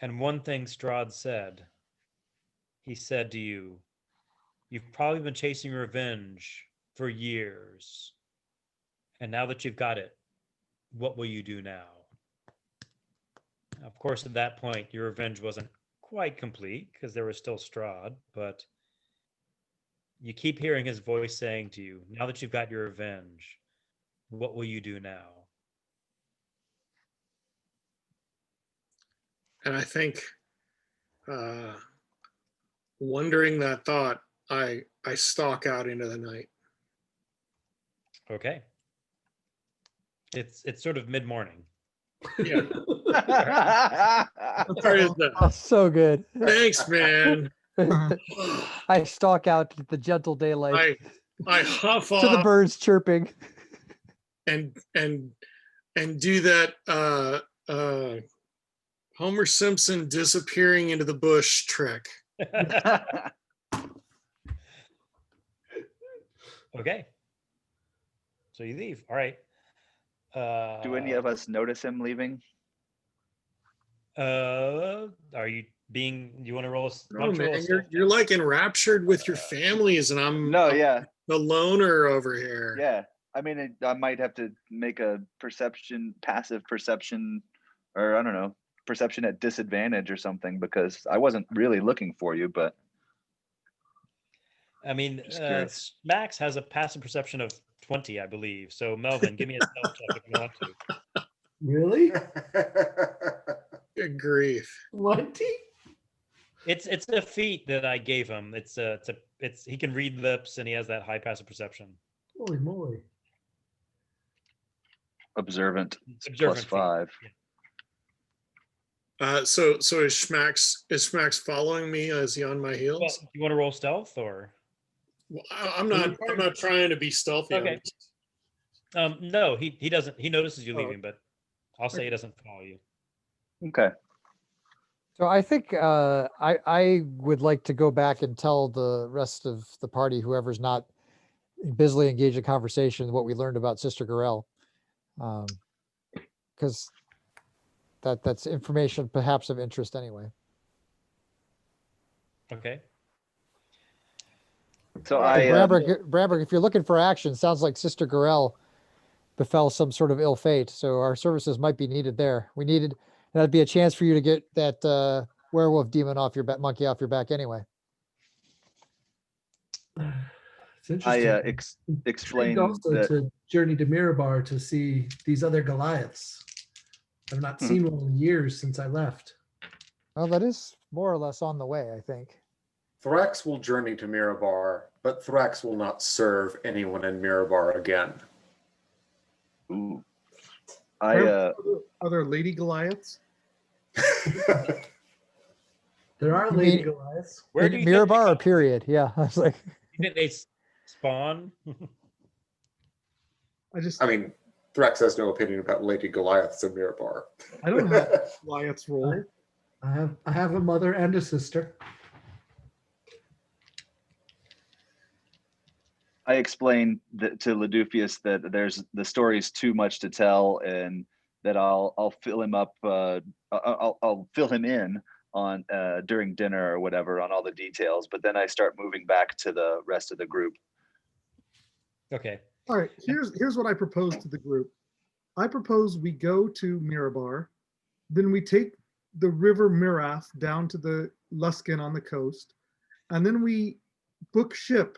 Speaker 1: And one thing Strahd said, he said to you, you've probably been chasing revenge for years. And now that you've got it, what will you do now? Of course, at that point, your revenge wasn't quite complete because there was still Strahd, but you keep hearing his voice saying to you, now that you've got your revenge, what will you do now?
Speaker 4: And I think, wondering that thought, I stalk out into the night.
Speaker 1: Okay. It's sort of mid-morning.
Speaker 4: Yeah. Part of
Speaker 5: Oh,
Speaker 4: the-
Speaker 5: so good.
Speaker 4: Thanks, man.
Speaker 5: I stalk out to the gentle daylight
Speaker 4: I huff
Speaker 5: to the
Speaker 4: off
Speaker 5: birds chirping.
Speaker 4: and do that Homer Simpson disappearing into the bush trick.
Speaker 1: Okay. So you leave. All right.
Speaker 3: Do any of us notice him leaving?
Speaker 1: Are you being? You want to roll?
Speaker 4: Oh man, you're like enraptured with your families, and I'm
Speaker 3: No, yeah,
Speaker 4: the loner over here.
Speaker 3: yeah. I mean, I might have to make a passive perception, or I don't know, perception at disadvantage or something, because I wasn't really looking for you, but
Speaker 1: I mean,
Speaker 3: Just curious.
Speaker 1: Max has a passive perception of 20, I believe. So Melvin, give me a stealth check if you want to.
Speaker 2: Really?
Speaker 4: Good grief.
Speaker 2: 20?
Speaker 1: It's a feat that I gave him. It's he can read lips and he has that high passive perception.
Speaker 2: Holy moly.
Speaker 3: observant,
Speaker 1: Observant feat.
Speaker 3: +5.
Speaker 4: So is Schmax following me? Is he on my
Speaker 1: Well,
Speaker 4: heels?
Speaker 1: you want to roll stealth or?
Speaker 4: Well, I'm not trying to be stealthy. I'm
Speaker 1: Okay.
Speaker 4: just-
Speaker 1: No, he doesn't. He notices you
Speaker 4: Oh.
Speaker 1: leaving, but I'll say he doesn't follow you.
Speaker 3: Okay.
Speaker 5: So I think I would like to go back and tell the rest of the party, whoever's not busily engaged in conversation, what we learned about Sister Gorell, because that's information perhaps of interest anyway.
Speaker 1: Okay.
Speaker 3: So
Speaker 5: Bramberg, if you're looking for action, sounds like Sister Gorell befell some sort of ill fate. So our services might be needed there. That'd be a chance for you to get that werewolf demon off your back, monkey off your back anyway.
Speaker 2: It's interesting.
Speaker 3: I explained
Speaker 2: also
Speaker 3: that
Speaker 2: to journey to Mirabar to see these other Goliaths. I've not seen one in years since I left.
Speaker 5: Well, that is more or less on the way, I think.
Speaker 8: Thrax will journey to Mirabar, but Thrax will not serve anyone in Mirabar again.
Speaker 3: ooh,
Speaker 7: Are there lady Goliaths?
Speaker 2: There are
Speaker 5: You
Speaker 2: lady
Speaker 5: mean-
Speaker 2: Goliaths.
Speaker 1: Where
Speaker 5: In
Speaker 1: do you
Speaker 5: Mirabar or
Speaker 1: think
Speaker 5: period? Yeah, I was like,
Speaker 1: they spawn?
Speaker 8: I mean, Thrax has no opinion about Lady Goliaths in Mirabar.
Speaker 7: I don't have Goliath's role.
Speaker 2: I have a mother and a sister.
Speaker 3: I explained to Ledufius that the story's too much to tell, and that I'll fill him up. I'll fill him in on during dinner or whatever on all the details. But then I start moving back to the rest of the group.
Speaker 1: Okay.
Speaker 7: All right, here's what I propose to the group. I propose we go to Mirabar, then we take the river Mirath down to the Luskin on the coast, and then we book ship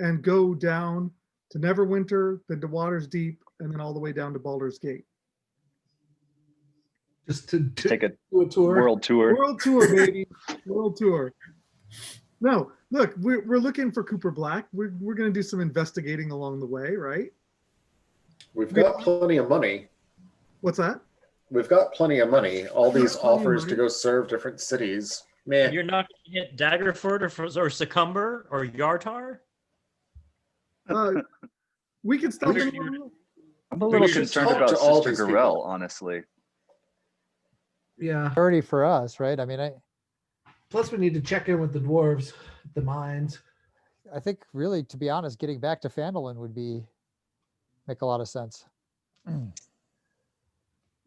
Speaker 7: and go down to Neverwinter, then to Water's Deep, and then all the way down to Baldur's Gate.
Speaker 2: Just to
Speaker 3: Take a
Speaker 2: do a tour.
Speaker 3: world tour.
Speaker 7: World tour, baby. World tour. No, look, we're looking for Cooper Black. We're going to do some investigating along the way, right?
Speaker 8: We've got plenty of money.
Speaker 7: What's that?
Speaker 8: We've got plenty of money. All
Speaker 2: We've got
Speaker 8: these
Speaker 2: plenty of
Speaker 8: offers to
Speaker 2: money.
Speaker 8: go serve different cities. Meh.
Speaker 1: You're not going to get Daggerford or Succumber or Yartar?
Speaker 7: We can stop
Speaker 1: Where
Speaker 7: in.
Speaker 1: you-
Speaker 3: I'm a
Speaker 8: We
Speaker 3: little
Speaker 8: should
Speaker 3: concerned
Speaker 8: talk
Speaker 3: about
Speaker 8: to all
Speaker 3: Sister
Speaker 8: these
Speaker 3: Gorell,
Speaker 8: people.
Speaker 3: honestly.
Speaker 2: Yeah.
Speaker 5: priority for us, right? I mean,
Speaker 2: Plus, we need to check in with the dwarves, the mines.
Speaker 5: I think really, to be honest, getting back to Fandolin would make a lot of sense.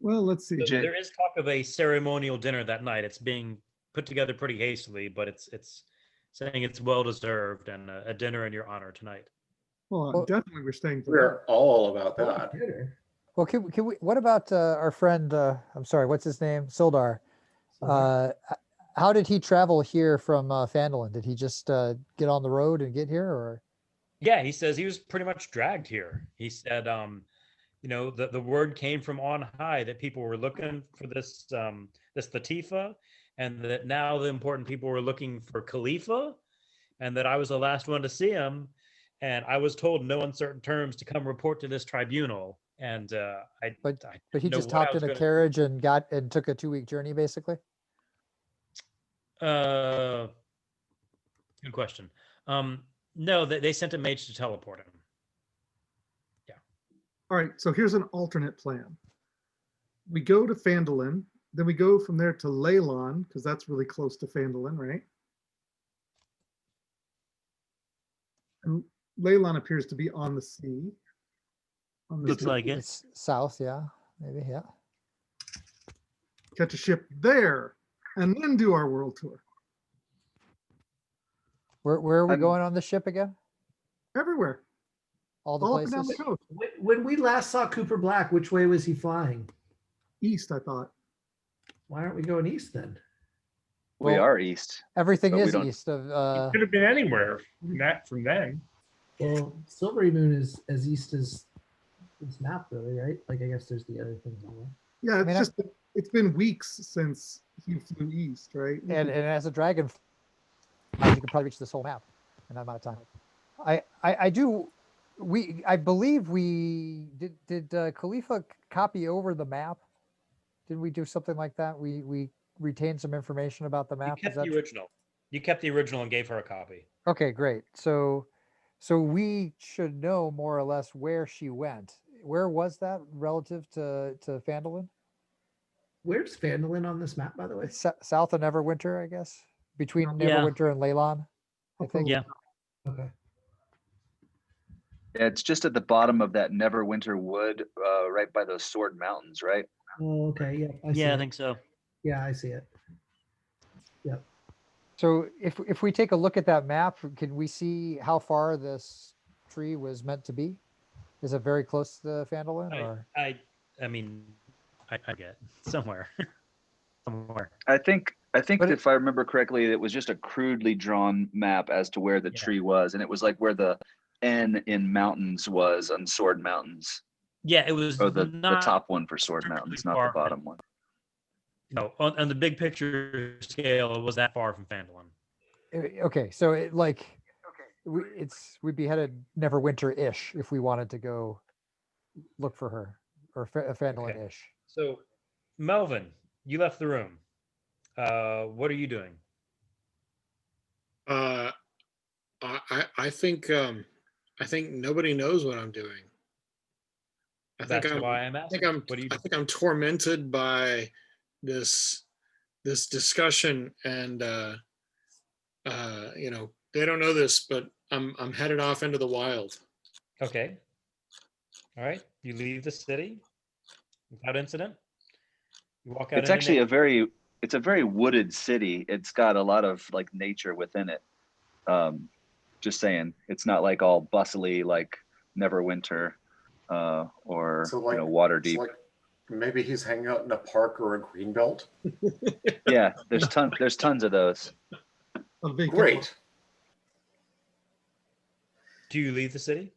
Speaker 7: Well, let's see.
Speaker 3: Jay-
Speaker 1: There is talk of a ceremonial dinner that night. It's being put together pretty hastily, but it's saying it's well deserved and a dinner in your honor tonight.
Speaker 7: Well,
Speaker 5: Well-
Speaker 7: definitely we're staying for
Speaker 8: We're all about that.
Speaker 5: Well, can we? What about our friend? I'm sorry, what's his name? Sildar. How did he travel here from Fandolin? Did he just get on the road and get here, or?
Speaker 1: Yeah, he says he was pretty much dragged here. He said, the word came from on high that people were looking for this Latifa, and that now the important people were looking for Khalifa, and that I was the last one to see him, and I was told in no uncertain terms to come report to this tribunal. And
Speaker 5: But
Speaker 1: I
Speaker 5: he
Speaker 1: didn't know
Speaker 5: just
Speaker 1: what I
Speaker 5: hopped
Speaker 1: was
Speaker 5: in a
Speaker 1: gonna-
Speaker 5: carriage and took a 2-week journey, basically.
Speaker 1: Good question. No, they sent a mage to teleport him.
Speaker 7: All right, so here's an alternate plan. We go to Fandolin, then we go from there to Leylon, because that's really close to Fandolin, right? And Leylon appears to be on the sea. On the
Speaker 1: Looks
Speaker 7: sea.
Speaker 1: like it.
Speaker 5: It's south, yeah, maybe, yeah.
Speaker 7: Catch a ship there, and then do our world tour.
Speaker 5: Where are we
Speaker 3: I'm-
Speaker 5: going on the ship again?
Speaker 7: Everywhere,
Speaker 5: All the
Speaker 7: all up and down
Speaker 5: places?
Speaker 7: the coast.
Speaker 2: When we last saw Cooper Black, which way was he flying?
Speaker 7: East, I thought.
Speaker 2: Why aren't we going east then?
Speaker 3: We
Speaker 5: Well,
Speaker 3: are east.
Speaker 5: Everything
Speaker 3: but we
Speaker 5: is
Speaker 3: don't-
Speaker 5: east of.
Speaker 6: Could have been anywhere from then.
Speaker 2: Well, Silvery Moon is as east as this map, really, right? Like, I guess there's the other things on there.
Speaker 7: Yeah, it's
Speaker 5: mean,
Speaker 7: just it's been weeks since he flew east, right?
Speaker 5: and as a dragon, you can probably reach this whole map in that amount of time. I believe we did Khalifa copy over the map? Did we do something like that? We retained some information about the
Speaker 1: You
Speaker 5: map. Is
Speaker 1: kept
Speaker 5: that
Speaker 1: the original. You kept the original and gave her a copy.
Speaker 5: okay? Great. So we should know more or less where she went. Where was that relative to Fandolin?
Speaker 2: Where's Fandolin on this map, by the way?
Speaker 5: It's south of Neverwinter, I guess, between
Speaker 1: Yeah.
Speaker 5: Neverwinter and Leylon. I think.
Speaker 1: Yeah.
Speaker 2: Okay.
Speaker 3: Yeah, it's just at the bottom of that Neverwinter wood, right by those Sword Mountains, right?
Speaker 2: Oh, okay. Yeah. I see
Speaker 1: Yeah, I
Speaker 2: it.
Speaker 1: think so.
Speaker 2: Yeah, I see it.
Speaker 5: So if we take a look at that map, can we see how far this tree was meant to be? Is it very close to Fandolin, or
Speaker 1: I mean, I get somewhere. Somewhere.
Speaker 3: I think
Speaker 5: But
Speaker 3: if I remember correctly, it was just a crudely drawn map as to where the
Speaker 1: Yeah.
Speaker 3: tree was, and it was like where the N in mountains was on Sword Mountains,
Speaker 1: Yeah, it was
Speaker 3: or the
Speaker 1: not
Speaker 3: top one for Sword Mountains, not the
Speaker 1: far.
Speaker 3: bottom one.
Speaker 1: No, on the big picture scale, it was that far from Fandolin.
Speaker 5: okay? So we'd be headed Neverwinter-ish if we wanted to go look for her, or Fandolin-ish.
Speaker 1: So, Melvin, you left the room. What are you doing?
Speaker 4: I think nobody knows what I'm doing.
Speaker 1: That's why I'm asking. What do you?
Speaker 4: I think I'm tormented by this discussion, and they don't know this, but I'm headed off into the wild.
Speaker 1: Okay. All right. You leave the city without incident. You walk out.
Speaker 3: It's actually it's a very wooded city. It's got a lot of like nature within it. Just saying, it's not like all bustly like Neverwinter or
Speaker 8: So like
Speaker 3: Waterdeep.
Speaker 8: Like maybe he's hanging out in a park or a green belt.
Speaker 3: Yeah, there's tons of those.
Speaker 7: A vacant
Speaker 8: Great.
Speaker 7: lot.
Speaker 1: Do you leave the city?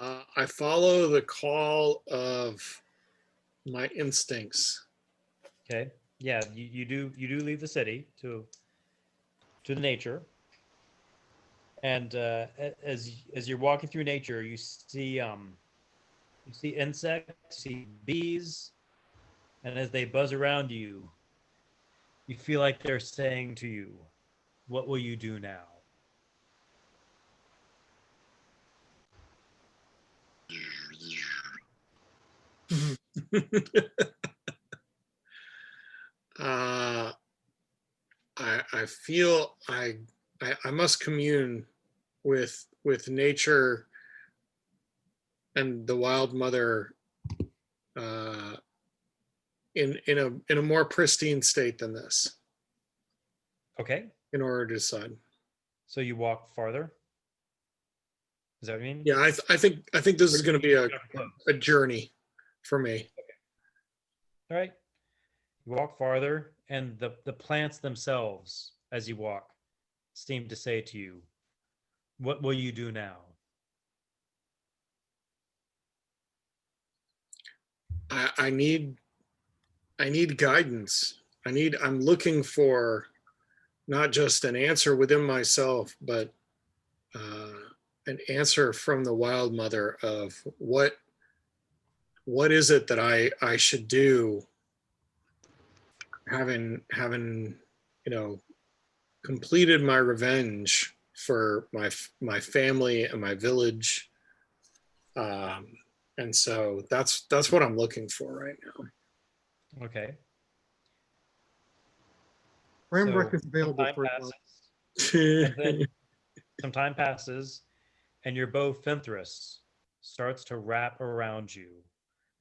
Speaker 4: I follow the call of my instincts.
Speaker 1: Okay. Yeah, you do leave the city to the nature. And as you're walking through nature, you see insects, you see bees, and as they buzz around you, you feel like they're saying to you, "What will you do now?"
Speaker 4: I feel I must commune with nature and the wild mother in a more pristine state than this
Speaker 1: Okay.
Speaker 4: in order to decide.
Speaker 1: So you walk farther. Is that what you mean?
Speaker 4: Yeah, I think this is
Speaker 1: Or
Speaker 4: going to
Speaker 1: you
Speaker 4: be
Speaker 1: walk up close?
Speaker 4: a journey for me.
Speaker 1: All right. You walk farther, and the plants themselves, as you walk, seem to say to you, "What will you do now?"
Speaker 4: I need guidance. I'm looking for not just an answer within myself, but an answer from the wild mother of what is it that I should do, having completed my revenge for my family and my village, and so that's what I'm looking for right now.
Speaker 1: Okay.
Speaker 7: Rambrook
Speaker 1: So
Speaker 7: is available
Speaker 1: time
Speaker 7: for
Speaker 1: passes, and then some time passes, and your bow Fenthras starts to wrap around you.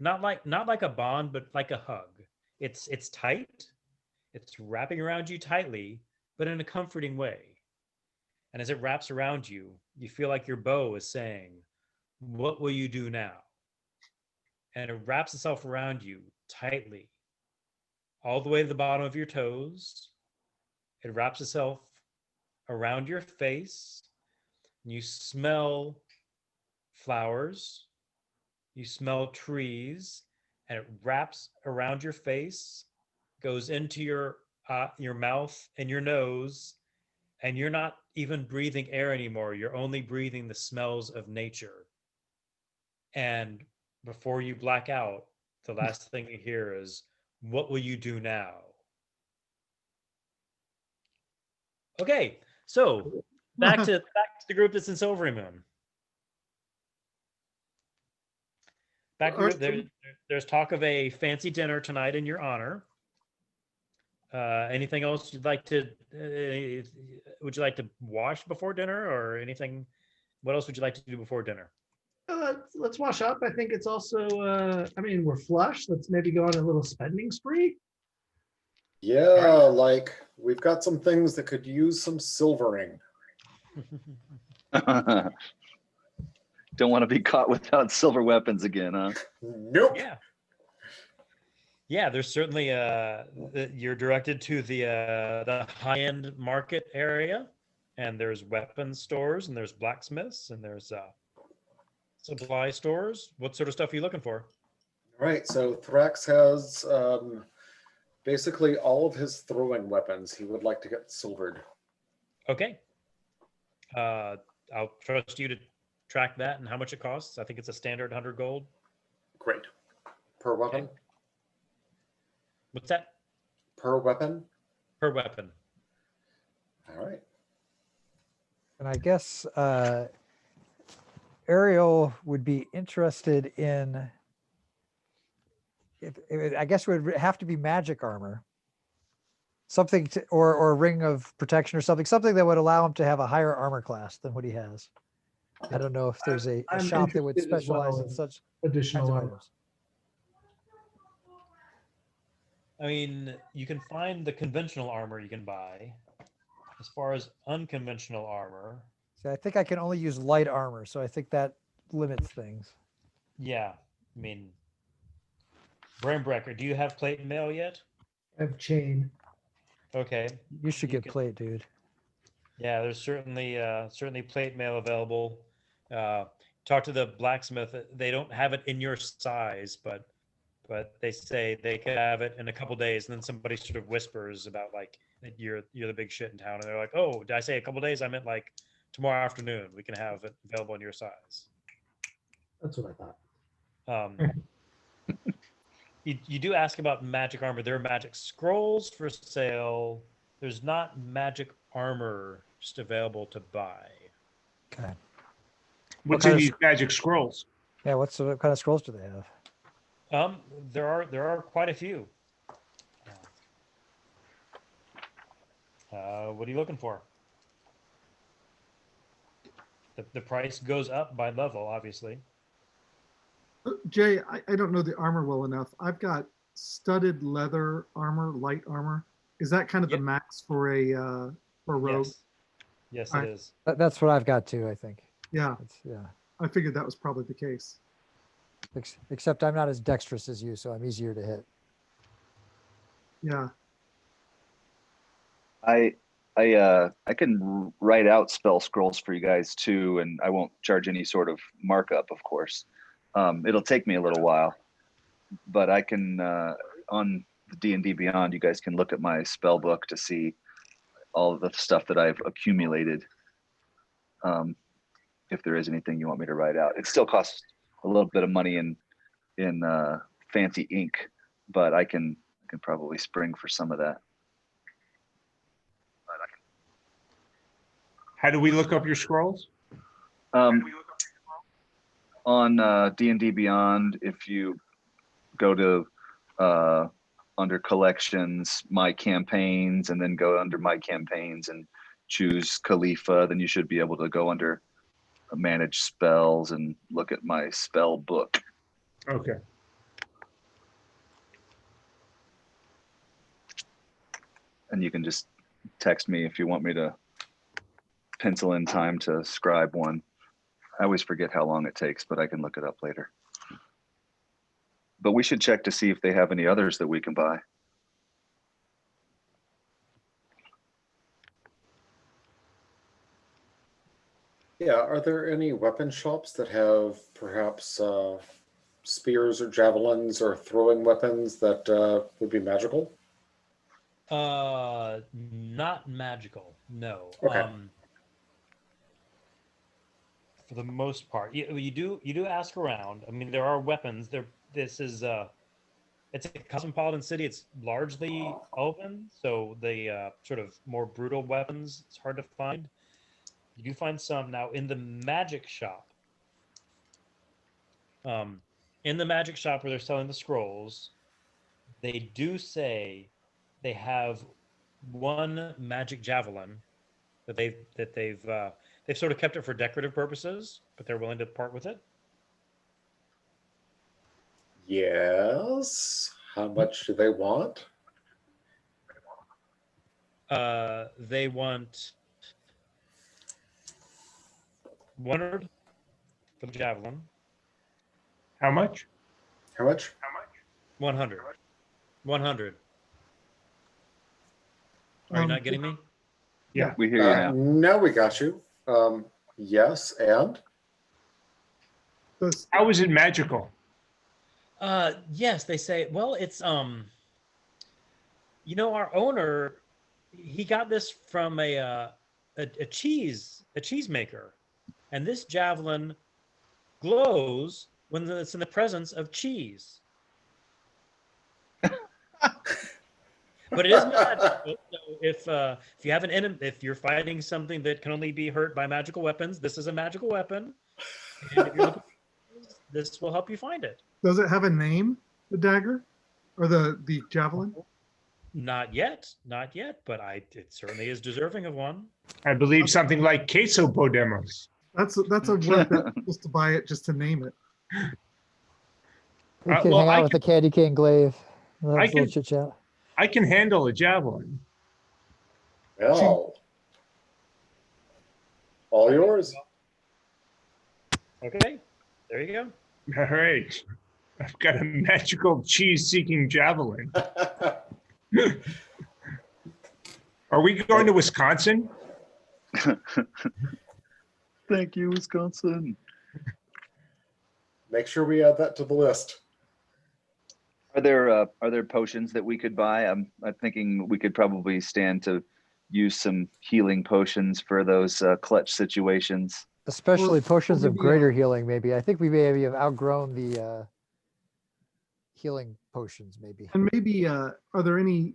Speaker 1: Not like a bond, but like a hug. It's tight. It's wrapping around you tightly, but in a comforting way. And as it wraps around you, you feel like your bow is saying, "What will you do now?" And it wraps itself around you tightly, all the way to the bottom of your toes. It wraps itself around your face. And you smell flowers, you smell trees, and it wraps around your face, goes into your mouth and your nose, and you're not even breathing air anymore. You're only breathing the smells of nature. And before you black out, the last thing you hear is, "What will you do now?" Okay, so back to the group that's in Silvery Moon. Back to there's talk of a fancy dinner tonight in your honor. Anything else you'd like to? Would you like to wash before dinner, or anything? What else would you like to do before dinner?
Speaker 2: Let's wash up. I think it's also, I mean, we're flush. Let's maybe go on a little spending spree.
Speaker 8: Yeah, like we've got some things that could use some silvering.
Speaker 3: Don't want to be caught without silver weapons again, huh?
Speaker 8: Nope.
Speaker 1: Yeah, there's certainly you're directed to the high-end market area, and there's weapons stores, and there's blacksmiths, and there's supply stores. What sort of stuff are you looking for?
Speaker 8: Right, so Thrax has basically all of his throwing weapons he would like to get silvered.
Speaker 1: Okay. I'll trust you to track that and how much it costs. I think it's a standard 100 gold.
Speaker 8: Great. Per weapon?
Speaker 1: Okay. What's that?
Speaker 8: Per weapon?
Speaker 1: Per weapon.
Speaker 8: All right.
Speaker 5: And I guess Ariel would be interested in, I guess it would have to be magic armor. Something to, or a ring of protection or something that would allow him to have a higher armor class than what he has. I don't know if there's a
Speaker 2: I'm
Speaker 5: shop that would
Speaker 2: interested as
Speaker 5: specialize
Speaker 2: well
Speaker 5: in such
Speaker 2: additional
Speaker 5: kinds of
Speaker 2: armor.
Speaker 5: items.
Speaker 1: I mean, you can find the conventional armor you can buy. As far as unconventional armor,
Speaker 5: See, I think I can only use light armor, so I think that limits things.
Speaker 1: yeah. I mean, Brambrecker, do you have plate and mail yet?
Speaker 2: I have chain.
Speaker 1: Okay.
Speaker 5: You should
Speaker 1: You
Speaker 5: get
Speaker 1: can-
Speaker 5: plate, dude.
Speaker 1: Yeah, there's certainly plate mail available. Talk to the blacksmith. They don't have it in your size, but they say they could have it in a couple days. And then somebody sort of whispers about like that you're the big shit in town, and they're like, "Oh, did I say a couple days? I meant like tomorrow afternoon. We can have it available in your size."
Speaker 2: That's what I thought.
Speaker 1: You do ask about magic armor. There are magic scrolls for sale. There's not magic armor just available to buy.
Speaker 5: Okay.
Speaker 6: What's
Speaker 5: kind
Speaker 6: in
Speaker 5: of
Speaker 6: these magic scrolls?
Speaker 5: Yeah, what kind of scrolls do they have?
Speaker 1: There are quite a few. What are you looking for? The price goes up by level, obviously.
Speaker 7: Jay, I don't know the armor well enough. I've got studded leather armor, light armor. Is that kind of the
Speaker 1: Yep.
Speaker 7: max for a rogue?
Speaker 1: Yes, yes,
Speaker 7: All
Speaker 1: it
Speaker 7: right.
Speaker 1: is.
Speaker 5: That's what I've got too, I think.
Speaker 7: Yeah,
Speaker 5: Yeah.
Speaker 7: I figured that was probably the case.
Speaker 5: Except I'm not as dexterous as you, so I'm easier to hit.
Speaker 7: Yeah.
Speaker 3: I can write out spell scrolls for you guys too, and I won't charge any sort of markup, of course. It'll take me a little while, but I can on the D&D Beyond, you guys can look at my spell book to see all of the stuff that I've accumulated. If there is anything you want me to write out, it still costs a little bit of money in fancy ink, but I can probably spring for some of that.
Speaker 6: How do we look up your scrolls?
Speaker 3: On D&D Beyond, if you go to under collections, my campaigns, and then go under my campaigns and choose Khalifa, then you should be able to go under manage spells and look at my spell book.
Speaker 6: Okay.
Speaker 3: And you can just text me if you want me to pencil in time to scribe one. I always forget how long it takes, but I can look it up later. But we should check to see if they have any others that we can buy.
Speaker 8: Yeah, are there any weapon shops that have perhaps spears or javelins or throwing weapons that would be magical?
Speaker 1: Not magical, no.
Speaker 8: Okay.
Speaker 1: For the most part, you do ask around. I mean, there are weapons. This is it's a cosmopolitan city. It's largely open, so the sort of more brutal weapons it's hard to find. You do find some now in the magic shop. In the magic shop where they're selling the scrolls, they do say they have one magic javelin that they've sort of kept it for decorative purposes, but they're willing to part with it.
Speaker 8: Yes. How much do they want?
Speaker 1: They want 100 for the javelin.
Speaker 6: How much?
Speaker 8: How much?
Speaker 1: 100. 100. Are you not getting me?
Speaker 6: Yeah.
Speaker 3: We hear you now.
Speaker 8: Now we got you. Yes, and?
Speaker 7: Does-
Speaker 6: How is it magical?
Speaker 1: Yes, they say, well, it's you know, our owner, he got this from a cheese maker, and this javelin glows when it's in the presence of cheese. But it is magical. So if you have an enemy, if you're fighting something that can only be hurt by magical weapons, this is a magical weapon. And if you're looking for this will help you find it.
Speaker 7: Does it have a name, the dagger, or the javelin?
Speaker 1: Not yet, but it certainly is deserving of one.
Speaker 6: I believe something like octopodemos.
Speaker 7: That's a word that's supposed to buy it just to name it.
Speaker 5: We can
Speaker 6: well,
Speaker 5: hang
Speaker 6: I
Speaker 5: out with the candy cane glaive. We'll have
Speaker 6: I
Speaker 5: a little
Speaker 6: can-
Speaker 5: chit chat.
Speaker 6: I can handle a javelin.
Speaker 8: Well, all yours.
Speaker 1: Okay, there you go.
Speaker 6: All right. I've got a magical cheese-seeking javelin. Are we going to Wisconsin?
Speaker 3: Thank you, Wisconsin.
Speaker 8: Make sure we add that to the list.
Speaker 3: Are there potions that we could buy? I'm thinking we could probably stand to use some healing potions for those clutch situations.
Speaker 5: Especially potions of
Speaker 7: maybe,
Speaker 5: greater healing, maybe. I think we maybe have outgrown the healing potions, maybe.
Speaker 7: And maybe, are there any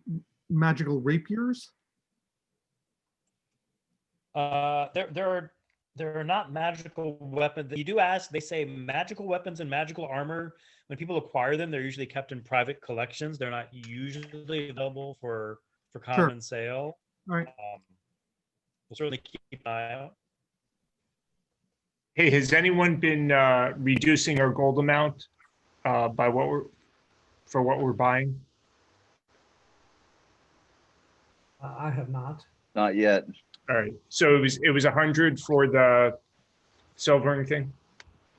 Speaker 7: magical rapiers?
Speaker 1: There are not magical weapons. You do ask, they say magical weapons and magical armor, when people acquire them, they're usually kept in private collections. They're not usually available for common sale.
Speaker 7: All right.
Speaker 1: We'll certainly keep an eye out.
Speaker 6: Hey, has anyone been reducing our gold amount by what we're buying?
Speaker 2: I have not.
Speaker 3: Not yet.
Speaker 6: All right, so it was 100 for the silvering thing,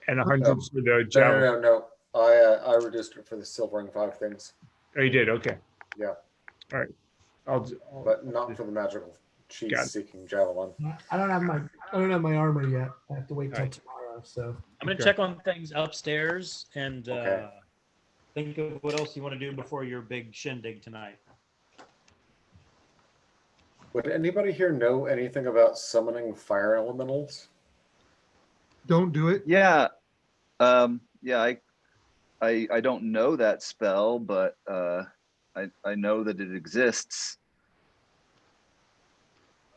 Speaker 6: and 100 for the javelin.
Speaker 8: No. I reduced it for the silvering 5 things,
Speaker 6: Oh, you did. Okay.
Speaker 8: Yeah.
Speaker 6: All right. I'll
Speaker 8: but not for the magical
Speaker 6: Got it.
Speaker 8: cheese-seeking javelin.
Speaker 2: I don't have my armor yet. I have to wait till
Speaker 1: Alright.
Speaker 2: tomorrow. So
Speaker 1: I'm gonna
Speaker 6: Okay.
Speaker 1: check on things upstairs and
Speaker 8: Okay.
Speaker 1: think of what else you want to do before your big shindig tonight.
Speaker 8: Would anybody here know anything about summoning fire elementals?
Speaker 7: Don't do it.
Speaker 3: Yeah. Yeah, I don't know that spell, but I know that it exists.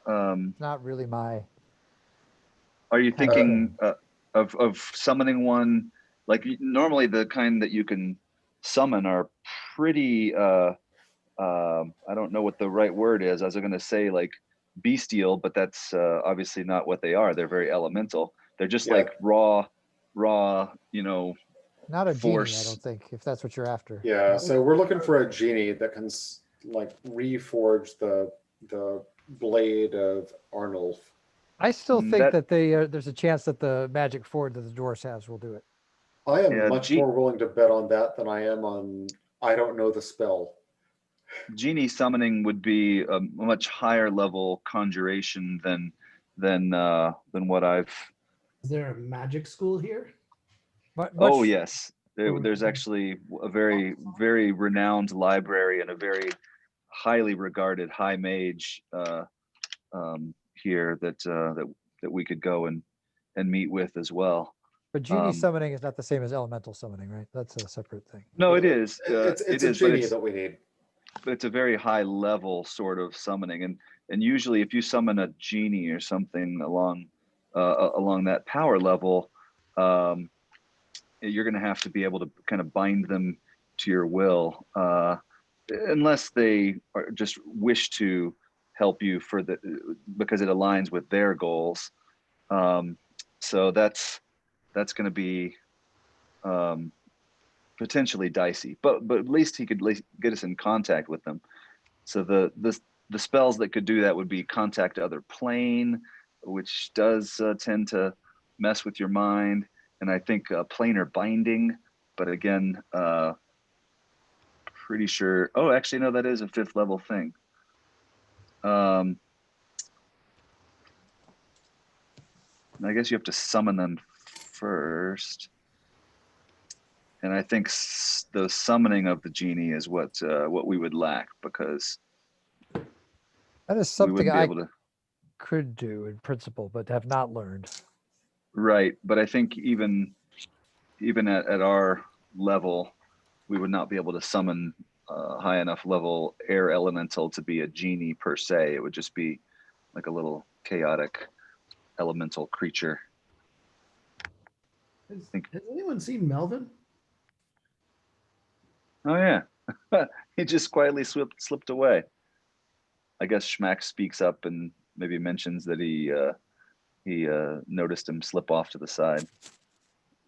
Speaker 5: Not really my.
Speaker 3: Are you thinking of summoning one? Like normally the kind that you can summon are pretty I don't know what the right word is. I was going to say like bestial, but that's obviously not what they are. They're very elemental. They're just
Speaker 8: Yeah.
Speaker 3: like raw, you know,
Speaker 5: Not a
Speaker 3: force.
Speaker 5: genie, I don't think, if that's what you're after.
Speaker 8: Yeah, so we're looking for a genie that can like reforge the blade of Arnulf.
Speaker 5: I still
Speaker 3: Mm,
Speaker 5: think
Speaker 3: that-
Speaker 5: that there's a chance that the magic sword that the dwarves has will do it.
Speaker 8: I am
Speaker 3: Yeah,
Speaker 8: much more willing to bet on that than I am on I don't know the spell.
Speaker 3: Genie summoning would be a much higher level conjuration than what I've.
Speaker 2: is there a magic school here?
Speaker 3: Oh yes,
Speaker 2: Oh,
Speaker 3: there's
Speaker 2: okay.
Speaker 3: actually a very very renowned library and a very highly regarded high mage here that we could go and meet with as well.
Speaker 5: But genie
Speaker 3: Um,
Speaker 5: summoning is not the same as elemental summoning, right? That's a separate thing.
Speaker 3: No, it is.
Speaker 8: It's
Speaker 3: it
Speaker 8: a
Speaker 3: is, but
Speaker 8: genie that we need.
Speaker 3: it's a very high level sort of summoning, and usually if you summon a genie or something along that power level, you're going to have to be able to kind of bind them to your will, unless they just wish to help you because it aligns with their goals. So that's going to be potentially dicey, but at least he could get us in contact with them. So the spells that could do that would be contact other plane, which does tend to mess with your mind, and I think planar binding. But again, pretty sure. Oh, actually, no, that is a 5th level thing. I guess you have to summon them first. And I think the summoning of the genie is what we would lack, because
Speaker 5: That is
Speaker 3: we
Speaker 5: something
Speaker 3: wouldn't be
Speaker 5: I
Speaker 3: able to.
Speaker 5: could do in principle, but have not learned.
Speaker 3: Right, but I think even at our level, we would not be able to summon a high enough level air elemental to be a genie per se. It would just be like a little chaotic elemental creature.
Speaker 2: Has anyone seen Melvin?
Speaker 3: Oh yeah, he just quietly slipped away. I guess Schmack speaks up and maybe mentions that he noticed him slip off to the side.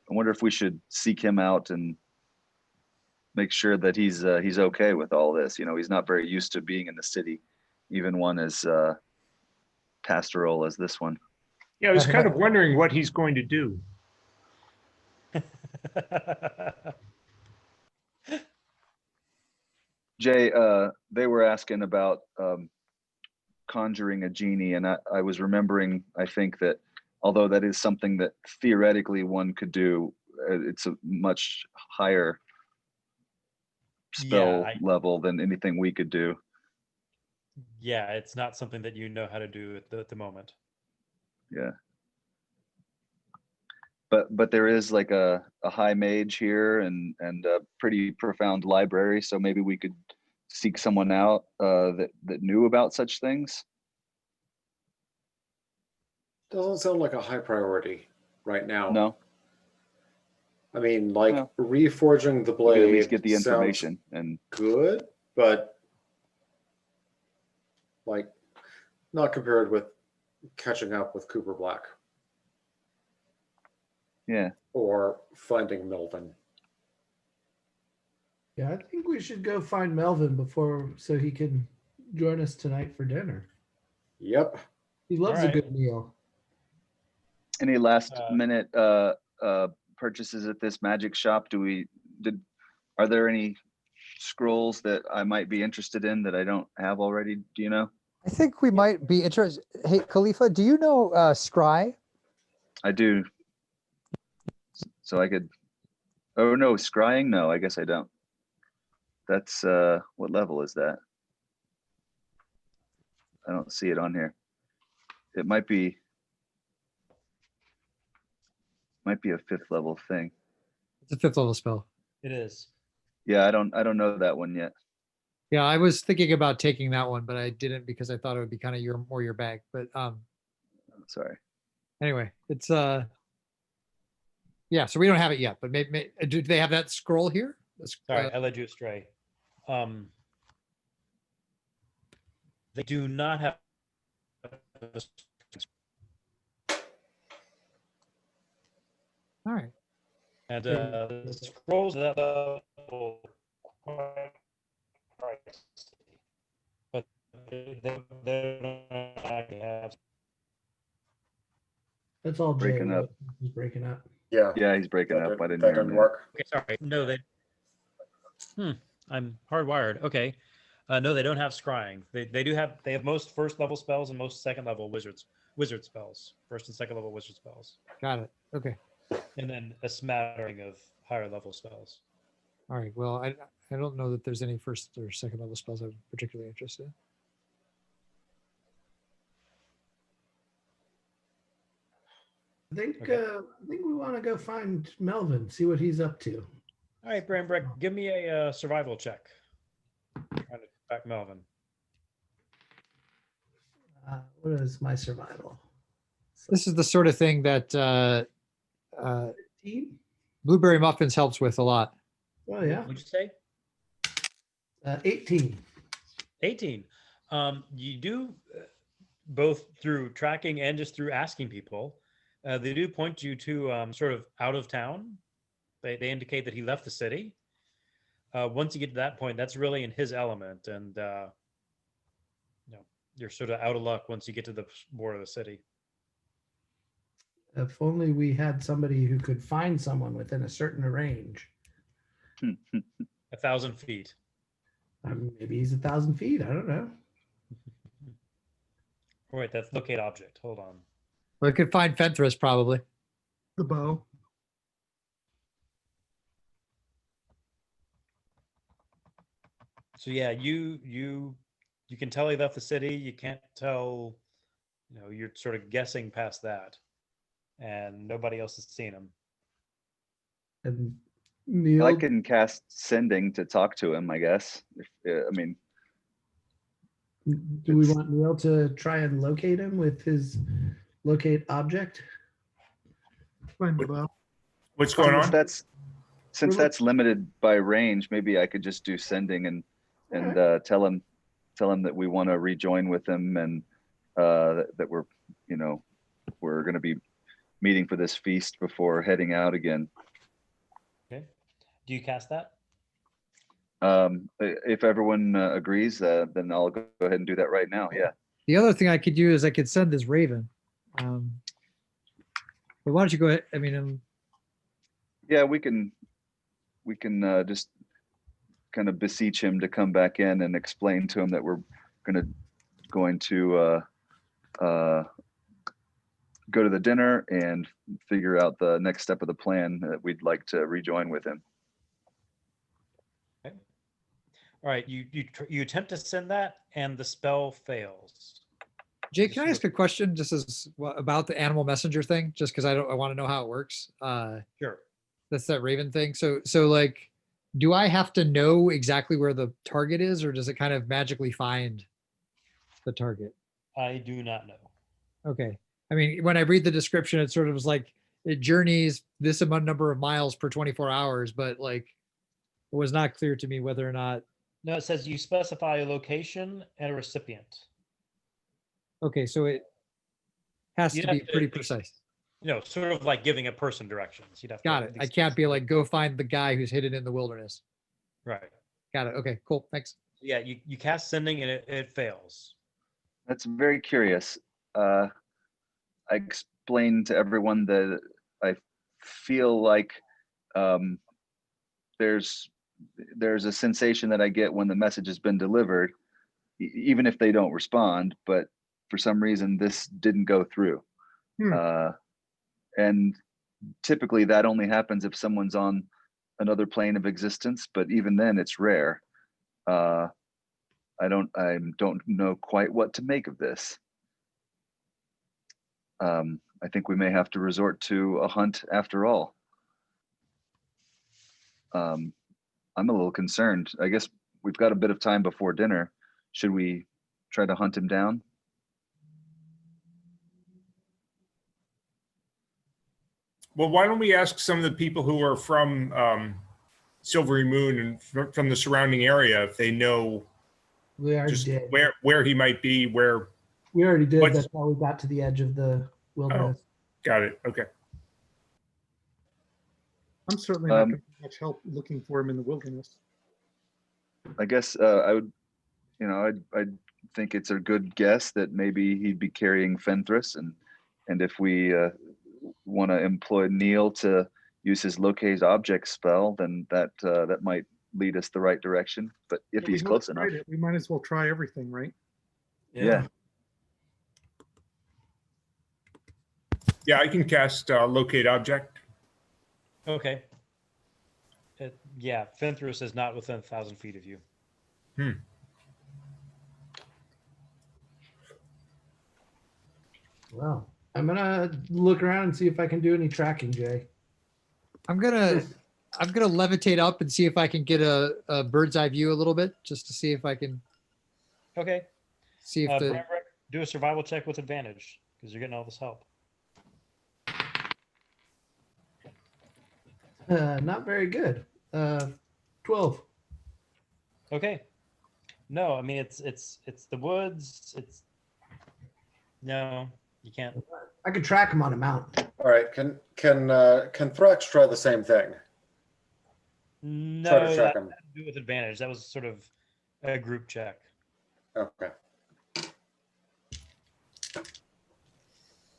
Speaker 3: I wonder if we should seek him out and make sure that he's okay with all this. You know, he's not very used to being in the city, even one as pastoral as this one.
Speaker 6: Yeah, I was kind of wondering what he's going to do.
Speaker 3: Jay, they were asking about conjuring a genie, and I was remembering, I think that although that is something that theoretically one could do, it's a much higher spell level than anything we could do.
Speaker 1: Yeah, it's not something that you know how to do at the moment.
Speaker 3: Yeah. But there is like a high mage here and a pretty profound library, so maybe we could seek someone out that knew about such things.
Speaker 8: Doesn't sound like a high priority right now.
Speaker 3: No,
Speaker 8: I mean, like
Speaker 3: No.
Speaker 8: reforging the
Speaker 3: we could
Speaker 8: blade
Speaker 3: at least get the
Speaker 8: sounds
Speaker 3: information and
Speaker 8: good, but like not compared with catching up with Cooper Black
Speaker 3: Yeah.
Speaker 8: or finding Melvin.
Speaker 2: Yeah, I think we should go find Melvin before so he can join us tonight for dinner.
Speaker 8: Yep.
Speaker 2: He loves a
Speaker 1: Alright.
Speaker 2: good meal.
Speaker 3: Any last
Speaker 1: Uh,
Speaker 3: minute purchases at this magic shop? Are there any scrolls that I might be interested in that I don't have already? Do you know?
Speaker 5: I think we might be interested. Hey, Khalifa, do you know Scry?
Speaker 3: I do. So I could. Oh no, scrying? No, I guess I don't. That's what level is that? I don't see it on here. It might be a 5th level thing.
Speaker 5: It's a 5th level spell.
Speaker 1: It is.
Speaker 3: Yeah, I don't know that one yet.
Speaker 5: Yeah, I was thinking about taking that one, but I didn't because I thought it would be kind of more your bag. But
Speaker 3: Sorry.
Speaker 5: anyway, it's yeah. So we don't have it yet, but maybe do they have that scroll here?
Speaker 1: Sorry, I led you astray. They do not have.
Speaker 5: All right.
Speaker 1: And the scrolls at that level quite pricey. But they don't actually have.
Speaker 2: That's all Jay.
Speaker 3: Breaking up.
Speaker 2: He's breaking up.
Speaker 8: Yeah.
Speaker 3: Yeah, he's breaking
Speaker 8: That,
Speaker 3: up. I didn't
Speaker 8: that
Speaker 3: hear
Speaker 8: didn't
Speaker 3: him.
Speaker 8: work.
Speaker 1: Okay, sorry. No, they. I'm hardwired. Okay. No, they don't have scrying. They do have. They have most 1st level spells and most 2nd level wizard spells. 1st and 2nd level wizard spells,
Speaker 5: Got it. Okay.
Speaker 1: and then a smattering of higher level spells.
Speaker 5: All right. Well, I don't know that there's any 1st or 2nd level spells I'm particularly interested in.
Speaker 2: I think
Speaker 1: Okay.
Speaker 2: I think we want to go find Melvin, see what he's up to.
Speaker 1: All right, Brambrick, give me a survival check. Trying to track Melvin.
Speaker 2: What is my survival?
Speaker 5: This is the sort of thing that
Speaker 2: 15?
Speaker 5: Blueberry Muffins helps with a lot.
Speaker 2: Oh yeah,
Speaker 1: What'd you say?
Speaker 2: 18.
Speaker 1: 18. You do both through tracking and just through asking people. They do point you to sort of out of town. They indicate that he left the city. Once you get to that point, that's really in his element, and you're sort of out of luck once you get to the border of the city.
Speaker 2: If only we had somebody who could find someone within a certain range.
Speaker 1: 1,000 feet.
Speaker 2: Maybe he's 1,000 feet. I don't know.
Speaker 1: Wait, that's locate object. Hold on.
Speaker 5: We could find Fenthras probably.
Speaker 7: The bow.
Speaker 1: So yeah, you can tell he left the city. You can't tell, you're sort of guessing past that, and nobody else has seen him.
Speaker 2: And Neil,
Speaker 3: I can cast sending to talk to him, I guess. I mean,
Speaker 2: do we want Neil to try and locate him with his locate object?
Speaker 7: Find the bow.
Speaker 6: What's going on?
Speaker 3: since that's limited by range, maybe I could just do sending and tell him that we want to rejoin with him, and that we're going to be meeting for this feast before heading out again.
Speaker 1: Okay. Do you cast that?
Speaker 3: If everyone agrees, then I'll go ahead and do that right now. Yeah.
Speaker 5: The other thing I could do is I could send this Raven. But why don't you go ahead? I mean,
Speaker 3: Yeah, we can just kind of beseech him to come back in and explain to him that we're going to go to the dinner and figure out the next step of the plan, that we'd like to rejoin with him.
Speaker 1: Okay. All right. You attempt to send that, and the spell fails.
Speaker 5: Jay, can I ask a question just about the animal messenger thing? Just because I want to know how it works.
Speaker 1: Sure.
Speaker 5: That's that Raven thing. So like, do I have to know exactly where the target is, or does it kind of magically find the target?
Speaker 1: I do not know.
Speaker 5: Okay. I mean, when I read the description, it sort of was like it journeys this amount number of miles per 24 hours, but like it was not clear to me whether or not.
Speaker 1: No, it says you specify a location and a recipient.
Speaker 5: Okay, so it has
Speaker 1: You'd
Speaker 5: to be
Speaker 1: have to
Speaker 5: pretty
Speaker 1: ex-
Speaker 5: precise.
Speaker 1: Sort of like giving a person directions. You'd have
Speaker 5: Got
Speaker 1: to
Speaker 5: it. I can't be like, go find the guy who's hidden in the wilderness.
Speaker 1: right.
Speaker 5: Got it. Okay, cool. Thanks.
Speaker 1: Yeah, you cast sending and it fails.
Speaker 3: That's very curious. I explained to everyone that I feel like um, there's a sensation that I get when the message has been delivered, even if they don't respond. But for some reason, this didn't go through. And typically, that only happens if someone's on another plane of existence. But even then, it's rare. I don't know quite what to make of this. I think we may have to resort to a hunt after all. I'm a little concerned. I guess we've got a bit of time before dinner. Should we try to hunt him down?
Speaker 6: Well, why don't we ask some of the people who are from Silvery Moon and from the surrounding area if they know
Speaker 2: We already
Speaker 6: just
Speaker 2: did.
Speaker 6: where he might be, where.
Speaker 2: We already did.
Speaker 6: What's-
Speaker 2: That's how we got to the edge of the wilderness.
Speaker 6: Got it. Okay.
Speaker 7: I'm certainly not going to have much help looking for him in the wilderness.
Speaker 3: I guess I would, I'd think it's a good guess that maybe he'd be carrying Fenthras, and if we want to employ Neil to use his locate object spell, then that might lead us the right direction. But if
Speaker 7: But
Speaker 3: he's
Speaker 7: we
Speaker 3: close
Speaker 7: both
Speaker 3: enough,
Speaker 7: tried it. We might as well try everything, right?
Speaker 3: yeah.
Speaker 6: Yeah, I can cast locate object.
Speaker 1: Okay. Yeah, Fenthras is not within 1,000 feet of you.
Speaker 2: Well, I'm gonna look around and see if I can do any tracking, Jay.
Speaker 5: I'm gonna levitate up and see if I can get a bird's eye view a little bit, just to see if I can
Speaker 1: Okay.
Speaker 5: see if the.
Speaker 1: Brambrick, do a survival check with advantage because you're getting all this help.
Speaker 2: Not very good. 12.
Speaker 1: Okay. No, I mean it's the woods. No, you can't.
Speaker 2: I could track him on a mountain.
Speaker 8: All right, can Thrax try the same thing?
Speaker 1: No,
Speaker 8: Try to track
Speaker 1: that
Speaker 8: him.
Speaker 1: had to do with advantage. That was sort of a group check.
Speaker 8: Okay.
Speaker 5: And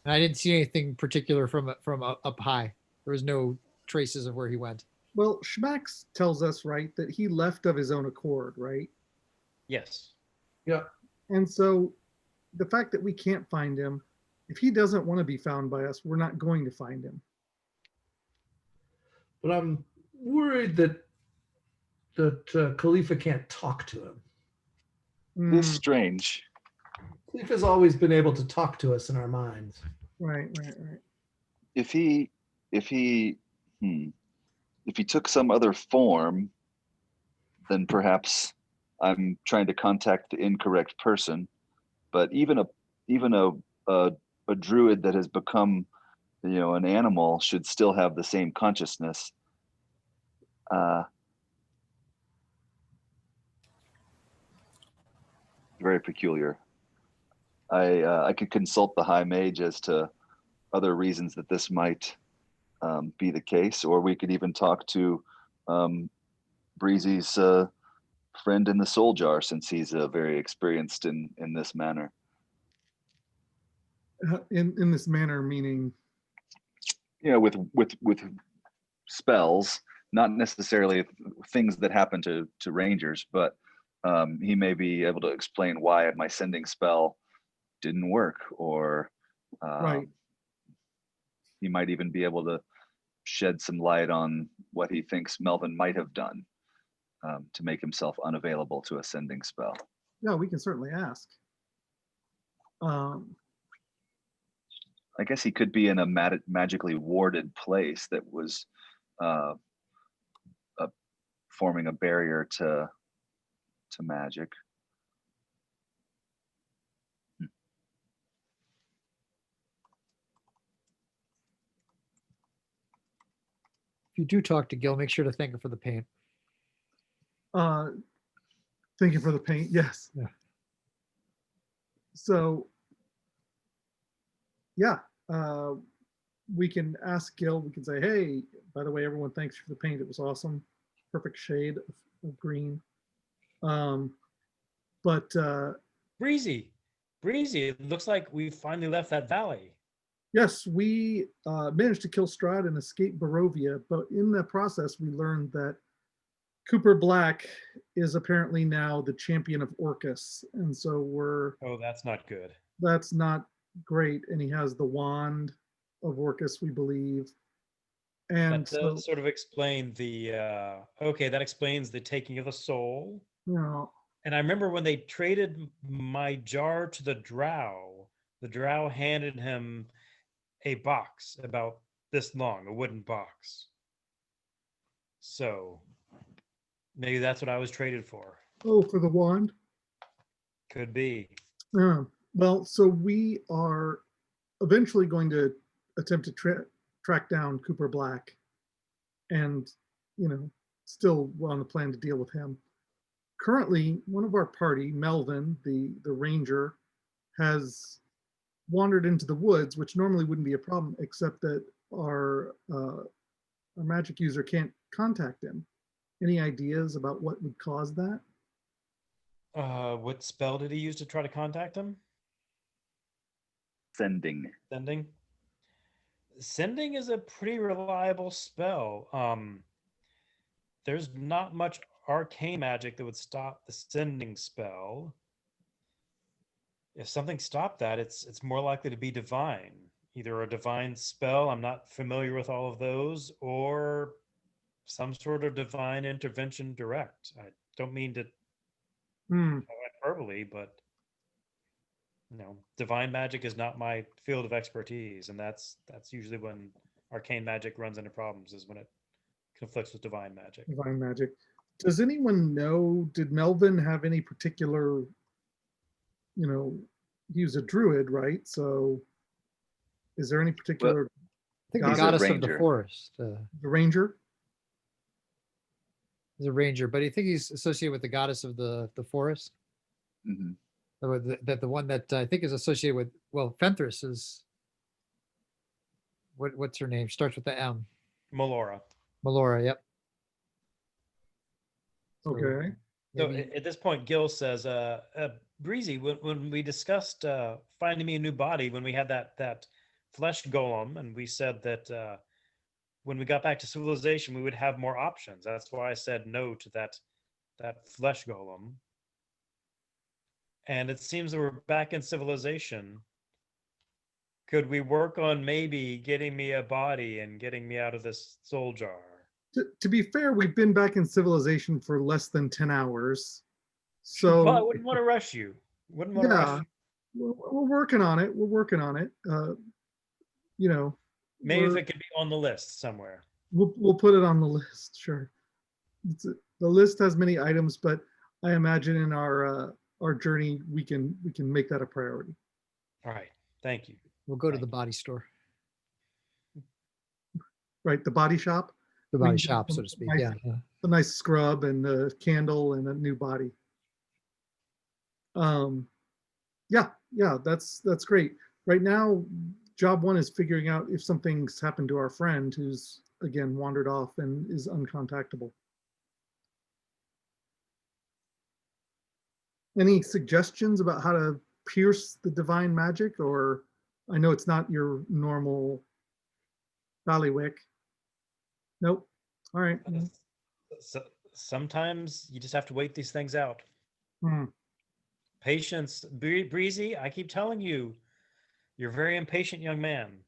Speaker 5: I didn't see anything particular from up high. There was no traces of where he went.
Speaker 7: Well, Schmax tells us, right, that he left of his own accord, right?
Speaker 1: Yes.
Speaker 2: Yeah.
Speaker 7: And so the fact that we can't find him, if he doesn't want to be found by us, we're not going to find him.
Speaker 2: But I'm worried that Khalifa can't talk to him.
Speaker 3: It's
Speaker 7: Mm,
Speaker 3: strange.
Speaker 2: Khalifa's always been able to talk to us in our minds.
Speaker 7: right.
Speaker 3: If he took some other form, then perhaps I'm trying to contact the incorrect person. But even a druid that has become, an animal should still have the same consciousness. Very peculiar. I could consult the High Mage as to other reasons that this might be the case, or we could even talk to Breezy's friend in the Soul Jar, since he's very experienced in this manner.
Speaker 7: In this manner, meaning,
Speaker 3: With spells, not necessarily things that happen to rangers, but he may be able to explain why my sending spell didn't work, or
Speaker 7: right.
Speaker 3: he might even be able to shed some light on what he thinks Melvin might have done to make himself unavailable to a sending spell.
Speaker 7: Yeah, we can certainly ask.
Speaker 3: I guess he could be in a magically warded place that was forming a barrier to magic.
Speaker 5: If you do talk to Gil, make sure to thank him for the paint.
Speaker 7: Thank you for the paint. Yes.
Speaker 5: Yeah.
Speaker 7: So yeah, we can ask Gil. We can say, hey, by the way, everyone, thanks for the paint. It was awesome. Perfect shade of green. But
Speaker 1: Breezy, Breezy. It looks like we finally left that valley.
Speaker 7: yes, we managed to kill Strahd and escape Barovia. But in the process, we learned that Cooper Black is apparently now the champion of Orcus. And so
Speaker 1: Oh, that's not good.
Speaker 7: that's not great. And he has the wand of Orcus, we believe. And
Speaker 1: That
Speaker 7: so,
Speaker 1: does sort of explain the okay, that explains the taking of the soul.
Speaker 7: you know,
Speaker 1: And I remember when they traded my jar to the drow handed him a box about this long, a wooden box. So maybe that's what I was traded for.
Speaker 7: oh, for the wand.
Speaker 1: Could be.
Speaker 7: Well, so we are eventually going to attempt to track down Cooper Black, and still we're on the plan to deal with him. Currently, one of our party, Melvin, the ranger, has wandered into the woods, which normally wouldn't be a problem, except that our magic user can't contact him. Any ideas about what would cause that?
Speaker 1: What spell did he use to try to contact him?
Speaker 3: Sending.
Speaker 1: Sending is a pretty reliable spell. There's not much arcane magic that would stop the sending spell. If something stopped that, it's more likely to be divine. Either a divine spell, I'm not familiar with all of those, or some sort of divine intervention direct. I don't mean to hyperbole, but divine magic is not my field of expertise, and that's usually when arcane magic runs into problems, is when it conflicts with divine magic.
Speaker 7: Divine magic. Does anyone know, did Melvin have any particular, he was a druid, right? So is there any particular,
Speaker 5: I think the
Speaker 3: He's a
Speaker 5: goddess of the
Speaker 3: ranger.
Speaker 5: forest.
Speaker 7: the ranger?
Speaker 5: He's a ranger, but I think he's associated with the goddess of the forest.
Speaker 3: Mhm.
Speaker 5: The one that I think is associated with, well, Fenthras is, what's her name? Starts with the M.
Speaker 1: Melora.
Speaker 5: Melora, yep. So
Speaker 7: Okay.
Speaker 1: So
Speaker 5: maybe-
Speaker 1: at this point, Gil says, Breezy, when we discussed finding me a new body, when we had that flesh golem, and we said that when we got back to civilization, we would have more options. That's why I said no to that flesh golem. And it seems that we're back in civilization. Could we work on maybe getting me a body and getting me out of this soul jar?
Speaker 7: To be fair, we've been back in civilization for less than 10 hours.
Speaker 1: Well, I
Speaker 7: So
Speaker 1: wouldn't want to rush you. Wouldn't want to rush you.
Speaker 7: we're working on it. We're working on it.
Speaker 1: Maybe if
Speaker 7: we're-
Speaker 1: it could be on the list somewhere.
Speaker 7: we'll put it on the list. Sure. The list has many items, but I imagine in our journey, we can make that a priority.
Speaker 1: All right. Thank you.
Speaker 5: we'll go to
Speaker 1: Thank
Speaker 5: the
Speaker 1: you.
Speaker 5: body store,
Speaker 7: Right. The body shop,
Speaker 5: the
Speaker 7: We
Speaker 5: body
Speaker 7: can get
Speaker 5: shop, so
Speaker 7: some
Speaker 5: to speak.
Speaker 7: nice-
Speaker 5: Yeah.
Speaker 7: a nice scrub and a candle and a new body. Yeah, that's great. Right now, job one is figuring out if something's happened to our friend who's again wandered off and is uncontactable. Any suggestions about how to pierce the divine magic? Or I know it's not your normal ballywick. Nope. All right.
Speaker 1: So, sometimes you just have to wait these things out.
Speaker 7: Hmm.
Speaker 1: Patience. Breezy, I keep telling you, you're a very impatient young man.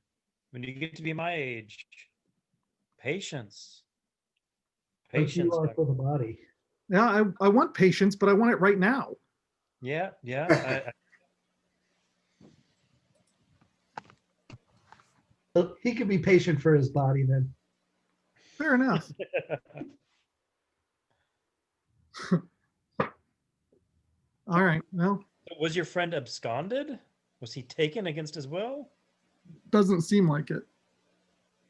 Speaker 1: When you get to be my age, patience.
Speaker 2: Like
Speaker 1: Patience.
Speaker 2: you are
Speaker 1: young-
Speaker 2: for the body.
Speaker 7: Yeah, I want patience, but I want it right now.
Speaker 1: Yeah.
Speaker 2: So he could be patient for his body then.
Speaker 7: Fair enough. All right. Well,
Speaker 1: Was your friend absconded? Was he taken against his will?
Speaker 7: doesn't seem like it.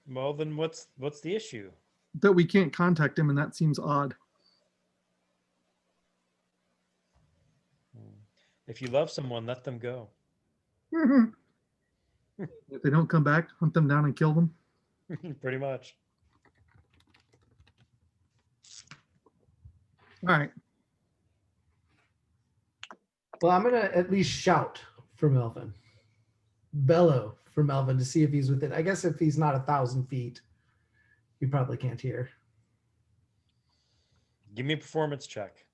Speaker 1: Well, then what's the issue?
Speaker 7: That we can't contact him, and that seems odd.
Speaker 1: If you love someone, let them go.
Speaker 7: If they don't come back, hunt them down and kill them.
Speaker 1: Pretty much.
Speaker 7: All right.
Speaker 2: Well, I'm gonna at least shout for Melvin, bellow for Melvin to see if he's within. I guess if he's not 1,000 feet, you probably can't hear.
Speaker 1: Give me a performance check.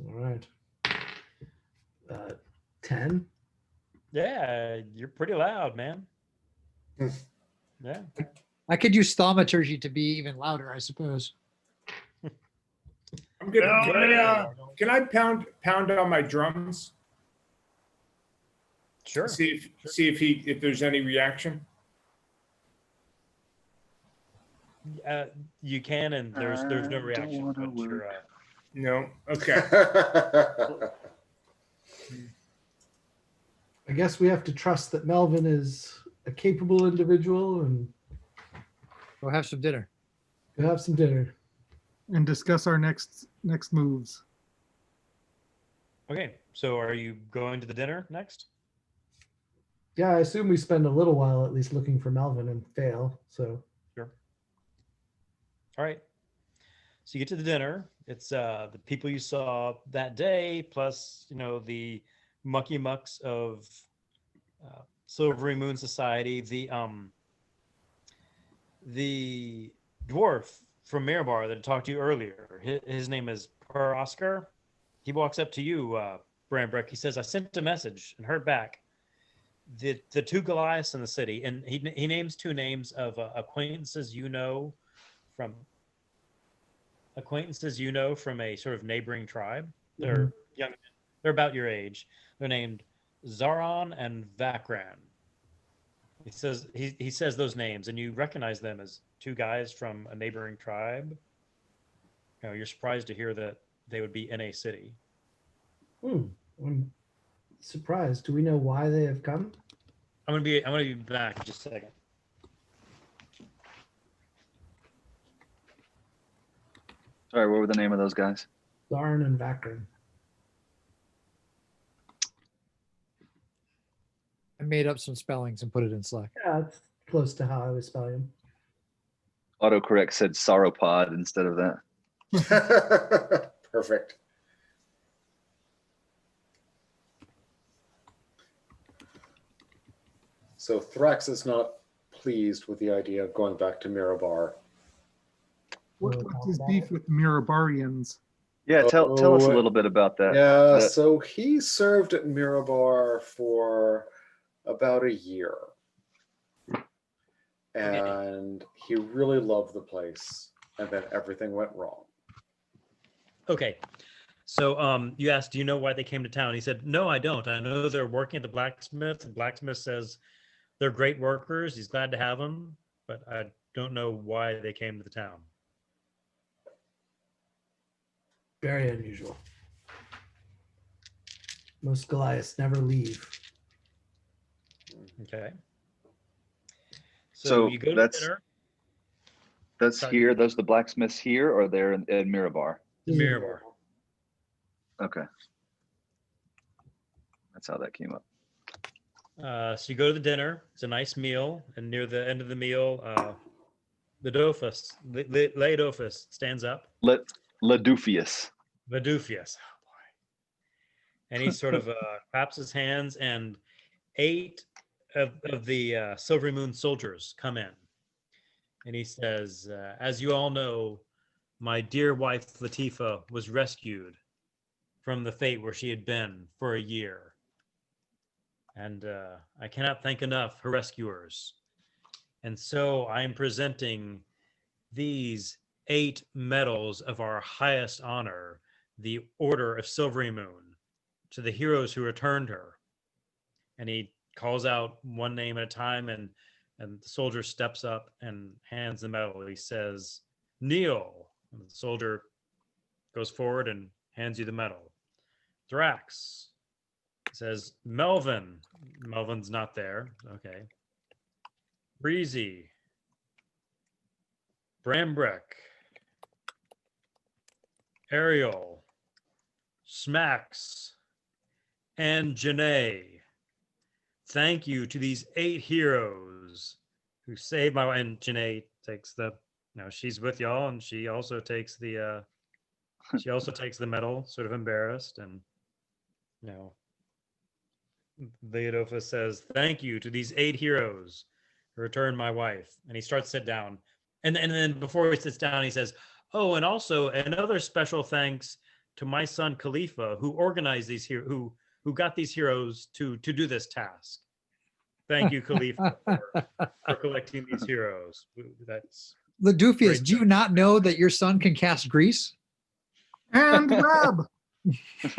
Speaker 2: All right. 10.
Speaker 1: Yeah, you're pretty loud, man. Yeah.
Speaker 5: I could use thaumaturgy to be even louder, I suppose.
Speaker 6: I'm gonna.
Speaker 1: No,
Speaker 6: Can I pound on my drums?
Speaker 1: Sure.
Speaker 6: See if there's any reaction.
Speaker 1: You can, and there's no
Speaker 3: don't
Speaker 1: reaction.
Speaker 3: wanna
Speaker 1: But you're,
Speaker 6: No. Okay.
Speaker 2: I guess we have to trust that Melvin is a capable individual and
Speaker 5: Go have some dinner.
Speaker 2: go have some dinner.
Speaker 7: And discuss our next moves.
Speaker 1: okay. So, are you going to the dinner next?
Speaker 2: Yeah, I assume we spend a little while at least looking for Melvin and fail. So
Speaker 1: Sure. All right. So you get to the dinner. It's the people you saw that day, plus the mucky mucks of Silvery Moon Society. The dwarf from Mirabar that I talked to you earlier. His name is Per Oscar. He walks up to you, Brambrick. He says, "I sent a message and heard back. The two Goliaths in the city," and he names two names of acquaintances from a sort of neighboring tribe. They're young. They're about your age. They're named Zaron and Vakran. He says those names, and you recognize them as two guys from a neighboring tribe. You're surprised to hear that they would be in a city.
Speaker 2: I'm surprised. Do we know why they have come?
Speaker 1: I'm gonna be back in just a second.
Speaker 3: Sorry, what were the name of those guys?
Speaker 2: Zarn and Vakran.
Speaker 5: I made up some spellings and put it in Slack.
Speaker 2: Yeah, it's close to how I was spelling him.
Speaker 3: Autocorrect said sauropod instead of that.
Speaker 8: Perfect. So Thrax is not pleased with the idea of going back to Mirabar.
Speaker 7: What's his beef with the Mirabarians?
Speaker 3: Yeah, tell us a
Speaker 8: Oh,
Speaker 3: little bit about that.
Speaker 8: Yeah,
Speaker 3: That-
Speaker 8: so he served at Mirabar for about a year. And he really loved the place. And then everything went wrong.
Speaker 1: Okay. So you asked, do you know why they came to town? He said, no, I don't. I know they're working at the blacksmith. The blacksmith says they're great workers. He's glad to have them, but I don't know why they came to the town.
Speaker 2: Very unusual. Most Goliaths never leave.
Speaker 1: Okay.
Speaker 3: So
Speaker 1: you go to
Speaker 3: that's-
Speaker 1: dinner.
Speaker 3: That's
Speaker 1: Sorry.
Speaker 3: here. Those the blacksmiths here, or they're in Mirabar.
Speaker 1: The Mirabar.
Speaker 3: Okay, that's how that came up.
Speaker 1: So you go to the dinner. It's a nice meal, and near the end of the meal, the Dophus, Lay Dophus, stands up.
Speaker 3: Ladufius.
Speaker 1: Vadufius. Oh boy. And he sort of claps his hands, and 8 of the Silvery Moon soldiers come in. And he says, as you all know, my dear wife Latifa was rescued from the fate where she had been for a year. And I cannot thank enough her rescuers. And so I am presenting these 8 medals of our highest honor, the Order of Silvery Moon, to the heroes who returned her. And he calls out one name at a time, and the soldier steps up and hands the medal. He says, kneel. And the soldier goes forward and hands you the medal. Thrax says, Melvin. Melvin's not there. Okay. Breezy. Brambrick. Ariel. Smacks. And Janae. thank you to these 8 heroes who saved my wife. And Janae takes the, she's with y'all, and she also takes the medal, sort of embarrassed, and Leodofus says, thank you to these 8 heroes who returned my wife. And he starts to sit down. And then before he sits down, he says, oh, and also another special thanks to my son Khalifa, who organized these here, who got these heroes to do this task. Thank you, Khalifa, for collecting these heroes. That's
Speaker 5: Ledufius,
Speaker 1: great
Speaker 5: do you not know that your son can cast grease?
Speaker 7: And grab.
Speaker 1: And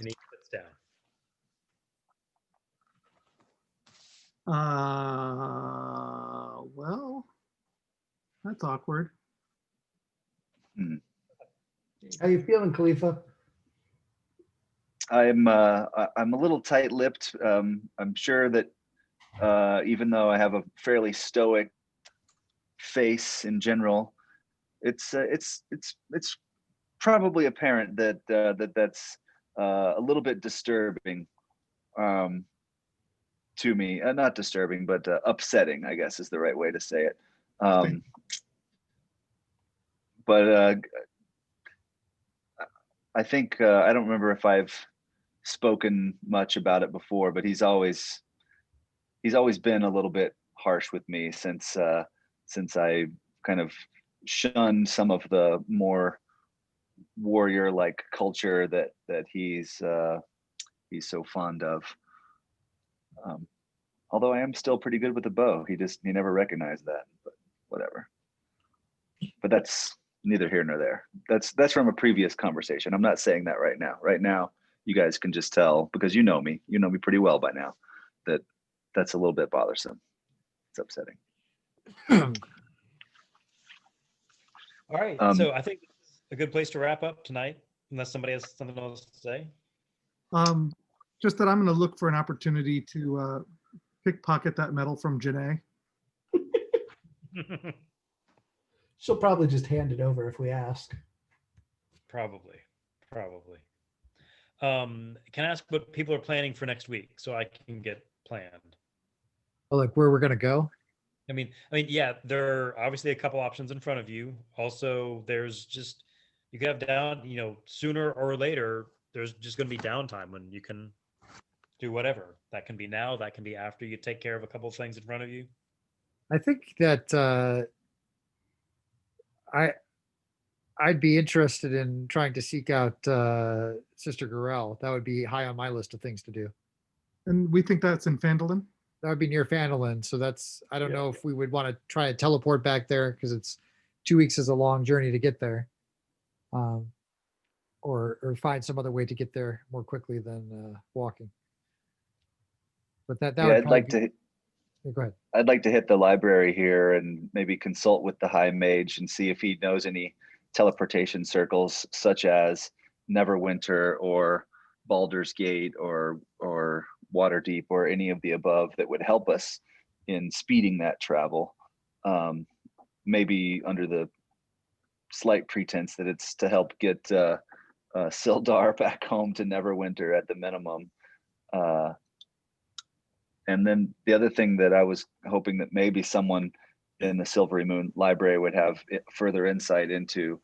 Speaker 1: he sits down.
Speaker 7: Well, that's awkward.
Speaker 2: How you feeling, Khalifa?
Speaker 3: I'm a little tight-lipped. I'm sure that even though I have a fairly stoic face in general, it's probably apparent that that's a little bit disturbing to me. Not disturbing, but upsetting, I guess is the right way to say it. But I think I don't remember if I've spoken much about it before, but he's always been a little bit harsh with me since I kind of shunned some of the more warrior-like culture that he's so fond of. Although I am still pretty good with the bow, he never recognized that. But whatever. But that's neither here nor there. That's from a previous conversation. I'm not saying that right now. Right now, you guys can just tell, because you know me pretty well by now, that that's a little bit bothersome. It's upsetting.
Speaker 1: All right. So I think this is a good place to wrap up tonight, unless somebody has something else to say.
Speaker 7: Just that I'm going to look for an opportunity to pickpocket that medal from Janae.
Speaker 2: She'll probably just hand it over if we ask.
Speaker 1: Probably. Can I ask what people are planning for next week so I can get planned?
Speaker 5: Oh, like where we're gonna go?
Speaker 1: I mean, yeah, there are obviously a couple options in front of you. Also, there's just, you could have sooner or later, there's just going to be downtime when you can do whatever. That can be now, that can be after you take care of a couple of things in front of you.
Speaker 5: I think that I'd be interested in trying to seek out Sister Gorell. That would be high on my list of things to do.
Speaker 7: And we think that's in Phandalin.
Speaker 5: That would be near Phandalin. So I don't
Speaker 1: Yeah.
Speaker 5: know if we would want to try to teleport back there, because it's 2 weeks is a long journey to get there. Or find some other way to get there more quickly than walking. But that
Speaker 3: Yeah,
Speaker 5: would
Speaker 3: I'd like to.
Speaker 5: Yeah, go ahead.
Speaker 3: I'd like to hit the library here and maybe consult with the High Mage and see if he knows any teleportation circles, such as Neverwinter or Baldur's Gate or Waterdeep or any of the above, that would help us in speeding that travel. Maybe under the slight pretense that it's to help get Sildar back home to Neverwinter at the minimum. And then the other thing that I was hoping that maybe someone in the Silvery Moon Library would have further insight into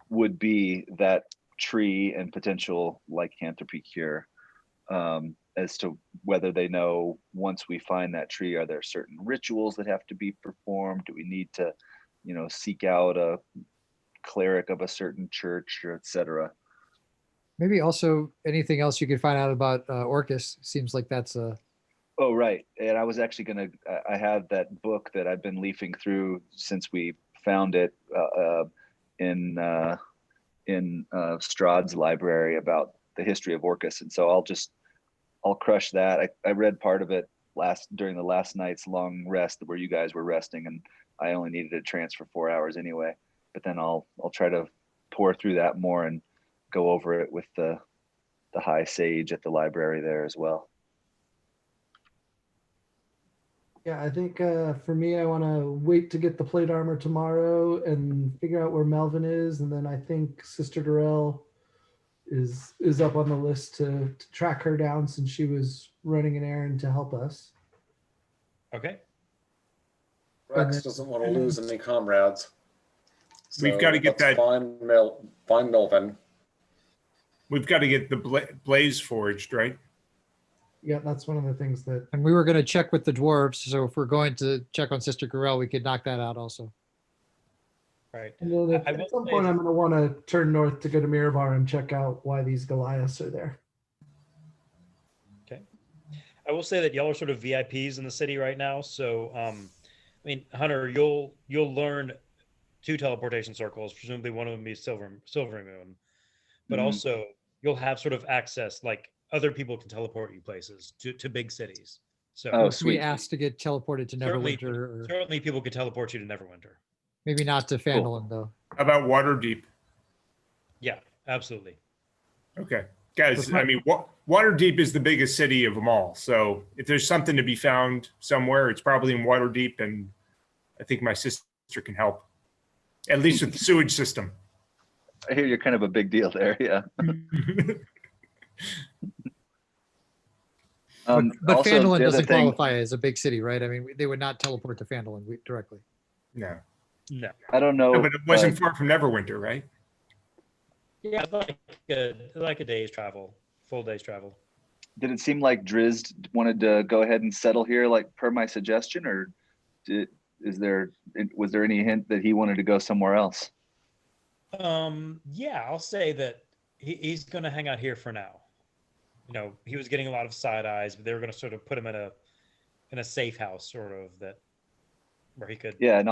Speaker 3: would be that tree and potential lycanthropy cure, as to whether they know, once we find that tree, are there certain rituals that have to be performed? Do we need to, seek out a cleric of a certain church, or etc.?
Speaker 5: Maybe also anything else you could find out about Orcus. Seems like that's a.
Speaker 3: Oh, right. And I was actually I have that book that I've been leafing through since we found it in Strahd's library about the history of Orcus. And so I'll crush that. I read part of it during the last night's long rest where you guys were resting, and I only needed a trance for 4 hours anyway. But then I'll try to pour through that more and go over it with the High Sage at the library there as well.
Speaker 2: Yeah, I think for me, I want to wait to get the plate armor tomorrow and figure out where Melvin is. And then I think Sister Durrell is up on the list to track her down since she was running an errand to help us.
Speaker 1: Okay.
Speaker 8: Rex doesn't want to lose any comrades.
Speaker 6: We've got to get
Speaker 8: let's
Speaker 6: that-
Speaker 8: Find Melvin.
Speaker 6: We've got to get the blaze forged, right?
Speaker 2: Yeah, that's one of the things that.
Speaker 5: And we were going to check with the dwarves. So if we're going to check on Sister Gorell, we could knock that out also.
Speaker 1: Right.
Speaker 2: And then
Speaker 1: I
Speaker 2: at
Speaker 1: will
Speaker 2: some
Speaker 1: say
Speaker 2: point,
Speaker 1: that-
Speaker 2: I'm going to want to turn north to go to Mirabar and check out why these Goliaths are there.
Speaker 1: Okay. I will say that y'all are sort of VIPs in the city right now. So, I mean, Hunter, you'll learn 2 teleportation circles. Presumably, one of them be Silver Moon, but also you'll have sort of access. Like other people can teleport you places to big cities. So,
Speaker 3: Oh,
Speaker 5: If we
Speaker 3: sweet.
Speaker 5: asked to get teleported to
Speaker 1: certainly,
Speaker 5: Neverwinter, or
Speaker 1: certainly people could teleport you to Neverwinter.
Speaker 5: maybe not to Phandalin though.
Speaker 6: How about Waterdeep?
Speaker 1: Yeah, absolutely.
Speaker 6: Okay, guys.
Speaker 5: But-
Speaker 6: I mean, Waterdeep is the biggest city of them all. So if there's something to be found somewhere, it's probably in Waterdeep, and I think my sister can help, at least with the sewage system.
Speaker 3: I hear you're kind of a big deal there. Yeah.
Speaker 5: But
Speaker 3: also,
Speaker 5: Phandalin
Speaker 3: the other
Speaker 5: doesn't
Speaker 3: thing-
Speaker 5: qualify as a big city, right? I mean, they would not teleport to Phandalin directly.
Speaker 6: No.
Speaker 1: No.
Speaker 3: I don't know.
Speaker 6: No, but it wasn't far from Neverwinter, right?
Speaker 1: Yeah, like a day's travel, full day's travel.
Speaker 3: Did it seem like Drizzt wanted to go ahead and settle here, like per my suggestion, or was there any hint that he wanted to go somewhere else?
Speaker 1: Yeah, I'll say that he's going to hang out here for now. You know, he was getting a lot of side eyes, but they were going to sort of put him in a safe house, sort of where he could.
Speaker 3: Yeah, and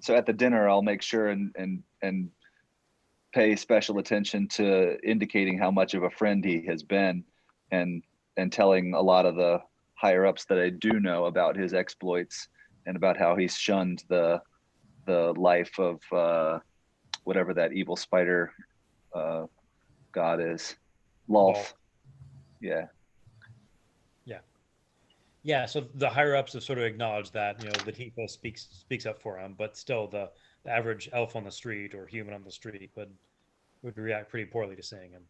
Speaker 3: so at the dinner I'll make sure and pay special attention to indicating how much of a friend he has been, and telling a lot of the higher ups that I do know about his exploits and about how he's shunned the life of whatever that evil spider god is, Lolth. Yeah.
Speaker 1: Yeah, so the higher ups have sort of acknowledged that, you know, the Tifa speaks up for him, but still the average elf on the street or human on the street would react pretty poorly to seeing him.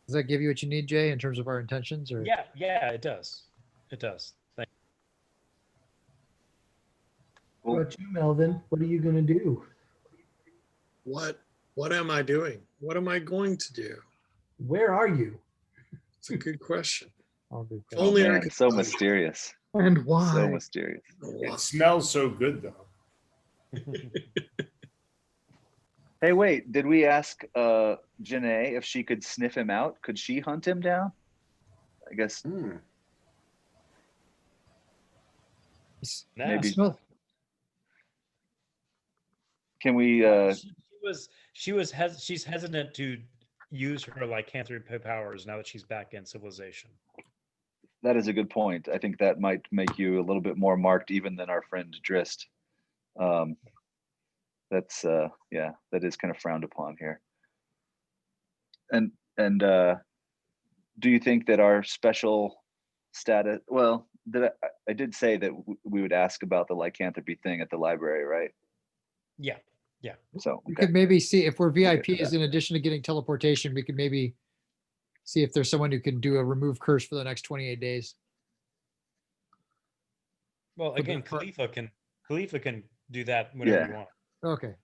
Speaker 5: Does that give you what you need, Jay, in terms of our intentions? Or
Speaker 1: Yeah, it does. It does. Thank
Speaker 2: What about you, Melvin? What are you going to do?
Speaker 4: What am I doing? What am I going to do?
Speaker 2: Where are you?
Speaker 4: It's a good question.
Speaker 5: I'll do that.
Speaker 4: Only I
Speaker 3: Man,
Speaker 4: can
Speaker 3: so
Speaker 4: tell you.
Speaker 3: mysterious.
Speaker 7: And why?
Speaker 3: So mysterious.
Speaker 6: It smells so good, though.
Speaker 1: you.
Speaker 3: Hey, wait, did we ask Janae if she could sniff him out? Could she hunt him down? I guess
Speaker 1: Nah,
Speaker 3: maybe.
Speaker 5: Smell-
Speaker 3: Can we
Speaker 1: she's hesitant to use her lycanthropy powers now that she's back in civilization.
Speaker 3: that is a good point. I think that might make you a little bit more marked even than our friend Drizzt. That's yeah, that is kind of frowned upon here. And do you think that our special status, well, I did say that we would ask about the lycanthropy thing at the library, right?
Speaker 1: Yeah.
Speaker 3: So
Speaker 5: We
Speaker 3: okay.
Speaker 5: could maybe see if we're
Speaker 3: get to
Speaker 5: VIPs, in addition to getting teleportation, we could maybe see if there's someone who can do a remove curse for the next 28 days.
Speaker 1: Well,
Speaker 5: the
Speaker 1: again,
Speaker 5: part-
Speaker 1: Khalifa can do that whenever you
Speaker 3: Yeah.
Speaker 1: want.
Speaker 5: Okay.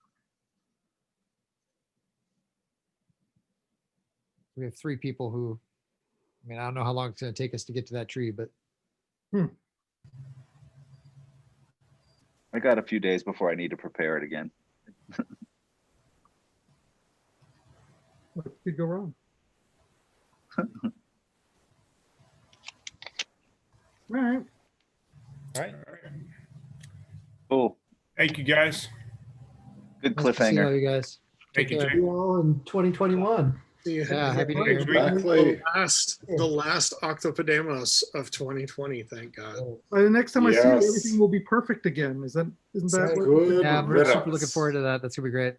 Speaker 5: We have 3 people who, I mean, I don't know how long it's going to take us to get to that tree, but
Speaker 3: I got a few days before I need to prepare it again.
Speaker 7: What could go wrong? All right.
Speaker 1: All right.
Speaker 3: Cool.
Speaker 6: Thank you, guys.
Speaker 3: Good
Speaker 5: nice to see all
Speaker 3: cliffhanger.
Speaker 5: you guys.
Speaker 6: Thank you,
Speaker 5: Take care.
Speaker 6: Jay.
Speaker 2: You all in 2021.
Speaker 5: Yeah, happy New Year.
Speaker 8: exactly.
Speaker 4: The last octopodemos of 2020. Thank God.
Speaker 7: By the next time I see you,
Speaker 8: Yes.
Speaker 7: everything will be perfect again. Isn't that what?
Speaker 8: Good
Speaker 5: Yeah, we're super looking
Speaker 8: riddance.
Speaker 5: forward to that. That's gonna be great.